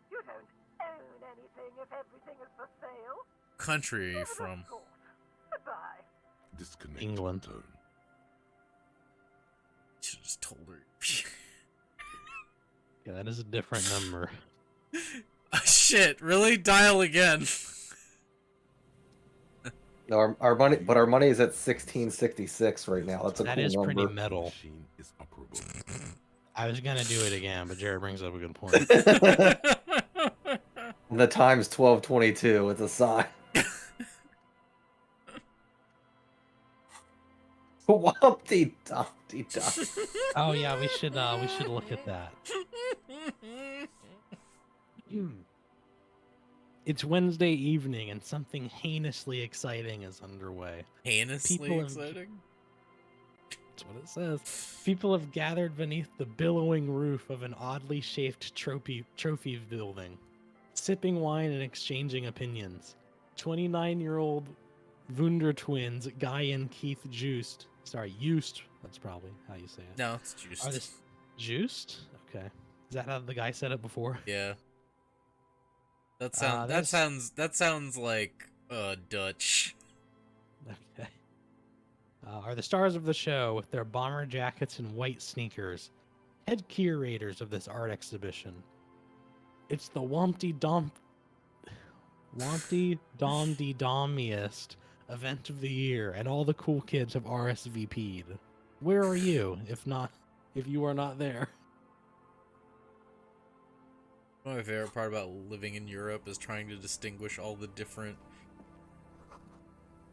You don't own anything if everything is for sale. Country are you from? Goodbye. Disconnect England. tone. Should have just told her. Yeah, that is a different number. Shit, really? Dial again. No, our money, but our money is at 1666 right now. That's a That cool is pretty number. metal. Machine is operable. I was gonna do it again, but Jared brings up a good point. And the time's 12:22. It's a sign. Wumpty Dumpty Dum. Oh yeah, we should look at that. It's Wednesday evening and something heinously exciting is underway. Heinously exciting? That's what it says. People have gathered beneath the billowing roof of an oddly shaped trophy building, sipping wine and exchanging opinions. 29-year-old Wunder twins, Guy and Keith Joost. Sorry, Joost. That's probably how you say it. No, it's Joost. Are this Joost? Okay. Is that how the guy said it before? Yeah. That sounds like Dutch. Okay. Are the stars of the show with their bomber jackets and white sneakers, head curators of this art exhibition. It's the Wompty Domdy Dommiest event of the year, and all the cool kids have RSVP'd. Where are you, if you are not there? My favorite part about living in Europe is trying to distinguish all the different,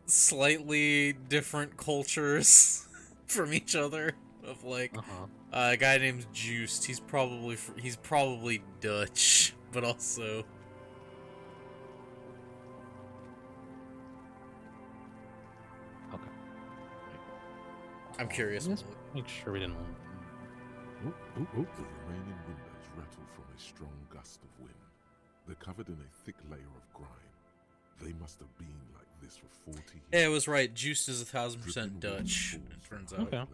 slightly different cultures from each other. Of like, a guy named Joost. He's probably Dutch, but also. Okay. I'm curious. Make sure we didn't. The remaining windows rattle from a strong gust of wind. They're covered in a thick layer of grime. They must have been like this for 40 years. Yeah, it was right. Juice is 1000% Dutch. It turns out. Okay. All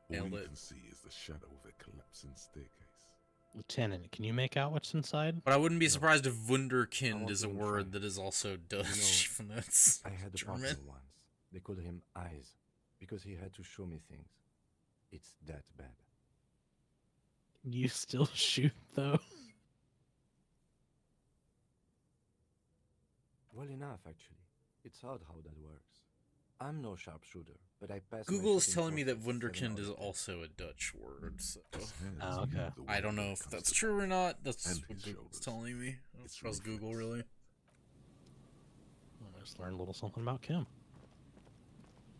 Nailed you it. can see is the shadow of a collapsing staircase. Lieutenant, can you make out what's inside? But I wouldn't be surprised if Wunderkind is a word that is also Dutch, You even though it's I had a German. partner once. They called him Eyes because he had to show me things. It's that bad. You still shoot though? Well enough, actually. It's odd how that works. I'm no sharpshooter, but I pass. Google is telling me that Wunderkind is also a Dutch word, so Oh, okay. I don't know if that's true or not. That's what Google's telling me. I don't trust Google, really. I just learned a little something about Kim.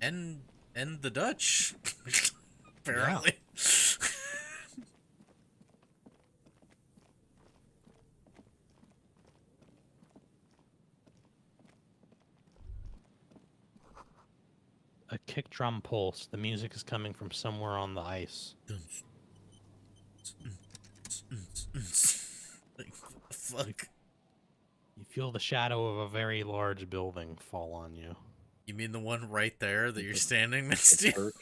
And the Dutch, apparently. A kick drum pulse. The music is coming from somewhere on the ice. Like, fuck. You feel the shadow of a very large building fall on you. You mean the one right there that you're standing next to?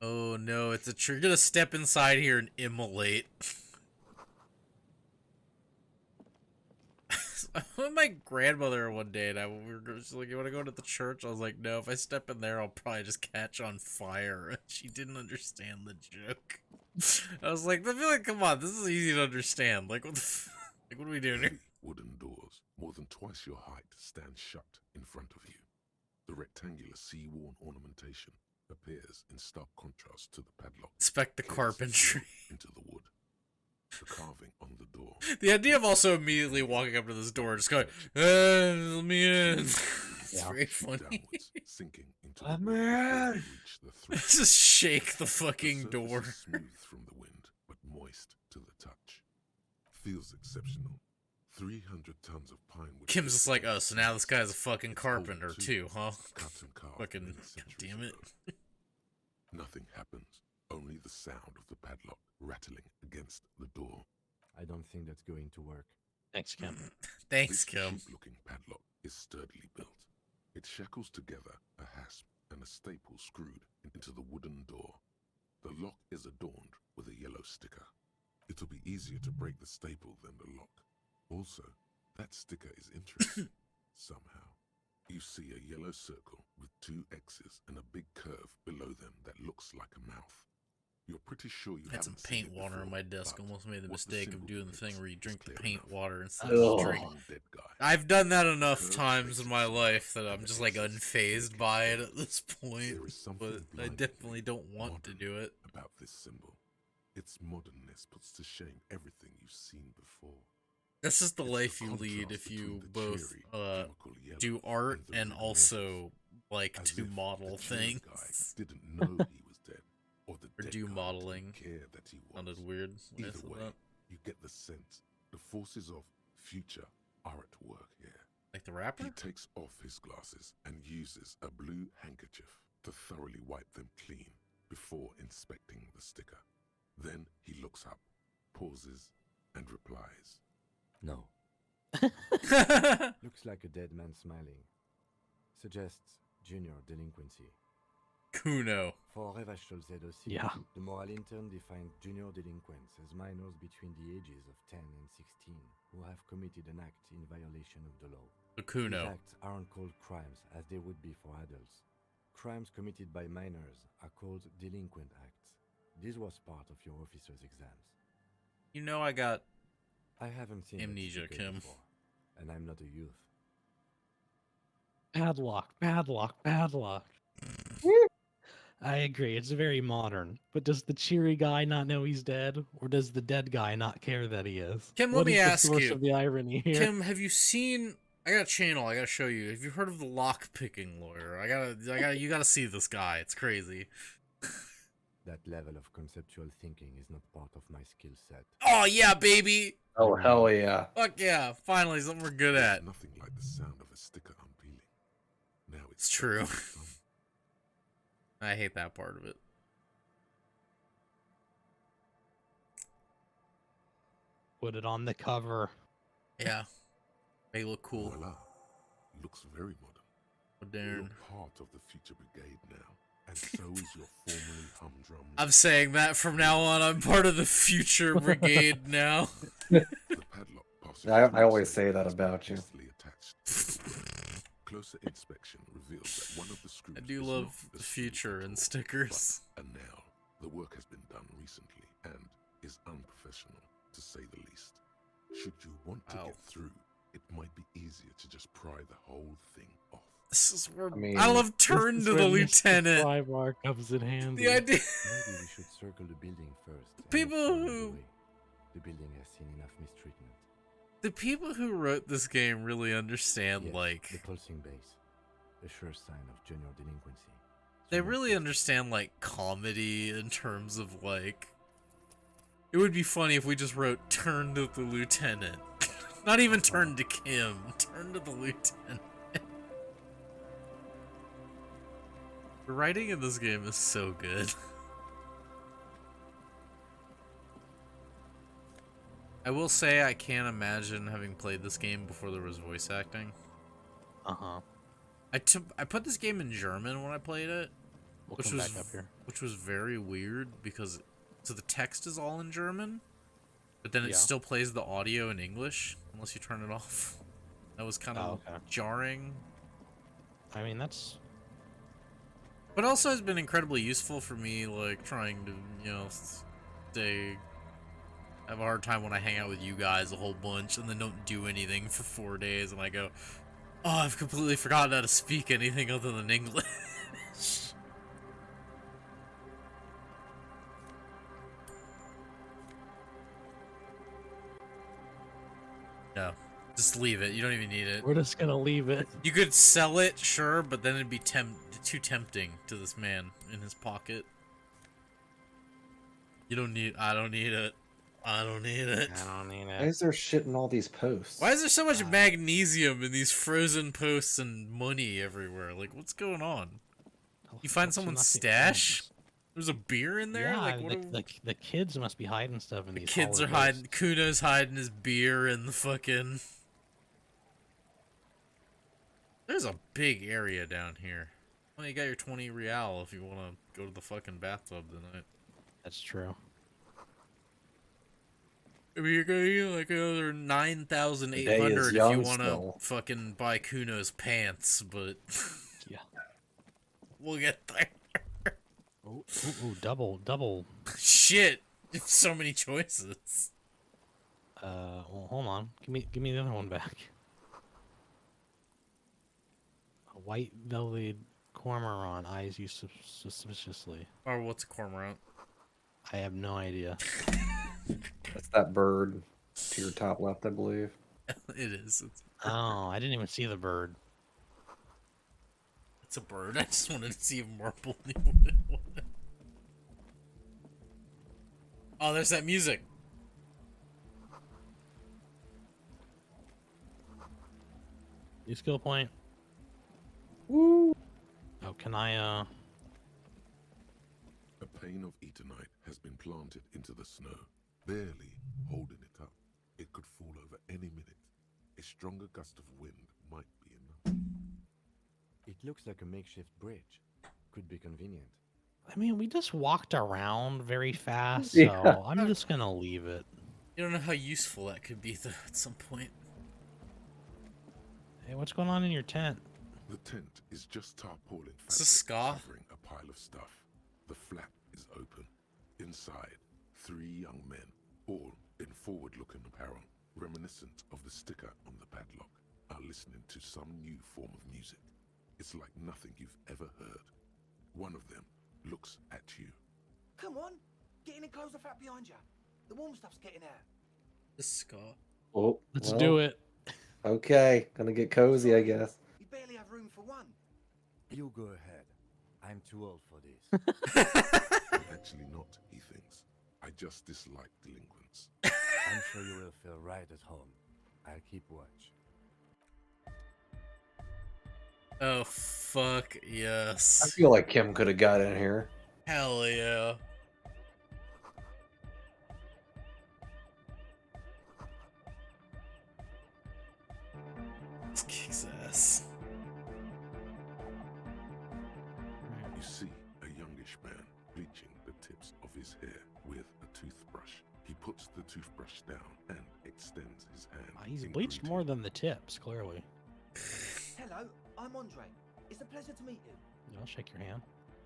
Oh no, it's a tree. You're gonna step inside here and immolate. I went with my grandmother one day, and we were just like, "You want to go to the church?" I was like, "No, if I step in there, I'll probably just catch on fire." She didn't understand the joke. I was like, "I feel like, come on, this is easy to understand. Like, what are we doing here?" Wooden doors, more than twice your height, stand shut in front of you. The rectangular sea-worn ornamentation appears in stark contrast to the padlock. Inspect the carpentry. Into the wood. The carving on the door. The idea of also immediately walking up to this door and just going, let me in. It's very funny. Downwards, sinking into the wood before you reach the thread. Just shake the fucking The door. surface is smooth from the wind, but moist to the touch. Feels exceptional. 300 tons of pine wood. Kim's just like, oh, so now this guy's a fucking carpenter too, huh? Cut and carved Fucking, many centuries damn it. ago. Nothing happens. Only the sound of the padlock rattling against the door. I don't think that's going to work. Thanks, Kim. Thanks, This Kim. cheap-looking padlock is sturdily built. It shackles together a hasp and a staple screwed into the wooden door. The lock is adorned with a yellow sticker. It'll be easier to break the staple than the lock. Also, that sticker is interesting. Somehow, you see a yellow circle with 2 X's and a big curve below them that looks like a mouth. You're pretty sure you Had some haven't seen paint it water on before, my desk. but Almost made the what mistake of symbol doing the thing depicts where you is drink the clear paint enough. water instead Ugh. of drink. Dead guy. I've done that enough Curve times traces in my of life that I'm the just like X's unfazed by it at this point. There is something But I definitely don't want to modern do it. about this symbol. Its modernness puts to shame everything you've seen before. That's just the It's life the you lead contrast if you between the both cherry chemical yellow do art the and ruby also like As to if model the cheery things. guy didn't know he was dead, or the Or dead do guy modeling. didn't care that he was. Sounded weird when I Either said way, that. you get the sense the forces of future are at work here. Like the rapper? He takes off his glasses and uses a blue handkerchief to thoroughly wipe them clean before inspecting the sticker. Then he looks up, pauses, and replies. No. Looks like a dead man smiling. Suggests junior delinquency. Kuno. For Revachol aussi, Yeah. the moral intern defined junior delinquents as minors between the ages of 10 and 16 who have committed an act in violation of the law. The Kuno. These acts aren't called crimes as they would be for adults. Crimes committed by minors are called delinquent acts. This was part of your officer's exams. You know I got I haven't seen that amnesia, sticker Kim. before, and I'm not a youth. Padlock, padlock, padlock. I agree. It's very modern. But does the cheery guy not know he's dead, or does the dead guy not care that he is? Kim, What let me is the ask source you. of the irony here? Kim, have you seen? I got a channel. I gotta show you. Have you heard of the lock picking lawyer? You gotta see this guy. It's crazy. That level of conceptual thinking is not part of my skill set. Oh yeah, baby. Oh hell yeah! Fuck yeah! Finally, something we're good at. Nothing like the sound of a sticker unpeeling. Now It's true. fun. I hate that part of it. Put it on the cover. Yeah, they look cool. Voila. Looks very modern. Modern. You're part of the future brigade now, and so is your formerly humdrum. I'm saying that from now on. I'm part of the future brigade now. The padlock passes I always through say that about you. closely attached to the wood. Closer inspection reveals that one of the screws I do is love not the screw future at and all, stickers. but a nail. The work has been done recently and is unprofessional, to say the least. Should you want to get through, it might be easier to just pry the whole thing off. This is where mean, I love turn This to is the where Mr. lieutenant. Frybar comes in handy. The idea. Maybe we should circle the building first. and People examine the who- way. The building has seen enough mistreatment. The people who wrote this game really understand, Yes, like, the pulsing base. A sure sign of junior delinquency. they Someone really pulsing. understand, like, comedy in terms of, like, it would be funny if we just wrote turn to the lieutenant. Not even turn to Kim, turn to the lieutenant. The writing in this game is so good. I will say I can't imagine having played this game before there was voice acting. Uh-huh. I put this game in German when I played it, We'll which come was back up here. which was very weird because so the text is all in German, but then it Yeah. still plays the audio in English unless you turn it off. That was kind of Oh, okay. jarring, I mean, that's... but also has been incredibly useful for me, like trying to, you know, stay. I have a hard time when I hang out with you guys a whole bunch and then don't do anything for 4 days, and I go, oh, I've completely forgotten how to speak anything other than English. No, just leave it. You don't even need it. We're just gonna leave it. You could sell it, sure, but then it'd be too tempting to this man in his pocket. You don't need. I don't need it. I don't need it. I don't need Why it. is there shit in all these posts? Why is there so much magnesium in these frozen posts and money everywhere? Like, what's going on? You find What's someone's nothing stash? There's a beer in there? Yeah, Like, what the kids must be hiding stuff in the these kids are hallways. hiding. Kuno's hiding his beer in the fucking... There's a big area down here. Well, you got your 20 real if you want to go to the fucking bathtub tonight. That's true. I mean, you're gonna like another 9,800 The day is if you young want to still. fucking buy Kuno's pants, but Yeah. we'll get there. Oh, double. Shit, so many choices. Well, hold on. Give me the other one back. A white velvet cormorant eyes you suspiciously. Or what's a cormorant? I have no idea. That's that bird to your top left, I believe. It is. It's... Oh, I didn't even see the bird. It's a bird. I just wanted to see if Marple knew what it was. Oh, there's that music. New skill point. Woo! Oh, can I, A pane of Eternite has been planted into the snow, barely holding it up. It could fall over any minute. A stronger gust of wind might be enough. It looks like a makeshift bridge. Could be convenient. I mean, we just walked around very fast, Yeah. so I'm just gonna leave it. You don't know how useful that could be though, at some point. Hey, what's going on in your tent? The tent is just tarpaulin It's a fabric ska. covering a pile of stuff. The flap is open. Inside, 3 young men, all in forward-looking apparel, reminiscent of the sticker on the padlock, are listening to some new form of music. It's like nothing you've ever heard. One of them looks at you. Come on, get in and close the flap behind you. The warm stuff's getting out. The ska. Oh, Let's well, do it. Okay, gonna get cozy, I guess. We barely have room for one. You go ahead. I'm too old for this. Actually not, he thinks. I just dislike delinquents. I'm sure you will feel right at home. I'll keep watch. Oh, fuck yes. I feel like Kim could have got in here. Hell yeah. This kicks ass. You see a youngish man bleaching the tips of his hair with a toothbrush. He puts the toothbrush down and extends his hand. He's in bleached greeting. more than the tips, clearly. Hello, I'm Andre. It's a pleasure to meet you. I'll shake your hand.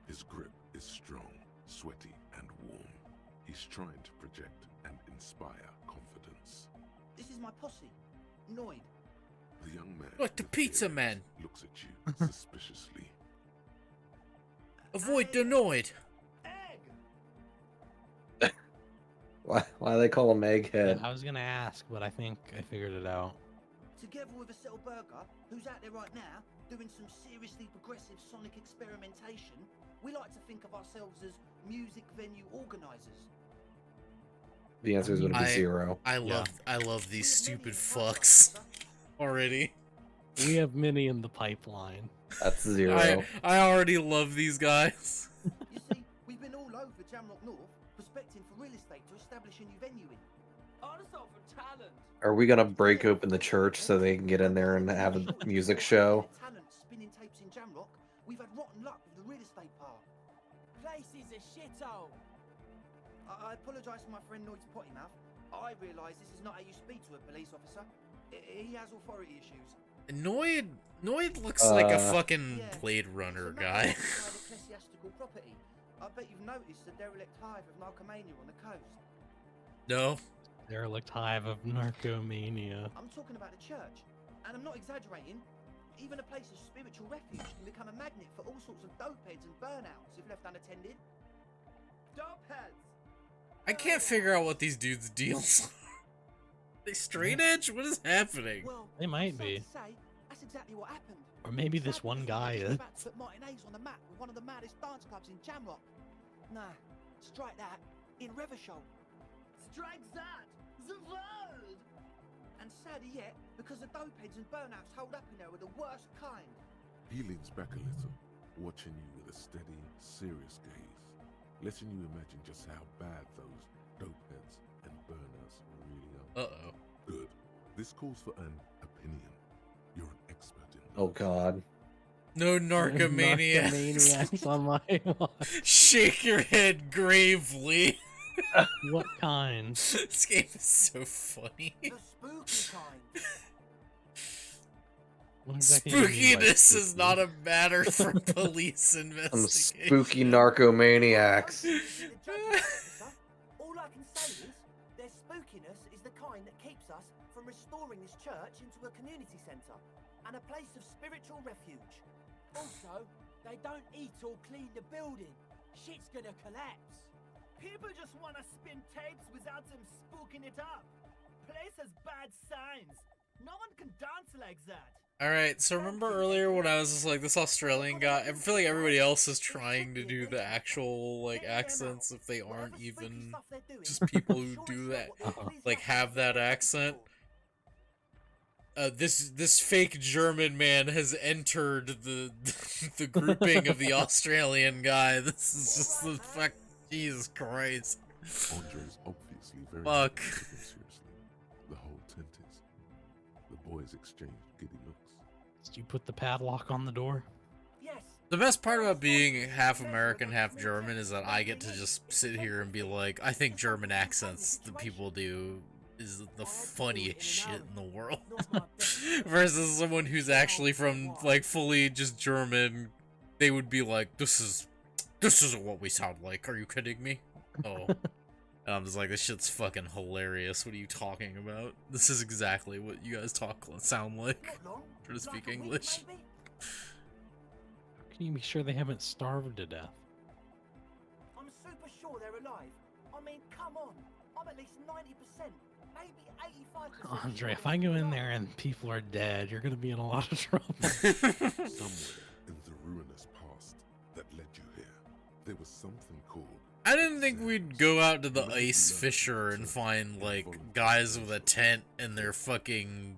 His grip is strong, sweaty, and warm. He's trying to project and inspire confidence. This is my posse, Noid. The young man Like the with pizza earrings man. looks at you suspiciously. Avoid the Noid. Why they call him Egghead? I was gonna ask, but I think I figured it out. Together with a Settle Burger, who's out there right now, doing some seriously progressive sonic experimentation, we like to think of ourselves as music venue organisers. The answer is going to be 0. I love these stupid fucks already. We have many in the pipeline. That's 0. I already love these guys. You see, we've been all over Jamrock North, prospecting for real estate to establish a new venue in. Also for talent. Are we going to break open the church so they can get in there and have a music show? Talent spinning tapes in Jamrock. We've had rotten luck with the real estate part. Place is a shithole. I apologise for my friend Noid's potty mouth. I realise this is not how you speak to a police officer. He has authority issues. Noid looks like a fucking Blade Runner guy. Ecclesiastical property. I bet you've noticed the derelict hive of narcomania on the coast. No. Derelict hive of narcomania. I'm talking about the church, and I'm not exaggerating. Even a place of spiritual refuge can become a magnet for all sorts of dopeheads and burnouts if left unattended. Dopeheads! I can't figure out what these dudes' deals are. They straight edge? What is happening? Well, They might be. to say, that's exactly what happened. Or maybe this one guy is. About to put Martinez on the map with one of the maddest dance clubs in Jamrock. Nah, strike that in Revershoal. Strike that, the word! And sadder yet, because the dopeheads and burnouts hold up in there are the worst kind. He leans back a little, watching you with a steady, serious gaze, letting you imagine just how bad those dopeheads and burnouts really are. Uh-oh. Good. This calls for an opinion. You're an expert in Oh, God. No narcomaniacs. Narcomaniacs on my watch. Shake your head gravely. What kind? This game is so funny. The spooky kind. What exactly do you mean by Spookiness is spooky? not a matter for police Some investigation. spooky narcomaniacs. All I can say is, their spookiness is the kind that keeps us from restoring this church into a community centre and a place of spiritual refuge. Also, they don't eat or clean the building. Shit's gonna collapse. People just want to spin tapes without them spooking it up. Place has bad signs. No one can dance like that. All right, so remember earlier when I was just like this Australian guy? I feel like everybody else is trying to do the actual like accents if they aren't even just people who do that, like have that accent. This fake German man has entered the the grouping of the Australian guy. This is just the fuck. Jesus Christ. Andre's obviously very Fuck. taking him seriously. The whole tent is. The boys exchange giddy looks. Did you put the padlock on the door? The best part about being half American, half German is that I get to just sit here and be like, I think German accents that people do is the funniest shit in the world. Versus someone who's actually from, like, fully just German, they would be like, this isn't what we sound like, are you kidding me? Oh. And I'm just like, this shit's fucking hilarious, what are you talking about? This is exactly what you guys sound like, trying to speak English. Can you be sure they haven't starved to death? I'm super sure they're alive. I mean, come on. I'm at least 90%, maybe 85%. Andre, if I go in there and people are dead, you're gonna be in a lot of trouble. Somewhere in the ruinous past that led you here, there was something called. I didn't think we'd go out to the ice fisher and find, like, guys with a tent and their fucking,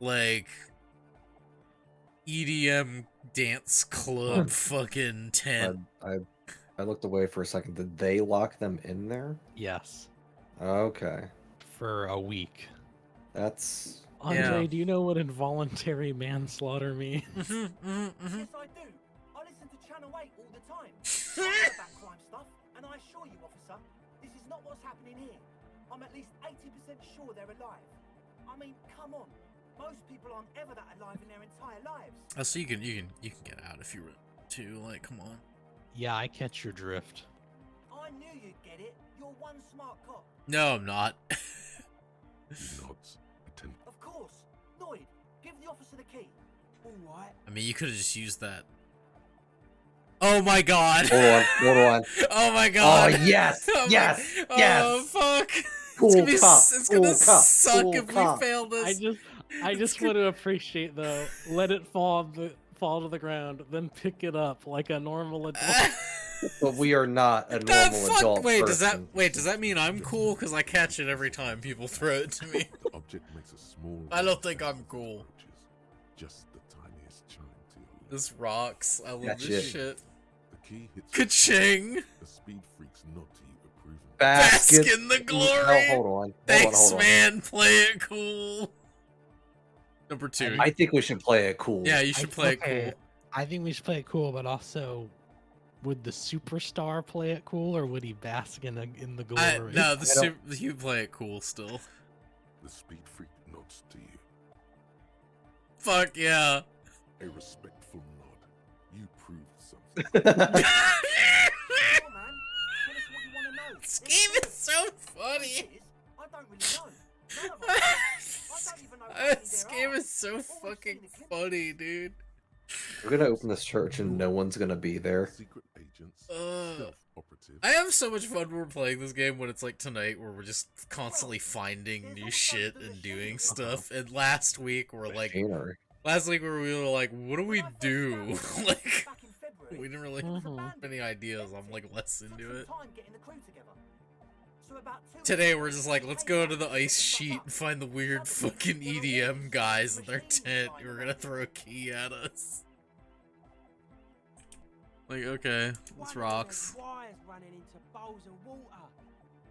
like, EDM dance club fucking tent. I looked away for a second. Did they lock them in there? Yes. Okay. For a week. That's... Andre, do you know what involuntary manslaughter means? Yes, I do. I listen to Channel 8 all the time. I know about crime stuff, and I assure you, officer, this is not what's happening here. I'm at least 80% sure they're alive. I mean, come on. Most people aren't ever that alive in their entire lives. Oh, so you can get out if you were to, like, come on. Yeah, I catch your drift. I knew you'd get it. You're one smart cop. No, I'm not. Nods. Of course. Lloyd, give the officer the key. All right. I mean, you could have just used that. Oh my god. Hold on. Oh my god. Oh, yes. Oh yes. My... Yes. Oh, fuck. Cool It's gonna suck if we fail this. I just want to appreciate though. Let it fall to the ground, then pick it up like a normal adult. But we are not a normal adult. Wait, person. does that mean I'm cool? Because I catch it every time people throw it to me. The object makes a small. I don't think I'm cool. Just the tiniest chime to your left. This rocks. I love That's this it. shit. The key hits. Ka-ching! The speed freaks nod to you approvingly. Bask in the glory! No, hold on. Thanks, man. Play it cool. Number 2. I think we should play it cool. Yeah, you should play it cool. I think we should play it cool, but also, would the superstar play it cool, or would he bask in the glory? No, you play it cool still. The speed freak nods to you. Fuck yeah. A respectful nod. You proved something. This game is so funny. I don't really know. None of us. I don't even know how many This there game are. is so fucking funny, dude. We're gonna open this church and no one's gonna be there. Secret agents. I have so much fun when we're playing this game when it's like tonight where we're just constantly finding new shit and doing stuff. And last week we were like, we were like, what do we do? Like, we didn't really have any ideas. I'm like less into it. Today we're just like, let's go to the ice sheet and find the weird fucking EDM guys in their tent who are gonna throw a key at us. Like, okay, this rocks. Wires running into bowls of water.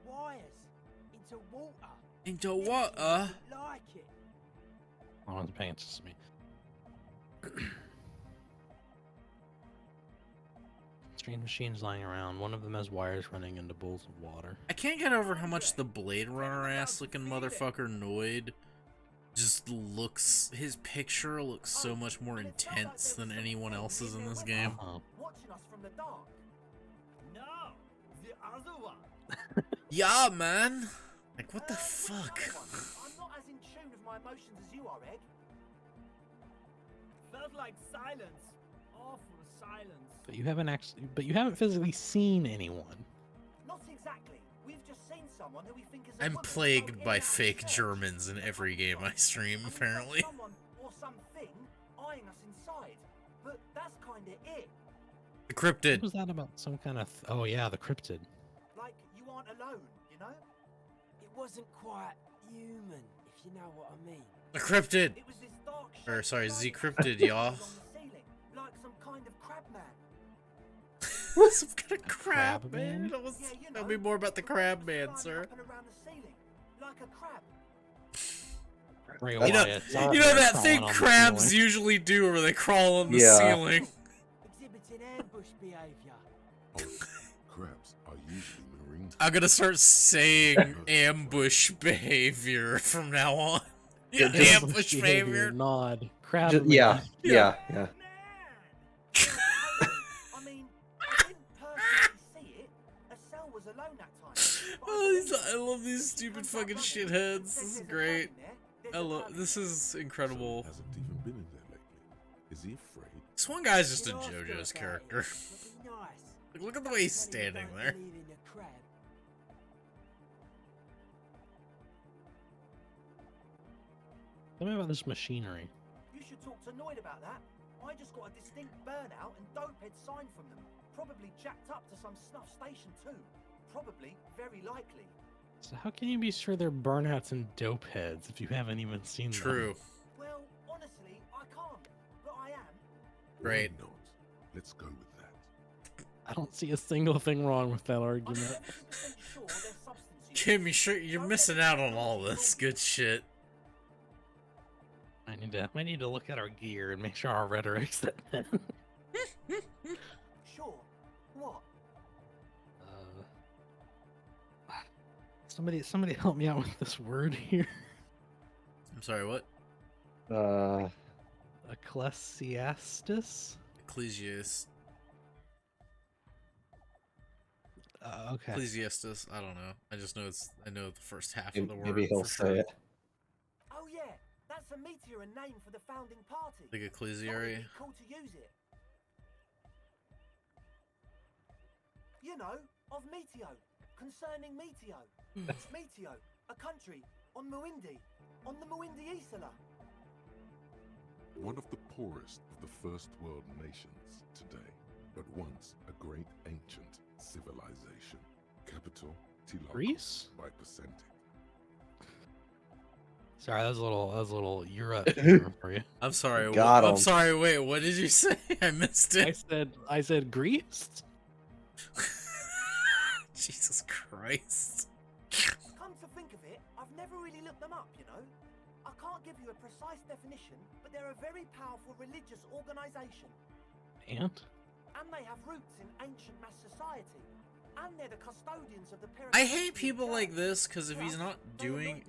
Wires into water. Into water? Like it. No one's paying attention to me. Strange machines lying around. One of them has wires running into bowls of water. I can't get over how much the Blade Runner ass looking motherfucker Noid just looks, his picture looks so much more intense than anyone else's in this game. Watching us from the dark. No, the other one. Yeah, man. Like, what the fuck? I'm not as in tune with my emotions as you are, Egg. Felt like silence. Awful silence. But you haven't physically seen anyone. Not exactly. We've just seen someone who we think is a I'm woman plagued floating by in fake and out of Germans in every game I stream, apparently. someone or something eyeing us inside, but that's kind of it. The What cryptid. was that about? Some kind of... Oh, yeah, the cryptid. Like you aren't alone, you know? It wasn't quite human, if you know what I mean. The cryptid. It was this dark Or, sorry, Z shape cryptid, y'all. on the ceiling, like some kind of crab man. Some kind of crab man? Tell me more about the crab man, sir. Up and around the ceiling, like a crab. You know that thing crabs usually do where they crawl on the ceiling. Exhibiting ambush behavior. Crabs are usually marine. I'm gonna start saying ambush behavior from now on. Yeah, ambush behavior. Nod. Crab. Yeah. I mean, I didn't personally see it. Estelle was alone that time. Oh, I love these stupid fucking shitheads. This is great. This is incredible. Hasn't even been in there lately. Is he afraid? This one guy's just a JoJo's character. Like, look at the way he's standing there. Tell me about this machinery. You should talk to Noid about that. I just got a distinct burnout and dopehead sign from them. Probably jacked up to some snuff station too. Probably, very likely. So how can you be sure they're burnouts and dope heads if you haven't even seen them? True. Well, honestly, I can't, but I am. Great. Why not? Let's go with that. I don't see a single thing wrong with that argument. Sure there's substance use. Kim, you're missing out on all this good shit. I need to look at our gear and make sure our rhetoric's that. Sure. What? Somebody help me out with this word here. I'm sorry, what? Ecclesiastes? Ecclesiastes. Okay. Ecclesiastes. I don't know. I just know I know the first half of the word. Maybe he'll for say sure. it. Oh yeah, that's a meteor and name for the founding party. Like Thought it'd ecclesiary. be cool to use it. You know, of Meteo, concerning Meteo. Meteo, a country on Muindi, on the Muindi Isla. One of the poorest of the first world nations today, but once a great ancient civilization. Capital, Tilak, Greece? by percentage. Sorry, that was a little Europe for you. I'm sorry. Got I'm him. sorry. Wait, what did you say? I missed it. I said Greece. Jesus Christ. Come to think of it, I've never really looked them up, you know. I can't give you a precise definition, but they're a very powerful religious organization. And? And they have roots in ancient mass society. And they're the custodians of the I hate people like this because if he's not doing...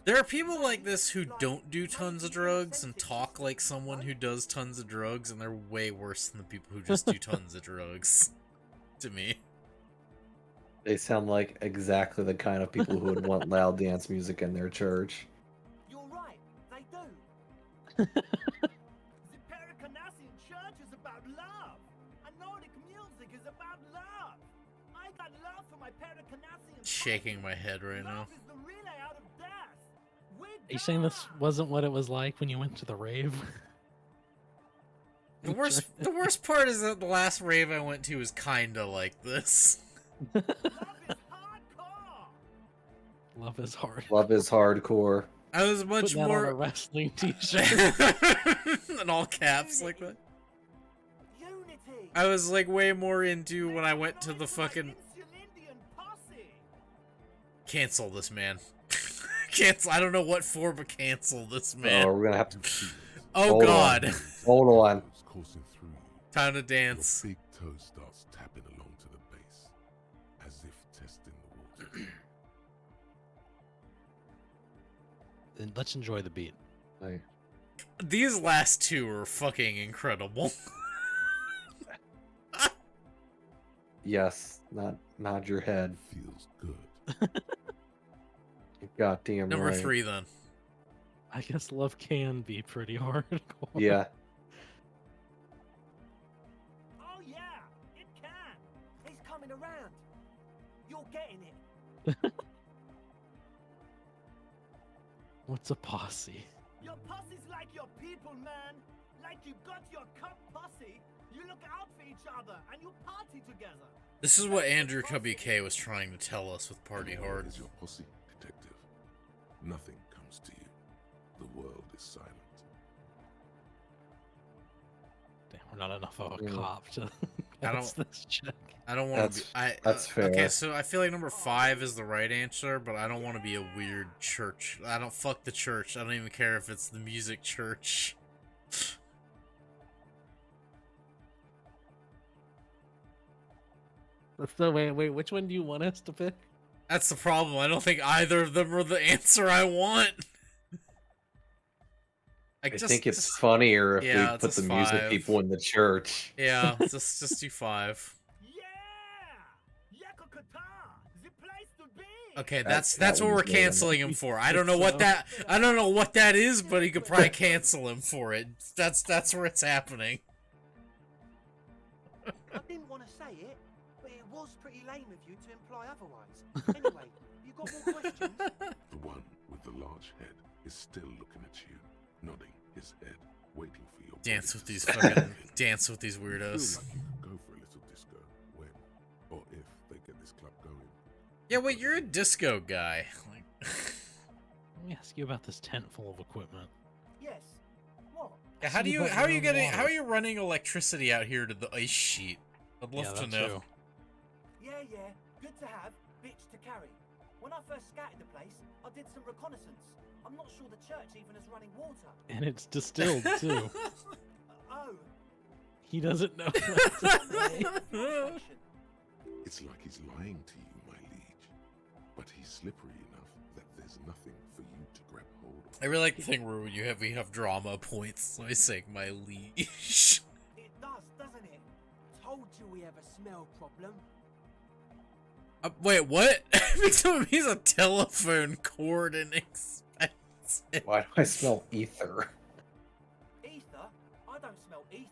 There are people like this who don't do tons of drugs and talk like someone who does tons of drugs, and they're way worse than the people who just do tons of drugs. To me. They sound like exactly the kind of people who would want loud dance music in their church. You're right, they do. The Pericanassian church is about love, and Nordic music is about love. I got love for my Pericanassian. Shaking my head right now. Love is the relay out of death. Are you saying this wasn't what it was like when you went to the rave? The worst part is that the last rave I went to was kinda like this. Love is hard. Love is hardcore. I was much Put that more on a wrestling t-shirt. in all caps like that. Unity. I was like way more into when I went to the fucking cancel this man. Cancel. I don't know what for, but cancel this man. Oh, we're gonna have to. Oh Hold God. on. Hold on. Coursing through you. Time to dance. Your big toe starts tapping along to the base, as if testing the water. Then let's enjoy the beat. Hey. These last two are fucking incredible. Yes, nod your head. Feels good. You're goddamn Number right. 3 then. I guess love can be pretty hardcore. Yeah. Oh yeah, it can. He's coming around. You're getting it. What's a posse? Your posse's like your people, man. Like you got your cup posse. You look out for each other and you party together. This is what Andrew Cubby K was trying to tell us with Party And Hard. where is your posse, detective? Nothing comes to you. The world is silent. Damn, we're not enough of a cop to I pass don't- this check. I don't want to be. That's fair. Okay, so I feel like number 5 is the right answer, but I don't want to be a weird church. I don't fuck the church. I don't even care if it's the music church. So wait, which one do you want us to pick? That's the problem. I don't think either of them are the answer I want. I think it's funnier if yeah, we put just the music 5. people in the church. Yeah, just do 5. Okay, that's That what we're one's good. canceling him for. I don't know what that is, but he could probably cancel him for it. That's where it's happening. I didn't want to say it, but it was pretty lame of you to imply otherwise. Anyway, you got more questions? The one with the large head is still looking at you, nodding his head, waiting for your Dance body with to these start fucking moving. dance with these You feel weirdos. like you could go for a little disco when, or if they get this club going. Yeah, wait, you're a disco guy. Like, Let me ask you about this tent full of equipment. Yes. What? yeah, how are you running electricity out here to the ice sheet? I'd love to know. Too. Yeah, good to have, bitch to carry. When I first scouted the place, I did some reconnaissance. I'm not sure the church even has running water. And it's distilled too. Oh. He doesn't know. It's like he's lying to you, my liege. But he's slippery enough that there's nothing for you to grab hold of. I really like the thing where we have drama points. So I say my liege. It does, doesn't it? Told you we have a smell problem. Wait, what? He's a telephone cord and expensive. Why do I smell ether? Ether? I don't smell ether.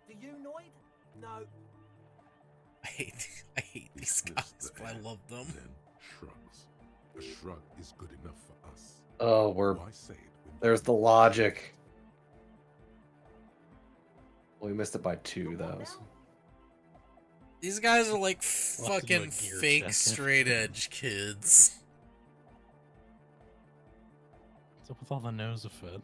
Do you, Noid? No. I hate these guys, but I love them. Then shrugs. A shrug is good enough for us. Oh, Why say it when there's the logic. Well, we missed it by 2 though. So. These guys are like We'll have to do a fucking gear fake check. straight edge kids. What's up with all the Nosafed?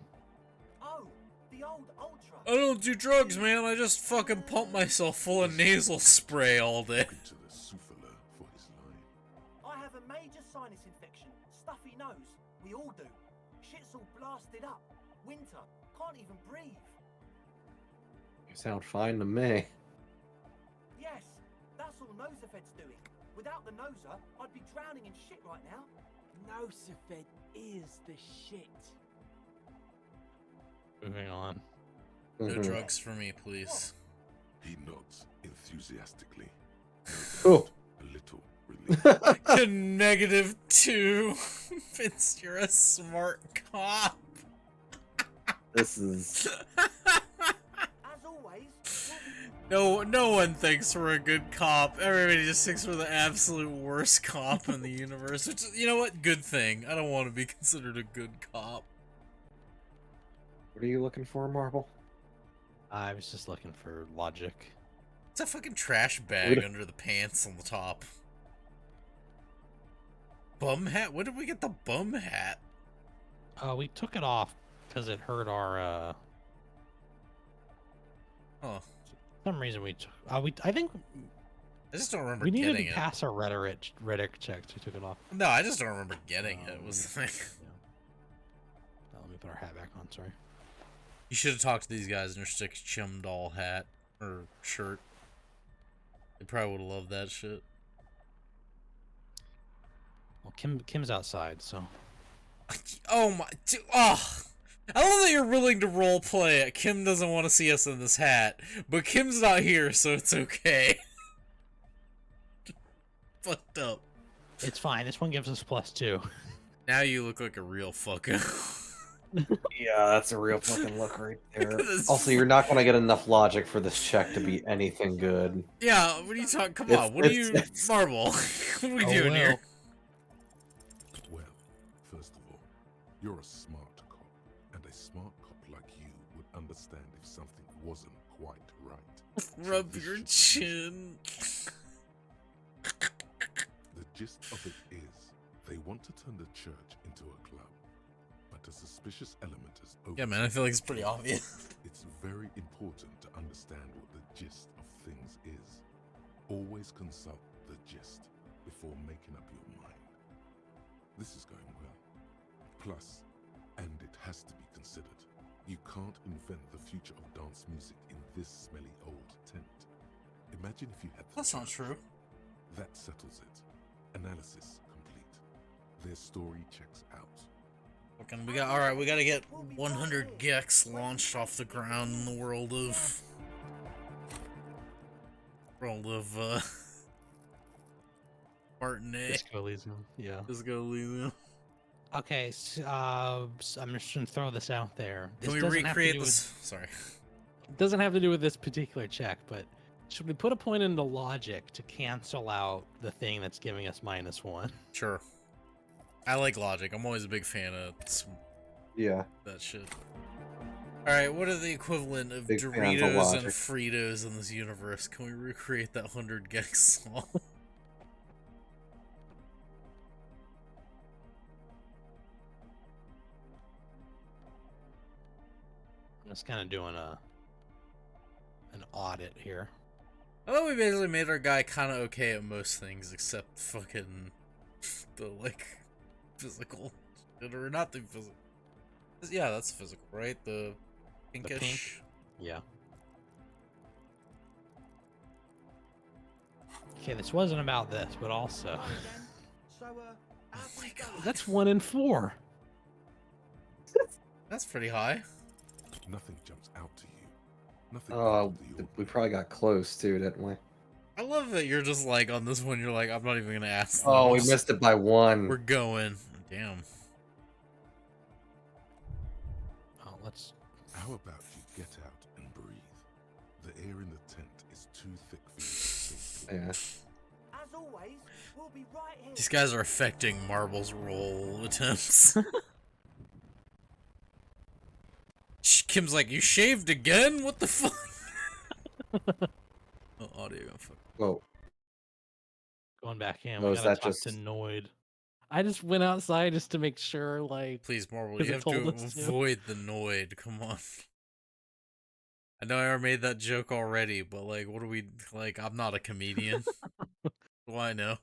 Oh, the old Ultra. I don't do drugs, man. I just fucking pump myself full of nasal spray all day. to the souffleur for his line. I have a major sinus infection. Stuffy nose. We all do. Shit's all blasted up. Winter. Can't even breathe. You sound fine to me. Yes, that's all Nosafed's doing. Without the Noser, I'd be drowning in shit right now. Nosafed is the shit. Moving on. No Mhm. drugs for me, please. He nods enthusiastically. Oh. A little relieved. -2. Vince, you're a smart cop. This is. As always, No one thinks we're a good cop. Everybody just thinks we're the absolute worst cop in the universe. Which is, you know what? Good thing. I don't want to be considered a good cop. What are you looking for, Marble? I was just looking for logic. It's a fucking trash bag under the pants on the top. Bum hat? When did we get the bum hat? We took it off because it hurt our. Oh. For some reason we took. I think I just don't remember we needed getting to it. pass our rhetoric check, so we took it off. No, I just don't remember getting it. It was like... Now, let me put our hat back on. Sorry. You should have talked to these guys in your stick chum doll hat or shirt. They probably would have loved that shit. Well, Kim's outside, so. Oh my! Oh, I love that you're willing to role play it. Kim doesn't want to see us in this hat, but Kim's not here, so it's okay. Fucked up. It's fine. This one gives us +2. Now you look like a real fucker. Yeah, that's a real fucking look right there. Also, you're not going to get enough logic for this check to be anything good. Yeah, what are you talking? Come on, what are you, Marvel? What are we doing here? Well, first of all, You're a smart cop, and a smart cop like you would understand if something wasn't quite right. Rub your chin. The gist of it is, they want to turn the church into a club, but a suspicious element is over. Yeah, man, I feel like it's pretty obvious. It's very important to understand what the gist of things is. Always consult the gist before making up your mind. This is going well. Plus, and it has to be considered, you can't invent the future of dance music in this smelly old tent. Imagine if you had the That's not true. That settles it. Analysis complete. Their story checks out. Fucking, alright, we gotta get 100 Gex launched off the ground in the world of Spartan A. Disco Elysium. Yeah. Disco Elysium. Okay, so, I'm just gonna throw this out there. Can we doesn't have to recreate do this? with- Sorry. It doesn't have to do with this particular check, but should we put a point into logic to cancel out the thing that's giving us -1? Sure. I like logic. I'm always a big fan of that shit. Alright, what are the equivalent of Big fans of Doritos and logic. Fritos in this universe? Can we recreate that 100 Gex song? I'm just kind of doing an audit here. I thought we basically made our guy kind of okay at most things except fucking the, like, physical shit, or not the physical. Yeah, that's physical, right? The pinkish. pink? Yeah. Okay, this wasn't about this, but also that's 1 in 4. That's pretty high. Nothing jumps out to you. Nothing. Oh, we probably got close too, didn't we? I love that you're just like, on this one, you're like, I'm not even gonna ask them. Oh, we missed it by 1. We're going. Damn. Oh, let's. How about you get out and breathe? The air in the tent is too thick for you to think. Yeah. As always, we'll be right here. These guys are affecting Marble's roll attempts. Kim's like, you shaved again? What the fuck? Oh, audio. Fuck. Whoa. Going back in, Oh, we is gotta that talk just- to Noid. I just went outside just to make sure, like. Please, Marble, 'cause you it have to told us to. avoid the Noid. Come on. I know I already made that joke already, but like, what do we like? I'm not a comedian. What do I know?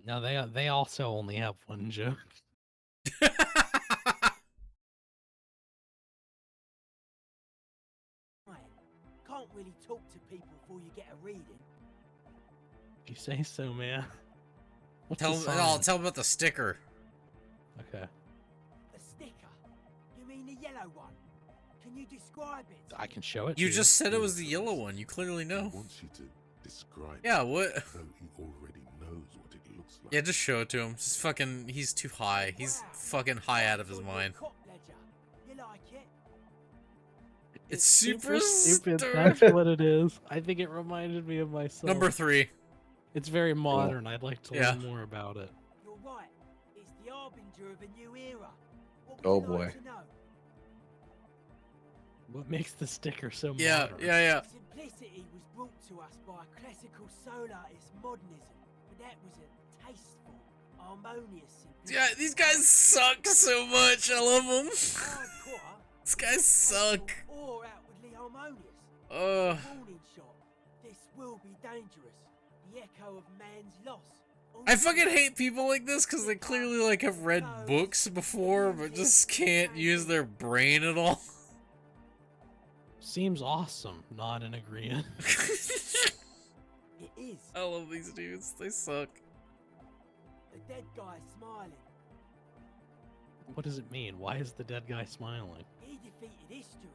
No, they also only have one joke. Can't really talk to people before you get a reading. You say so, man. What's Tell the him. sign? Oh, tell him about the sticker. Okay. A sticker? You mean the yellow one? Can you describe it? I can show it. You to just said it was the yellow one. You clearly know. He wants you to describe Yeah, it, what? though he already knows what it looks like. Yeah, just show it to him. Just fucking. He's too high. He's fucking high out of his mind. Cop ledger. You like it? It's super stupid. stupid. That's what it is. I think it reminded me of myself. Number 3. It's very modern. I'd like to Yeah. learn more about it. You're right. It's the harbinger of a new era. What would Oh, you like boy. to know? What makes the sticker so Yeah, modern? yeah. Simplicity was brought to us by classical solarist modernism, but that was a tasteful, harmonious simplicity. Yeah, these guys suck so much. I love them. Hardcore, These guys suck. or outwardly harmonious. Warning shot. This will be dangerous. The echo of man's loss. I fucking hate people like this because they clearly like have read books before, but just can't use their brain at all. Seems awesome. Not in agreement. It is. I love these dudes. They suck. The dead guy smiling. What does it mean? Why is the dead guy smiling? He defeated history.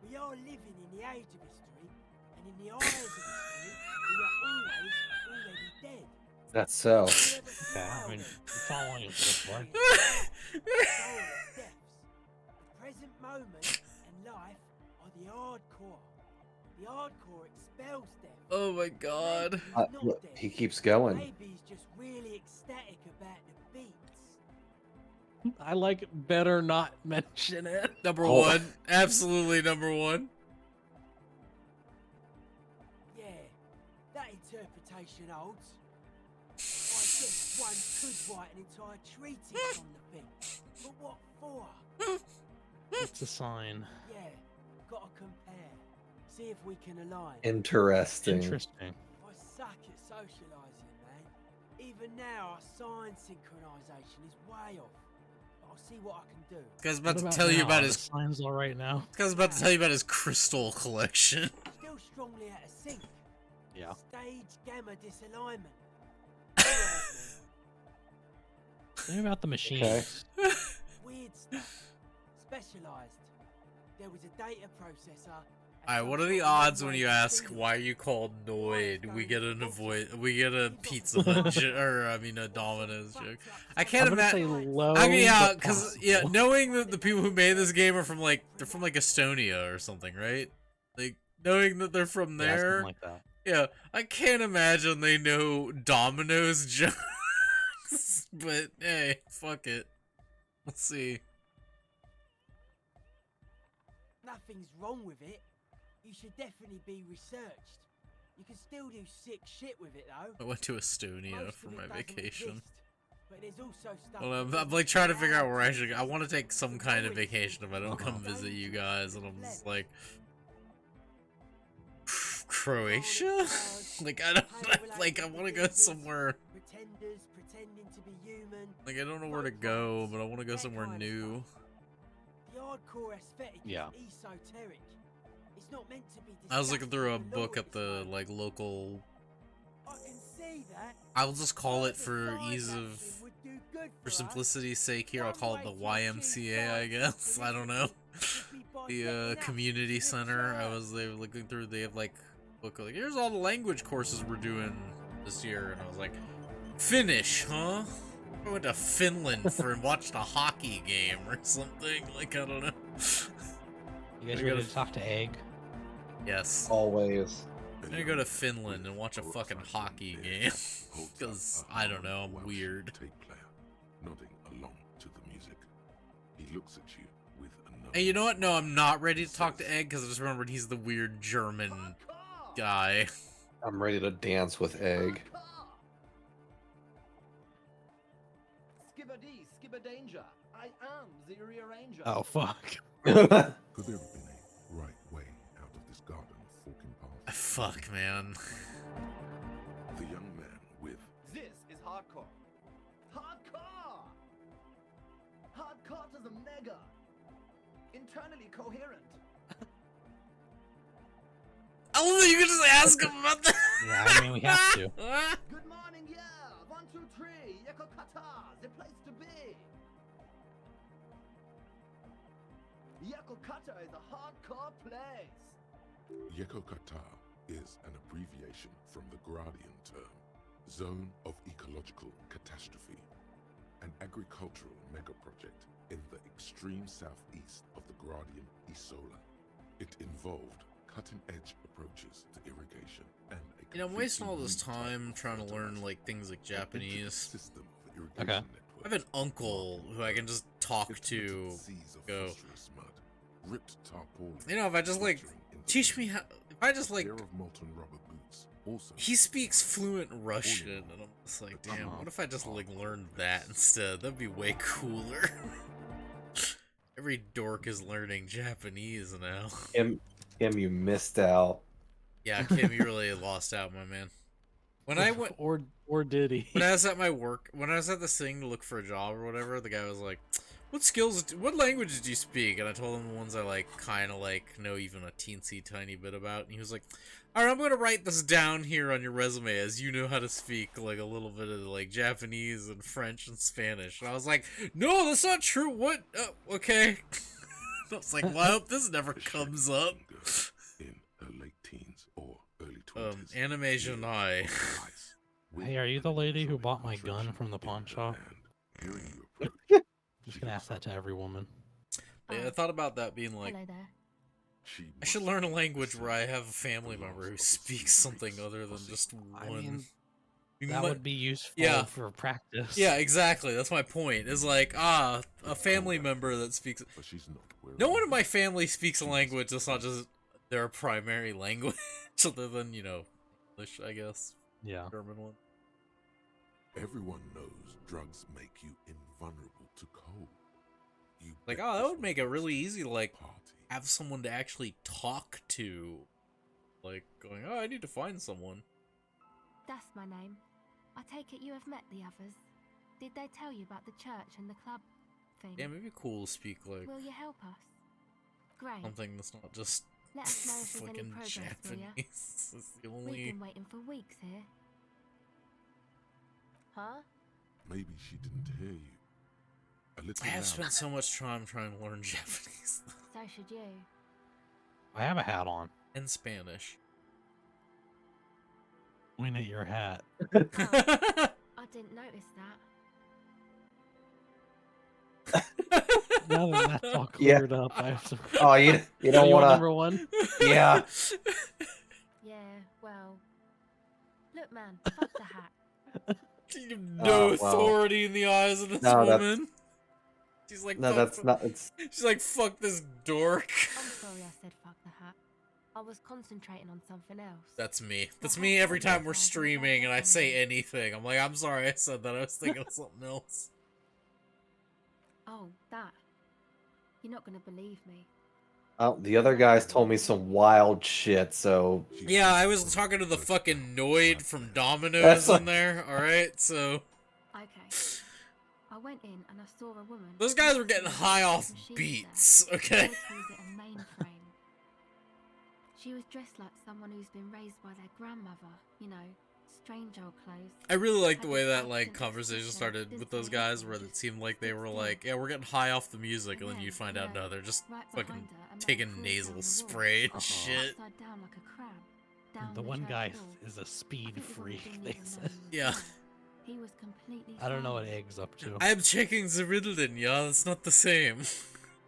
We are living in the age of history, and in the eyes of history, we are always already dead. That's so. Okay, I mean, I'm following it so far. Soulless deaths. The present moment and life are the hardcore. The hardcore expels death. Oh my god. Look, he keeps going. Maybe he's just really ecstatic about the beats. I like better not mention it. Number one. Absolutely number one. Yeah, that interpretation holds. I guess one could write an entire treatise on the thing. But what for? It's a sign. Yeah, gotta compare. See if we can align. Interesting. Interesting. I suck at socialising, man. Even now, our sign synchronisation is way off. But I'll see what I can do. This guy's about What to tell you now? about The his. signs all right now. This guy's about to tell you about his crystal collection. Still strongly out of sync. Yeah. Stage gamma disalignment. Tell me about the machines. Weird stuff. Specialised. There was a data processor. Alright, what are the odds when you ask why are you called Noid? We get a Pizza Hut or I mean a Domino's joke. I can't imagine. I mean, yeah, because knowing that the people who made this game are from they're from Estonia or something, right? Like knowing that they're from there. Yeah, like that. Yeah, I can't imagine they know Domino's jokes. But hey, fuck it. Let's see. Nothing's wrong with it. You should definitely be researched. You can still do sick shit with it though. I went to Estonia Most for of it my doesn't vacation. exist, but there's also stuff Well, that I'm like trying to figure out where I should go. I want to take some kind of vacation if I don't come visit you guys, and I'm just like, Croatia? Like I don't like. I want to go somewhere. pretenders pretending to be human. Like I don't know where to go, but I want to go somewhere new. The hardcore aesthetic Yeah. is esoteric. It's not meant to be. I was looking discussed through a in the book law. at the local. I can see that. I'll just call it for ease of, for simplicity's sake here. I'll call it the YMCA, I guess. I don't know. The community center. They were looking through. They have like book like here's all the language courses we're doing this year, and I was like, Finnish, huh? I went to Finland for and watched a hockey game or something. Like I don't know. You guys ready to talk to Egg? Yes. Always. I'm gonna go to Finland and watch a fucking hockey game. Because, I don't know, I'm weird. Nodding along to the music. He looks at you with another. Hey, you know what? No, I'm not ready to talk to Egg because I just remembered he's the weird German guy. I'm ready to dance with Egg. Skibbity, skibberdanger. I am the rearranger. Oh fuck. Could there have been a right way out of this garden forking path? Fuck, man. The young man with This is hardcore. Hardcore! Hardcore to the mega. Internally coherent. I love that you can just ask him about that. Yeah, I mean we have to. Good morning, yeah. 1, 2, 3. Yakokata, the place to be. Yakokata is a hardcore place. Yekokata is an abbreviation from the Gradian term, Zone of Ecological Catastrophe, an agricultural megaproject in the extreme southeast of the Gradian Isola. It involved cutting-edge approaches to irrigation and a You know, I'm wasting all this completely new time trying to learn, like, things like Japanese. system of irrigation Okay. network. I have an uncle who I can just talk to, go, Ripped tarpaulin. you know, if I just, like, teach me how, if I just, like, pair of molten rubber boots. Also, he speaks fluent Russian, and I'm just like, damn, what if I just, like, learned that instead? That'd be way cooler. Every dork is learning Japanese now. Kim, you missed out. Yeah, Kim, you really lost out, my man. When I went, or did he? when I was at my work, when I was at this thing to look for a job or whatever, the guy was like, what languages do you speak? And I told him the ones I, like, kind of, like, know even a teensy tiny bit about. And he was like, alright, I'm gonna write this down here on your resume as you know how to speak, like, a little bit of, like, Japanese and French and Spanish. And I was like, no, that's not true. What? Okay. I was like, well, I hope this never comes up. in her late teens or early 20s. Animation High. Hey, are you the lady who bought my gun from the pawn shop? Just gonna ask that to every woman. Yeah, I thought about that being like, Hello there. I should learn a language where I have a family member who speaks something other than just one. I mean, That would be useful Yeah. for practice. Yeah, exactly. That's my point. Is like, a family member that speaks. No one in my family speaks a language that's not just their primary language, other than, you know, English, I guess. Yeah. German one. Everyone knows drugs make you invulnerable to cold. Like, oh, that would make it really easy to, like, have someone to actually talk to. Like, going, oh, I need to find someone. That's my name. I take it you have met the others. Did they tell you about the church and the club thing? Yeah, maybe cool to speak, like, Will you help us? Great. something that's not just Let us know if there's any fucking progress, will ya? Japanese. It's the We've only... been waiting for weeks here. Huh? Maybe she didn't hear you. A little I have louder. spent so much time trying to learn Japanese. So should you. I have a hat on. And Spanish. Point at your hat. I didn't notice that. Now that that's all cleared up, I have to. Oh, you don't you want to. number one? Yeah. Yeah, well. Look, man, fuck the hat. You have no well. authority in the eyes of this No, that's- woman. She's like, No, fuck that's the- not. It's She's like, fuck this dork. I'm sorry I said fuck the hat. I was concentrating on something else. That's me. That's me every time we're streaming and I say anything. I'm like, I'm sorry I said that. I was thinking of something else. Oh, that. You're not gonna believe me. oh, the other guys told me some wild shit. So Yeah, I was talking to the fucking Noid from Domino's That's in like- there. Alright, so... Okay. I went in and I saw a woman. Those guys were getting high off beats, okay? They calls it a mainframe. She was dressed like someone who's been raised by their grandmother, you know, strange old clothes. I really like the Had way this that, like, accent conversation that started didn't with those say guys, anything, where it just seemed like they stood were still. like, yeah, we're getting high off the music, and then you find out, no, they're just fucking taking nasal spray and shit. Upside down like a crab. Down The one church guy wall. is a I speed think the woman freak. didn't They even know said. he was Yeah. there. He was completely I don't know what silent. Egg's up to. I am checking the Ritalin, yeah, it's not the same.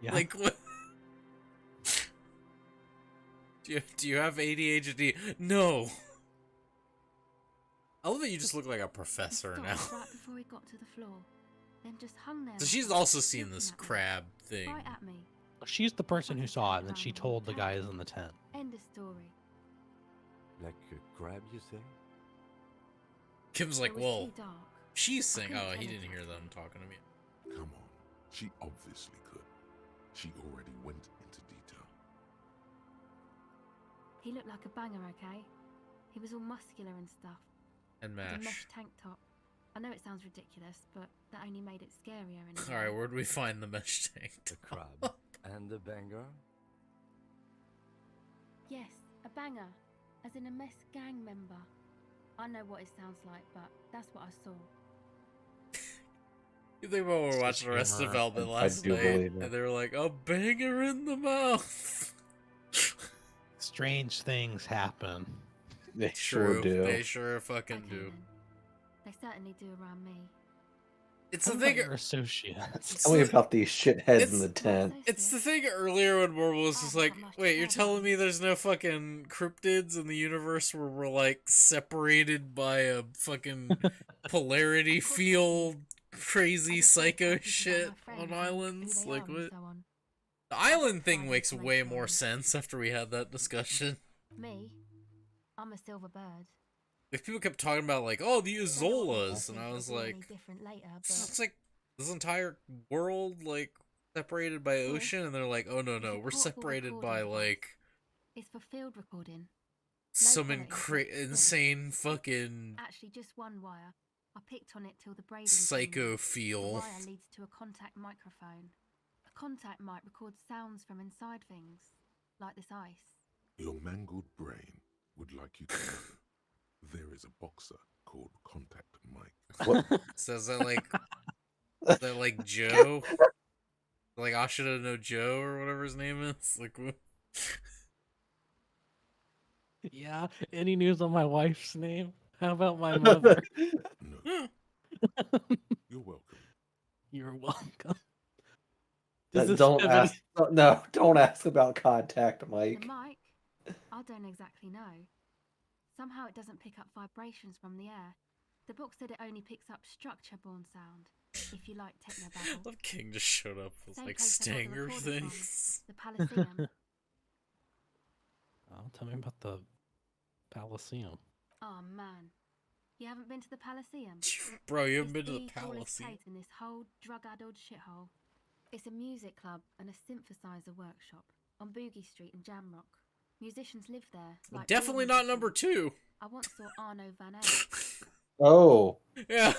Yeah. Like, what? Do you have ADHD? No. I love that you just look like a professor He now. stopped right before he got to the floor, then just hung there. So like she's that, also seen looking this at me, crab thing. Right at me. She's the person who saw it, and then she told the guys in the tent. End of story. Like a crab, you say? Kim's like, It was well, too dark. she's saying, couldn't oh, tell he if didn't it hear was them talking to me. Come on. She obviously could. She already went into detail. He looked like a banger, okay? He was all muscular and stuff. And With a mash. mesh tank top. I know it sounds ridiculous, but that only made it scarier. Anyway. Alright, where'd we find the mesh tank? The crab and the banger? Yes, a banger, as in a mess gang member. I know what it sounds like, but that's what I saw. You think about when we were watching Arrested Development I last do night, believe it. and they were like, a banger in the mouth. Strange things happen. they sure True, do. they sure fucking Okay, do. then. They certainly do around me. It's the How thing. about your associates. Tell me about these shitheads It's- in the tent. It's the thing earlier when Marvel was just like, wait, you're telling me there's no fucking cryptids in the universe where we're like separated by a fucking polarity field, crazy psycho shit on islands? Like what? The island thing makes way more sense after we had that discussion. Me? I'm a silver bird. Like people kept talking about like, oh, the Don't know what Azolas, and makes I it was really like, different later, it's but like this entire world like separated by ocean, and they're like, oh no, It's no, a we're portable separated by recording device. like it's for field recording. some quality, but still. insane fucking Actually, just one wire. I picked on it till the braiding. psycho The feel. wire leads to a contact microphone. A contact mic records sounds from inside things, like this ice. Your mangled brain would like you to know there is a boxer called Contact Mike. What? So is that like Joe? Like Ashita no Joe or whatever his name is? Like what? Yeah. Any news on my wife's name? How about my mother? No. You're welcome. You're welcome. Does this Don't have ask. No, don't ask about Contact The Mike. mic? I don't exactly know. Somehow it doesn't pick up vibrations from the air. The book said it only picks up structure-borne sound, if you like technobabble. Love King just showed up with Same like place I got the stinger recorder from, things. the Palaceum. Oh, tell me about the Palaceum. Oh man, you haven't been to the Palaceum? Bro, you haven't It's been to the coolest Palaceum? place in this whole drug-addled shithole. It's a music club and a synthesizer workshop on Boogie Street in Jamrock. Musicians live there. Well, Like definitely real not number musicians. 2. I once saw Arno Van Eyck. Oh, Yeah,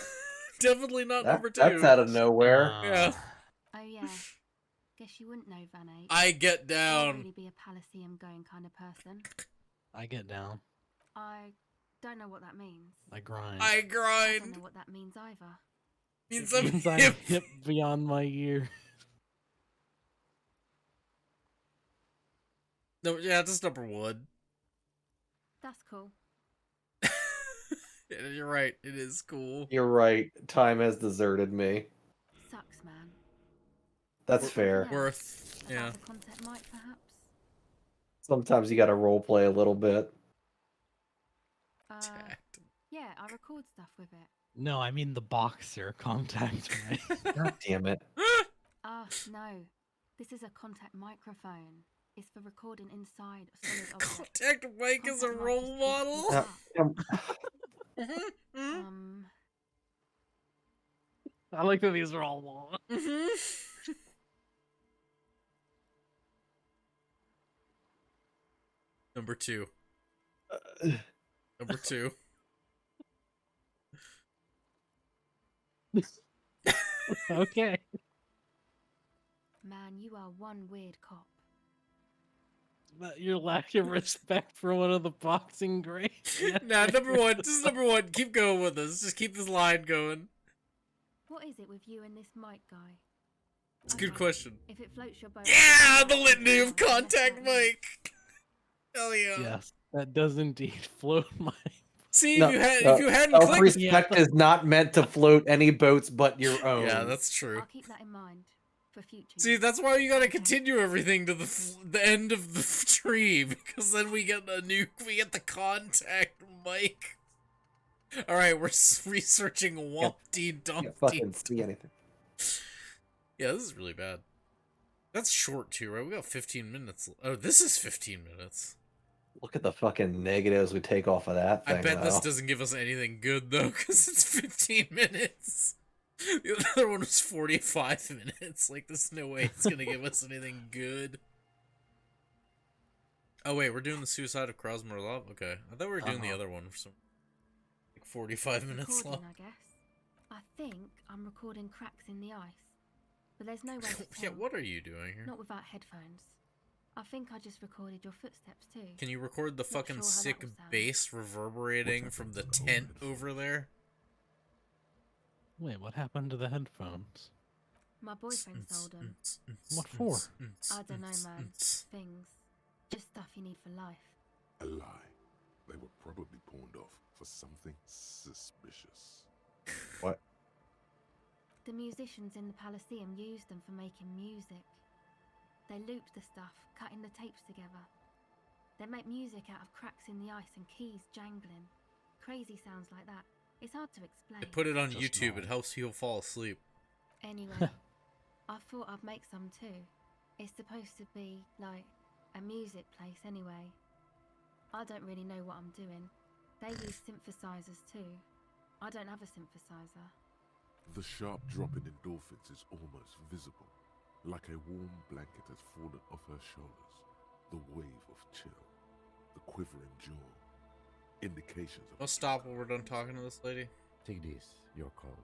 definitely not number 2. that's out of nowhere. Yeah. Oh yeah, guess you wouldn't know Van Eyck. I get I down. don't really be a Palaceum going kind of person. I get down. I don't know what that means. I grind. I I don't grind. know what that means either. Means It I'm means hip. hip beyond my year. No, yeah, that's number 1. That's cool. Yeah, you're right. It is cool. You're right. Time has deserted me. Sucks, man. That's fair. Worth. About Yeah. the contact mic, perhaps? Sometimes you gotta role play a little bit. Yeah, I record stuff with it. No, I mean the boxer contact mic. God damn it. No. This is a contact microphone. It's for recording inside a solid object. Contact mic is a Contact mic role just model. picks up. I like that these are all long. Number 2. Number 2. Okay. Man, you are one weird cop. Your lack of respect for one of the boxing greats. Nah, number 1. This is number 1. Keep going with us. Just keep this line going. What is it with you and this mic guy? It's a good question. If it floats your boat... Yeah, the litany of contact mic. Hell yeah. Yes, that does indeed float my. See, No, if you hadn't clicked... self-respect is not meant to float any boats but your own. Yeah, that's true. I'll keep that in mind for future. See, that's why you gotta continue everything to the end of the tree, because then we get the contact mic. All right, we're researching Wumpty Can't Dumpty. fucking see anything. Yeah, this is really bad. That's short too, right? We got 15 minutes. Oh, this is 15 minutes. Look at the fucking negatives we take off of that thing. I bet this though. doesn't give us anything good though, because it's 15 minutes. The other one was 45 minutes. Like, there's no way it's gonna give us anything good. Oh wait, we're doing the Suicide of Krasnodar. Okay, I thought we were doing the other one for some 45 minutes long. Recording, I guess. I think I'm recording cracks in the ice, but there's no way to Yeah, tell. what are you doing here? Not without headphones. I think I just recorded your footsteps too. Can you record the Not fucking sure how that sick will sound. bass reverberating from the tent over there? Wait, what happened to the headphones? My boyfriend sold them. What for? I don't know, man. Things. Just stuff you need for life. A lie. They were probably pawned off for something suspicious. What? The musicians in the Palaceum used them for making music. They looped the stuff, cutting the tapes together. They make music out of cracks in the ice and keys jangling. Crazy sounds like that. It's hard to explain. They put it on YouTube. It helps you fall asleep. Anyway, I thought I'd make some too. It's supposed to be, like, a music place anyway. I don't really know what I'm doing. They use synthesizers too. I don't have a synthesizer. The sharp drop in endorphins is almost visible, like a warm blanket has fallen off her shoulders. The wave of chill, the quivering jaw, indications of... We'll stop when we're done talking to this lady. Take this, your call.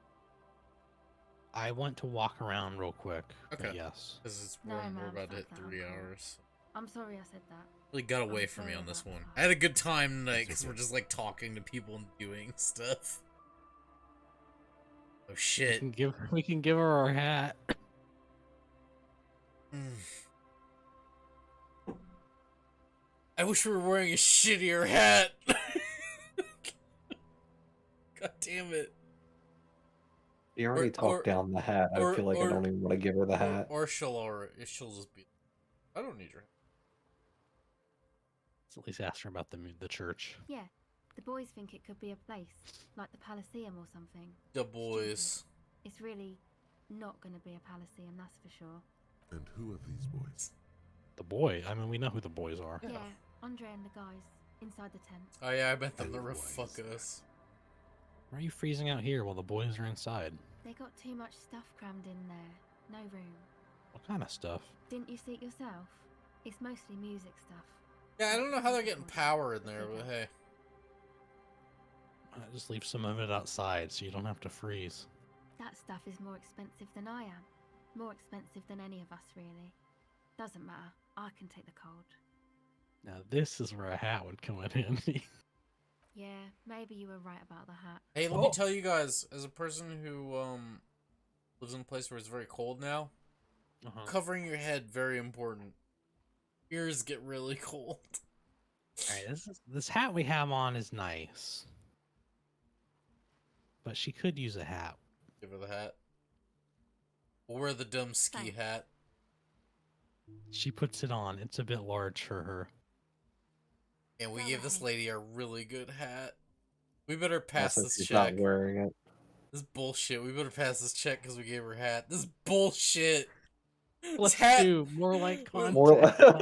I want to walk around real quick. but Okay. yes. Because No, we're man, about to hit fuck that, 3 I'm cool. hours. I'm sorry I said that. Really got away I'm from me sorry on this about one. that. I had a good time tonight because we're just like talking to people and doing stuff. Oh shit. We can give her our hat. I wish we were wearing a shittier hat. God damn it. You already talked down the hat. I feel like I don't even want to give her the hat. Or she'll just be. I don't need your hat. Let's at least ask her about the church. Yeah. The boys think it could be a place, like the Palaceum or something. The boys. It's really not going to be a Palaceum, that's for sure. And who are these boys? The boy? I mean, we know who the boys are. Yeah, Andre and the guys inside the tent. Oh yeah, I bet them to fuck us. Why are you freezing out here while the boys are inside? They got too much stuff crammed in there. No room. What kind of stuff? Didn't you see it yourself? It's mostly music stuff. Yeah, I don't know how they're getting power in there, but hey. Just leave some of it outside so you don't have to freeze. That stuff is more expensive than I am. More expensive than any of us, really. Doesn't matter. I can take the cold. Now this is where a hat would come in handy. Yeah, maybe you were right about the hat. Hey, let me tell you guys, as a person who lives in a place where it's very cold now, covering your head, very important. Ears get really cold. Alright, this hat we have on is nice. But she could use a hat. Give her the hat. We'll wear the dumb ski hat. She puts it on. It's a bit large for her. And we gave this lady a really good hat. We better pass Also, this she's check. not wearing it. This is bullshit. We better pass this check because we gave her a hat. This is bullshit. Let's hat. do more like content.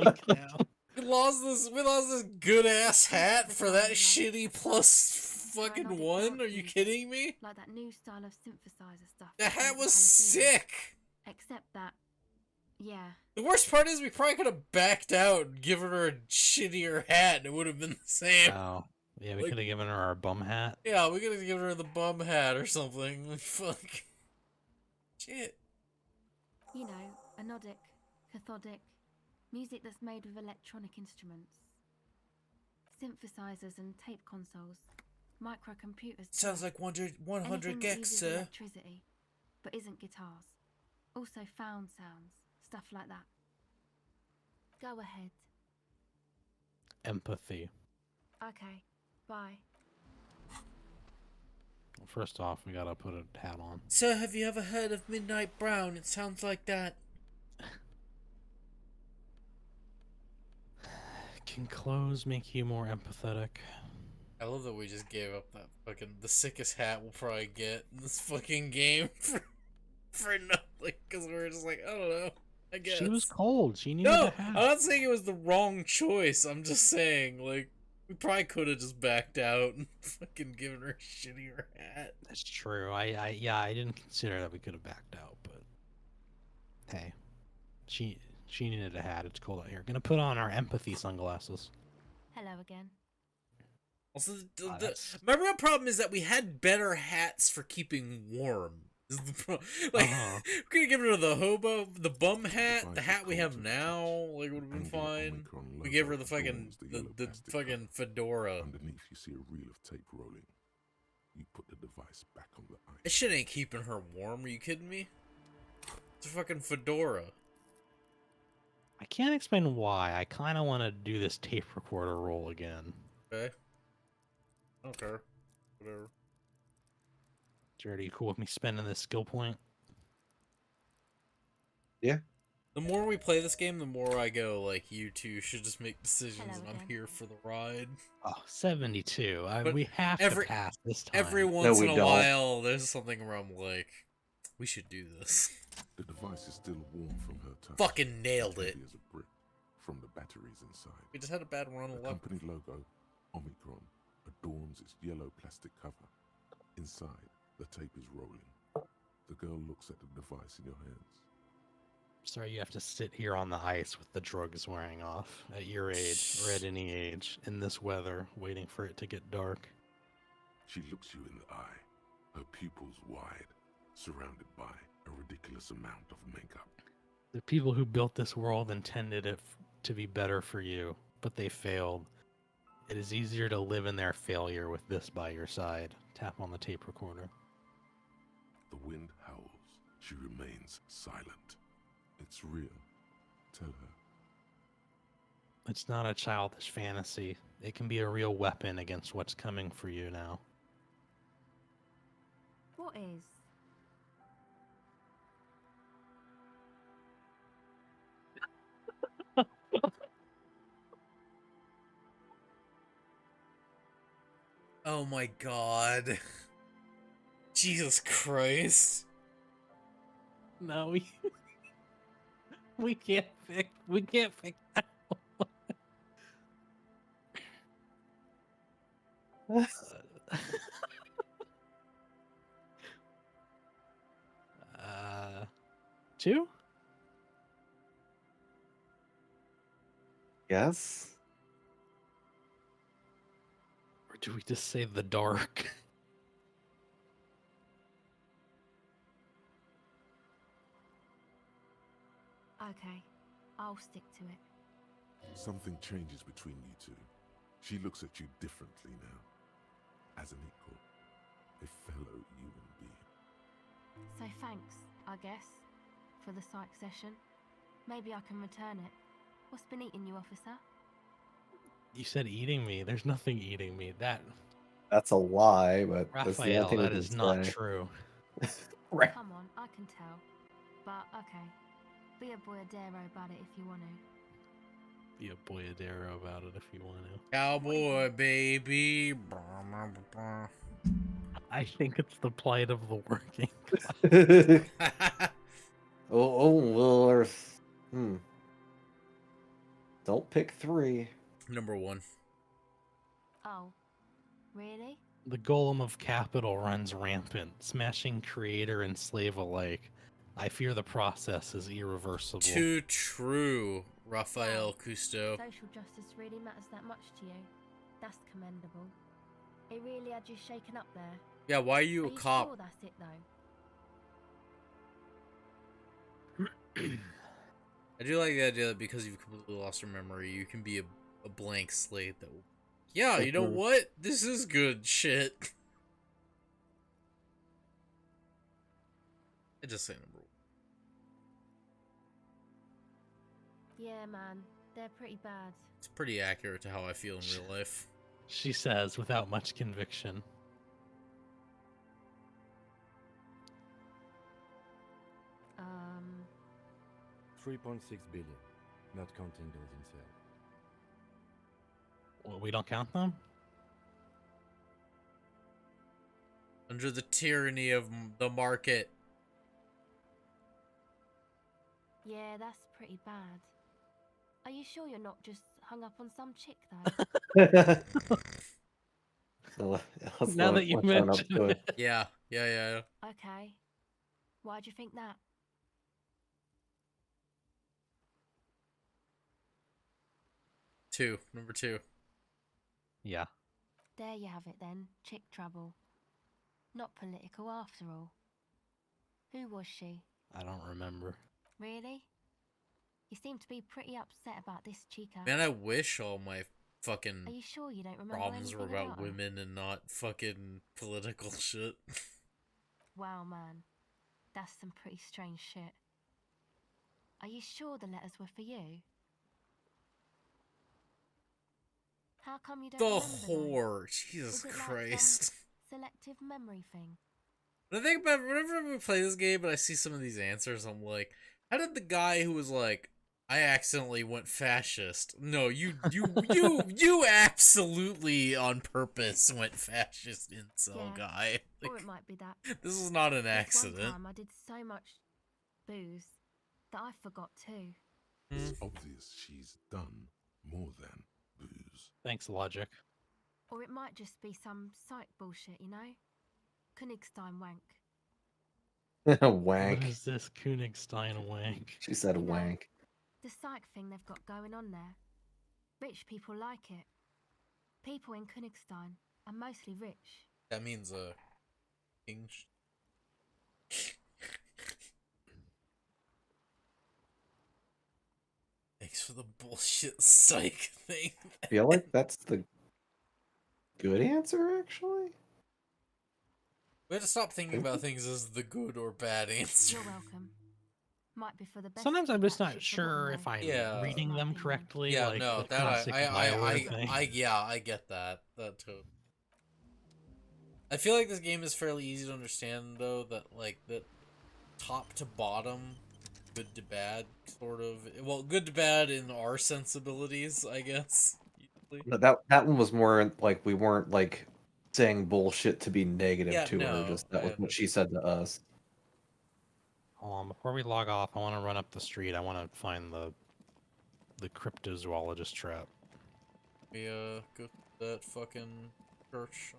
Like now. We lost this good ass hat for that shitty plus fucking one. Are you kidding me? Like that new style of synthesizer stuff. The hat was sick. Except that, yeah. The worst part is we probably could have backed out and given her a shittier hat and it would have been the same. Oh. Yeah, we could have given her our bum hat. Yeah, we could have given her the bum hat or something. Like, fuck. Shit. You know, anodic, cathodic, music that's made with electronic instruments. Synthesizers and tape consoles. Microcomputers. Sounds like 100 Anything that gex, uses sir. electricity, but isn't guitars. Also found sounds, stuff like that. Go ahead. Empathy. Okay, bye. Well, first off, we gotta put a hat on. Sir, have you ever heard of Midnight Brown? It sounds like that. Can clothes make you more empathetic? I love that we just gave up that fucking the sickest hat we'll probably get in this fucking game for nothing because we were just like, I don't know. I guess She was cold. She needed no. a hat. I'm not saying it was the wrong choice. I'm just saying like we probably could have just backed out and fucking given her a shittier hat. That's true. I didn't consider that we could have backed out, but hey, she needed a hat. It's cold out here. Gonna put on our empathy sunglasses. Hello again. Also, my real problem is that we had better hats for keeping warm. Is the like we could have given her the bum hat, the hat we have now, like would have been fine. We gave her the fucking the fucking fedora. Underneath, you see a reel of tape rolling. You put the device back on the ice. This shit ain't keeping her warm. Are you kidding me? It's a fucking fedora. I can't explain why. I kind of want to do this tape recorder roll again. Okay. I don't care. Whatever. Jared, are you cool with me spending this skill point? Yeah. The more we play this game, the more I go, like, you two should just make decisions and I'm here for the ride. Oh, 72. But we have to pass this time. Every once in a while, there's something where I'm like, we should do this. The device is still warm from her touch. Fucking nailed it. Heavy as a brick from the batteries inside. We just had a bad run of The luck. company logo, Omicron, adorns its yellow plastic cover. Inside, the tape is rolling. The girl looks at the device in your hands. Sorry, you have to sit here on the ice with the drugs wearing off at your age, or at any age, in this weather, waiting for it to get dark. She looks you in the eye, her pupils wide, surrounded by a ridiculous amount of makeup. The people who built this world intended it to be better for you, but they failed. It is easier to live in their failure with this by your side. Tap on the tape recorder. The wind howls. She remains silent. It's real. Tell her. It's not a childish fantasy. It can be a real weapon against what's coming for you now. What is? Oh my god. Jesus Christ. No, we can't pick that one. 2? Yes. Or do we just say the dark? Okay, I'll stick to it. Something changes between you two. She looks at you differently now. As an equal. A fellow human being. So thanks, I guess, for the psych session. Maybe I can return it. What's been eating you, officer? You said eating me. There's nothing eating me. That's a lie, but that's the only Raphael, thing we that can is not say. true. Right. Come on, I can tell. But okay, be a boyadero about it if you want to. Be a boyadero about it if you want to. Cowboy baby. I think it's the plight of the working class. well, don't pick 3. Number 1. Oh, really? The golem of capital runs rampant, smashing creator and slave alike. I fear the process is irreversible. Too true, Raphael Cousteau. Social justice really matters that much to you. That's commendable. It really had you shaken up there. Yeah, why are you a cop? Sure that's it though? I do like the idea that because you've completely lost your memory, you can be a blank slate that will... Yeah, you know what? This is good shit. I just say number 1. Yeah, man. They're pretty bad. It's pretty accurate to how I feel in real life. She says without much conviction. 3.6 billion, not counting those in sale. Well, we don't count them? Under the tyranny of the market. Yeah, that's pretty bad. Are you sure you're not just hung up on some chick, though? Now that you mention it. Yeah. Okay. Why'd you think that? Number 2. Yeah. There you have it then. Chick trouble. Not political after all. Who was she? I don't remember. Really? You seem to be pretty upset about this chica. Man, I wish all my fucking Are you sure you don't remember problems were anything about her? women and not fucking political shit. Wow, man. That's some pretty strange shit. Are you sure the letters were for you? How come you don't The remember whore. those? Jesus Was it like Christ. some selective memory thing? When I think about whenever we play this game and I see some of these answers, I'm like, how did the guy who was like, I accidentally went fascist? No, you absolutely on purpose went fascist incel guy. Like, Or it might be that. this is not an There's accident. One time I did so much booze that I forgot too. It's obvious she's done more than booze. Thanks, Logic. Or it might just be some psych bullshit, you know? Königstein wank. Wank. What is this Königstein wank? She said You know, wank. The psych thing they've got going on there. Rich people like it. People in Königstein are mostly rich. That means king. Thanks for the bullshit psych thing. I feel like that's the good answer, actually. We have to stop thinking about things as the good or bad answer. You're welcome. Might be for the best. Sometimes I'm just not sure if I'm reading them correctly. Yeah, like no, the that classic Bioware thing. I get that. That too. I feel like this game is fairly easy to understand, though. That like that, top to bottom, good to bad, sort of. Well, good to bad in our sensibilities, I guess. Usually. But that one was more like we weren't like saying bullshit to be negative Yeah, to her. no, Just that was what she said to us. Hold on, before we log off, I want to run up the street. I want to find the cryptozoologist trap. We go to that fucking church.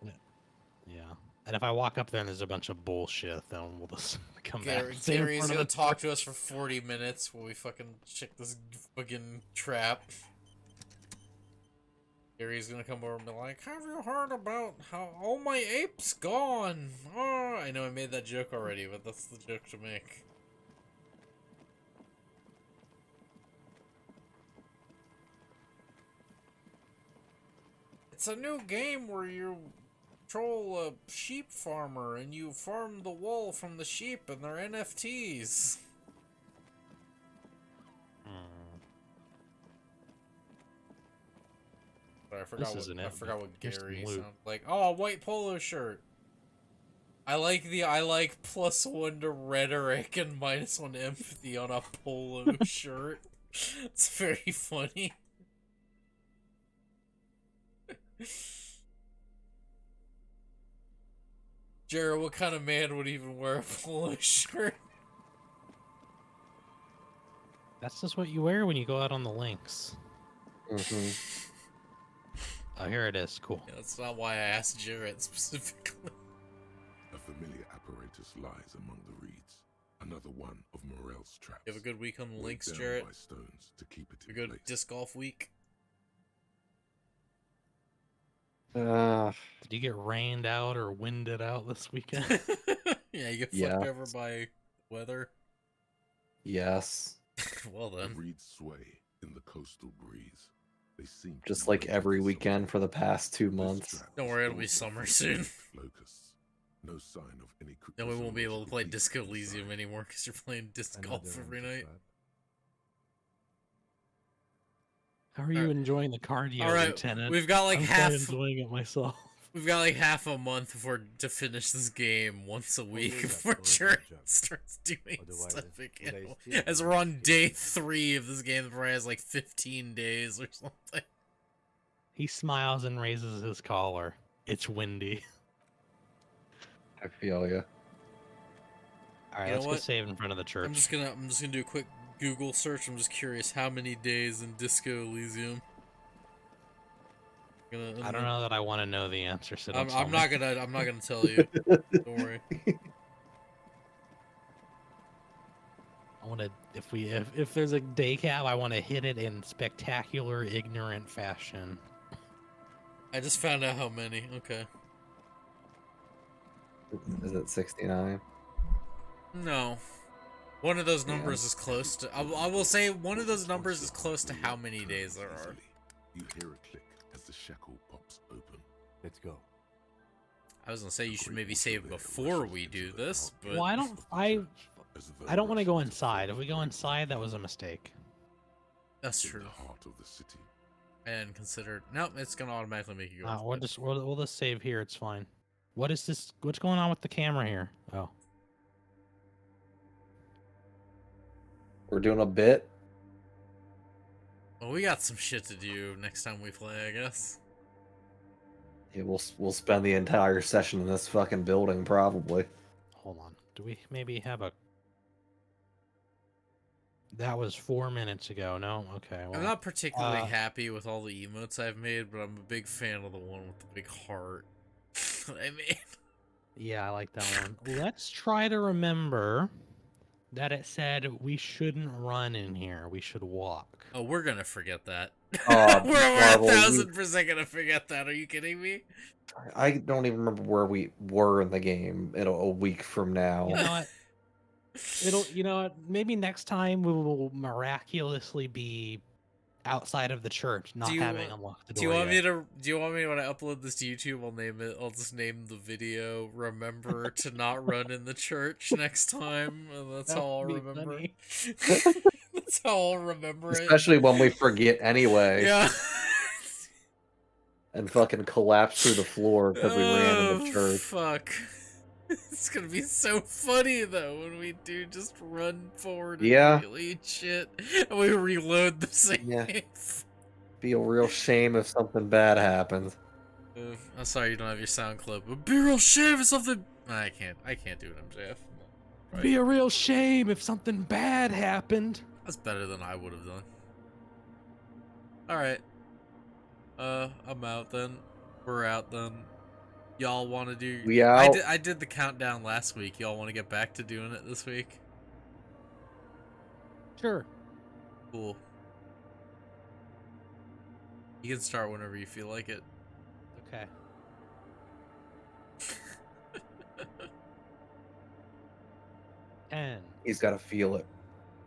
Yeah. And if I walk up there and there's a bunch of bullshit, then we'll just come back. Gary's gonna talk to us for 40 minutes while we fucking check this fucking trap. Gary's gonna come over and be like, have you heard about how all my apes gone? Oh, I know I made that joke already, but that's the joke to make. It's a new game where you control a sheep farmer and you farm the wool from the sheep and they're NFTs. But I forgot what Gary sounded like. Oh, a white polo shirt. I like +1 to rhetoric and -1 empathy on a polo shirt. It's very funny. Jared, what kind of man would even wear a polo shirt? That's just what you wear when you go out on the links. Oh, here it is. Cool. Yeah, that's not why I asked Jared specifically. A familiar apparatus lies among the reeds. Another one of Morel's traps. You have a good week on the weighed links, down Jared. by stones to keep it A in good place. disc golf week. Did you get rained out or winded out this weekend? Yeah, you get fucked over by weather. Yes. Well then. The reeds sway in the coastal breeze. They seem to Just be like waiting every for weekend for the past 2 months. Don't worry, it'll be summer soon. Locusts. No sign of any Then we won't be able to play cryptozoological Disco beasts Elysium inside. anymore because you're playing disc golf every night. How are you enjoying the cardio, All right, Lieutenant? we've got like I'm half. quite enjoying it myself. We've got like half a month to finish this game once a week before Jared starts doing stuff again. As we're on day 3 of this game, that probably has like 15 days or something. He smiles and raises his collar. It's windy. I feel you. All right, You know let's go what? save in front of the church. I'm just gonna do a quick Google search. I'm just curious how many days in Disco Elysium. I don't know that I want to know the answer, so don't I'm tell not me. gonna tell you. Don't worry. I want to. If there's a day cap, I want to hit it in spectacular, ignorant fashion. I just found out how many. Okay. Is it 69? No. One of those numbers is close to. I will say one of those numbers is close to how many days there are. You hear a click as the shackle pops open. Let's go. I was gonna say you should maybe save before we do this, but Well, I don't want to go inside. If we go inside, that was a mistake. That's true. Heart of the city. And consider no, it's gonna automatically make you go. We'll just save here. It's fine. What is this? What's going on with the camera here? Oh, We're doing a bit. Well, we got some shit to do next time we play, I guess. Yeah, we'll spend the entire session in this fucking building probably. hold on. Do we maybe have a? That was 4 minutes ago. No, okay. Well, I'm not particularly happy with all the emotes I've made, but I'm a big fan of the one with the big heart that I made. Yeah, I like that one. Let's try to remember that it said we shouldn't run in here. We should walk. Oh, we're gonna forget that. Oh, we're Marvel, 1000% gonna forget that. Are you kidding me? I don't even remember where we were in the game in a week from now. You know what? You know what? Maybe next time we will miraculously be outside of the church, not having unlocked the door. Do you want me when I upload this to YouTube? I'll just name the video "Remember to not run in the church" next time. And that's how I'll remember. That's how I'll remember it. Especially when we forget anyway. Yeah. And fucking collapse through the floor because we ran in the church. Fuck. It's gonna be so funny though when we do just run forward Yeah. immediately and shit, and we reload the save. Yeah. Be a real shame if something bad happens. I'm sorry you don't have your sound clip. But be real shame if something. I can't do it, MJF. Right. Be a real shame if something bad happened. That's better than I would have done. Alright. I'm out then. We're out then. Y'all want to do... We out? I did the countdown last week. Y'all want to get back to doing it this week? Sure. Cool. You can start whenever you feel like it. Okay. Ten. He's got to feel it.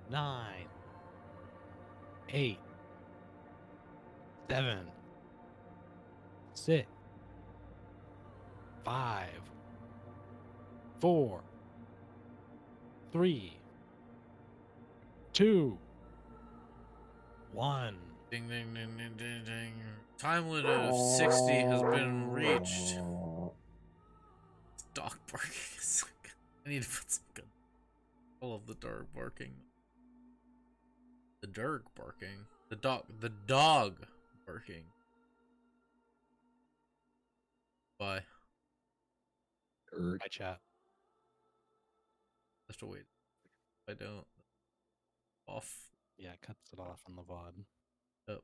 9, 8, 7, 6, 5, 4, 3, 2, 1. Ding, ding, ding, ding, ding, ding. Time limit of 60 has been reached. Dog barking is so good. I need to put some good. I love the dog barking. The dog barking. The dog barking. Bye. Bye, chat. Have to wait. If I don't. Off. Yeah, it cuts it off on the VOD. Yep.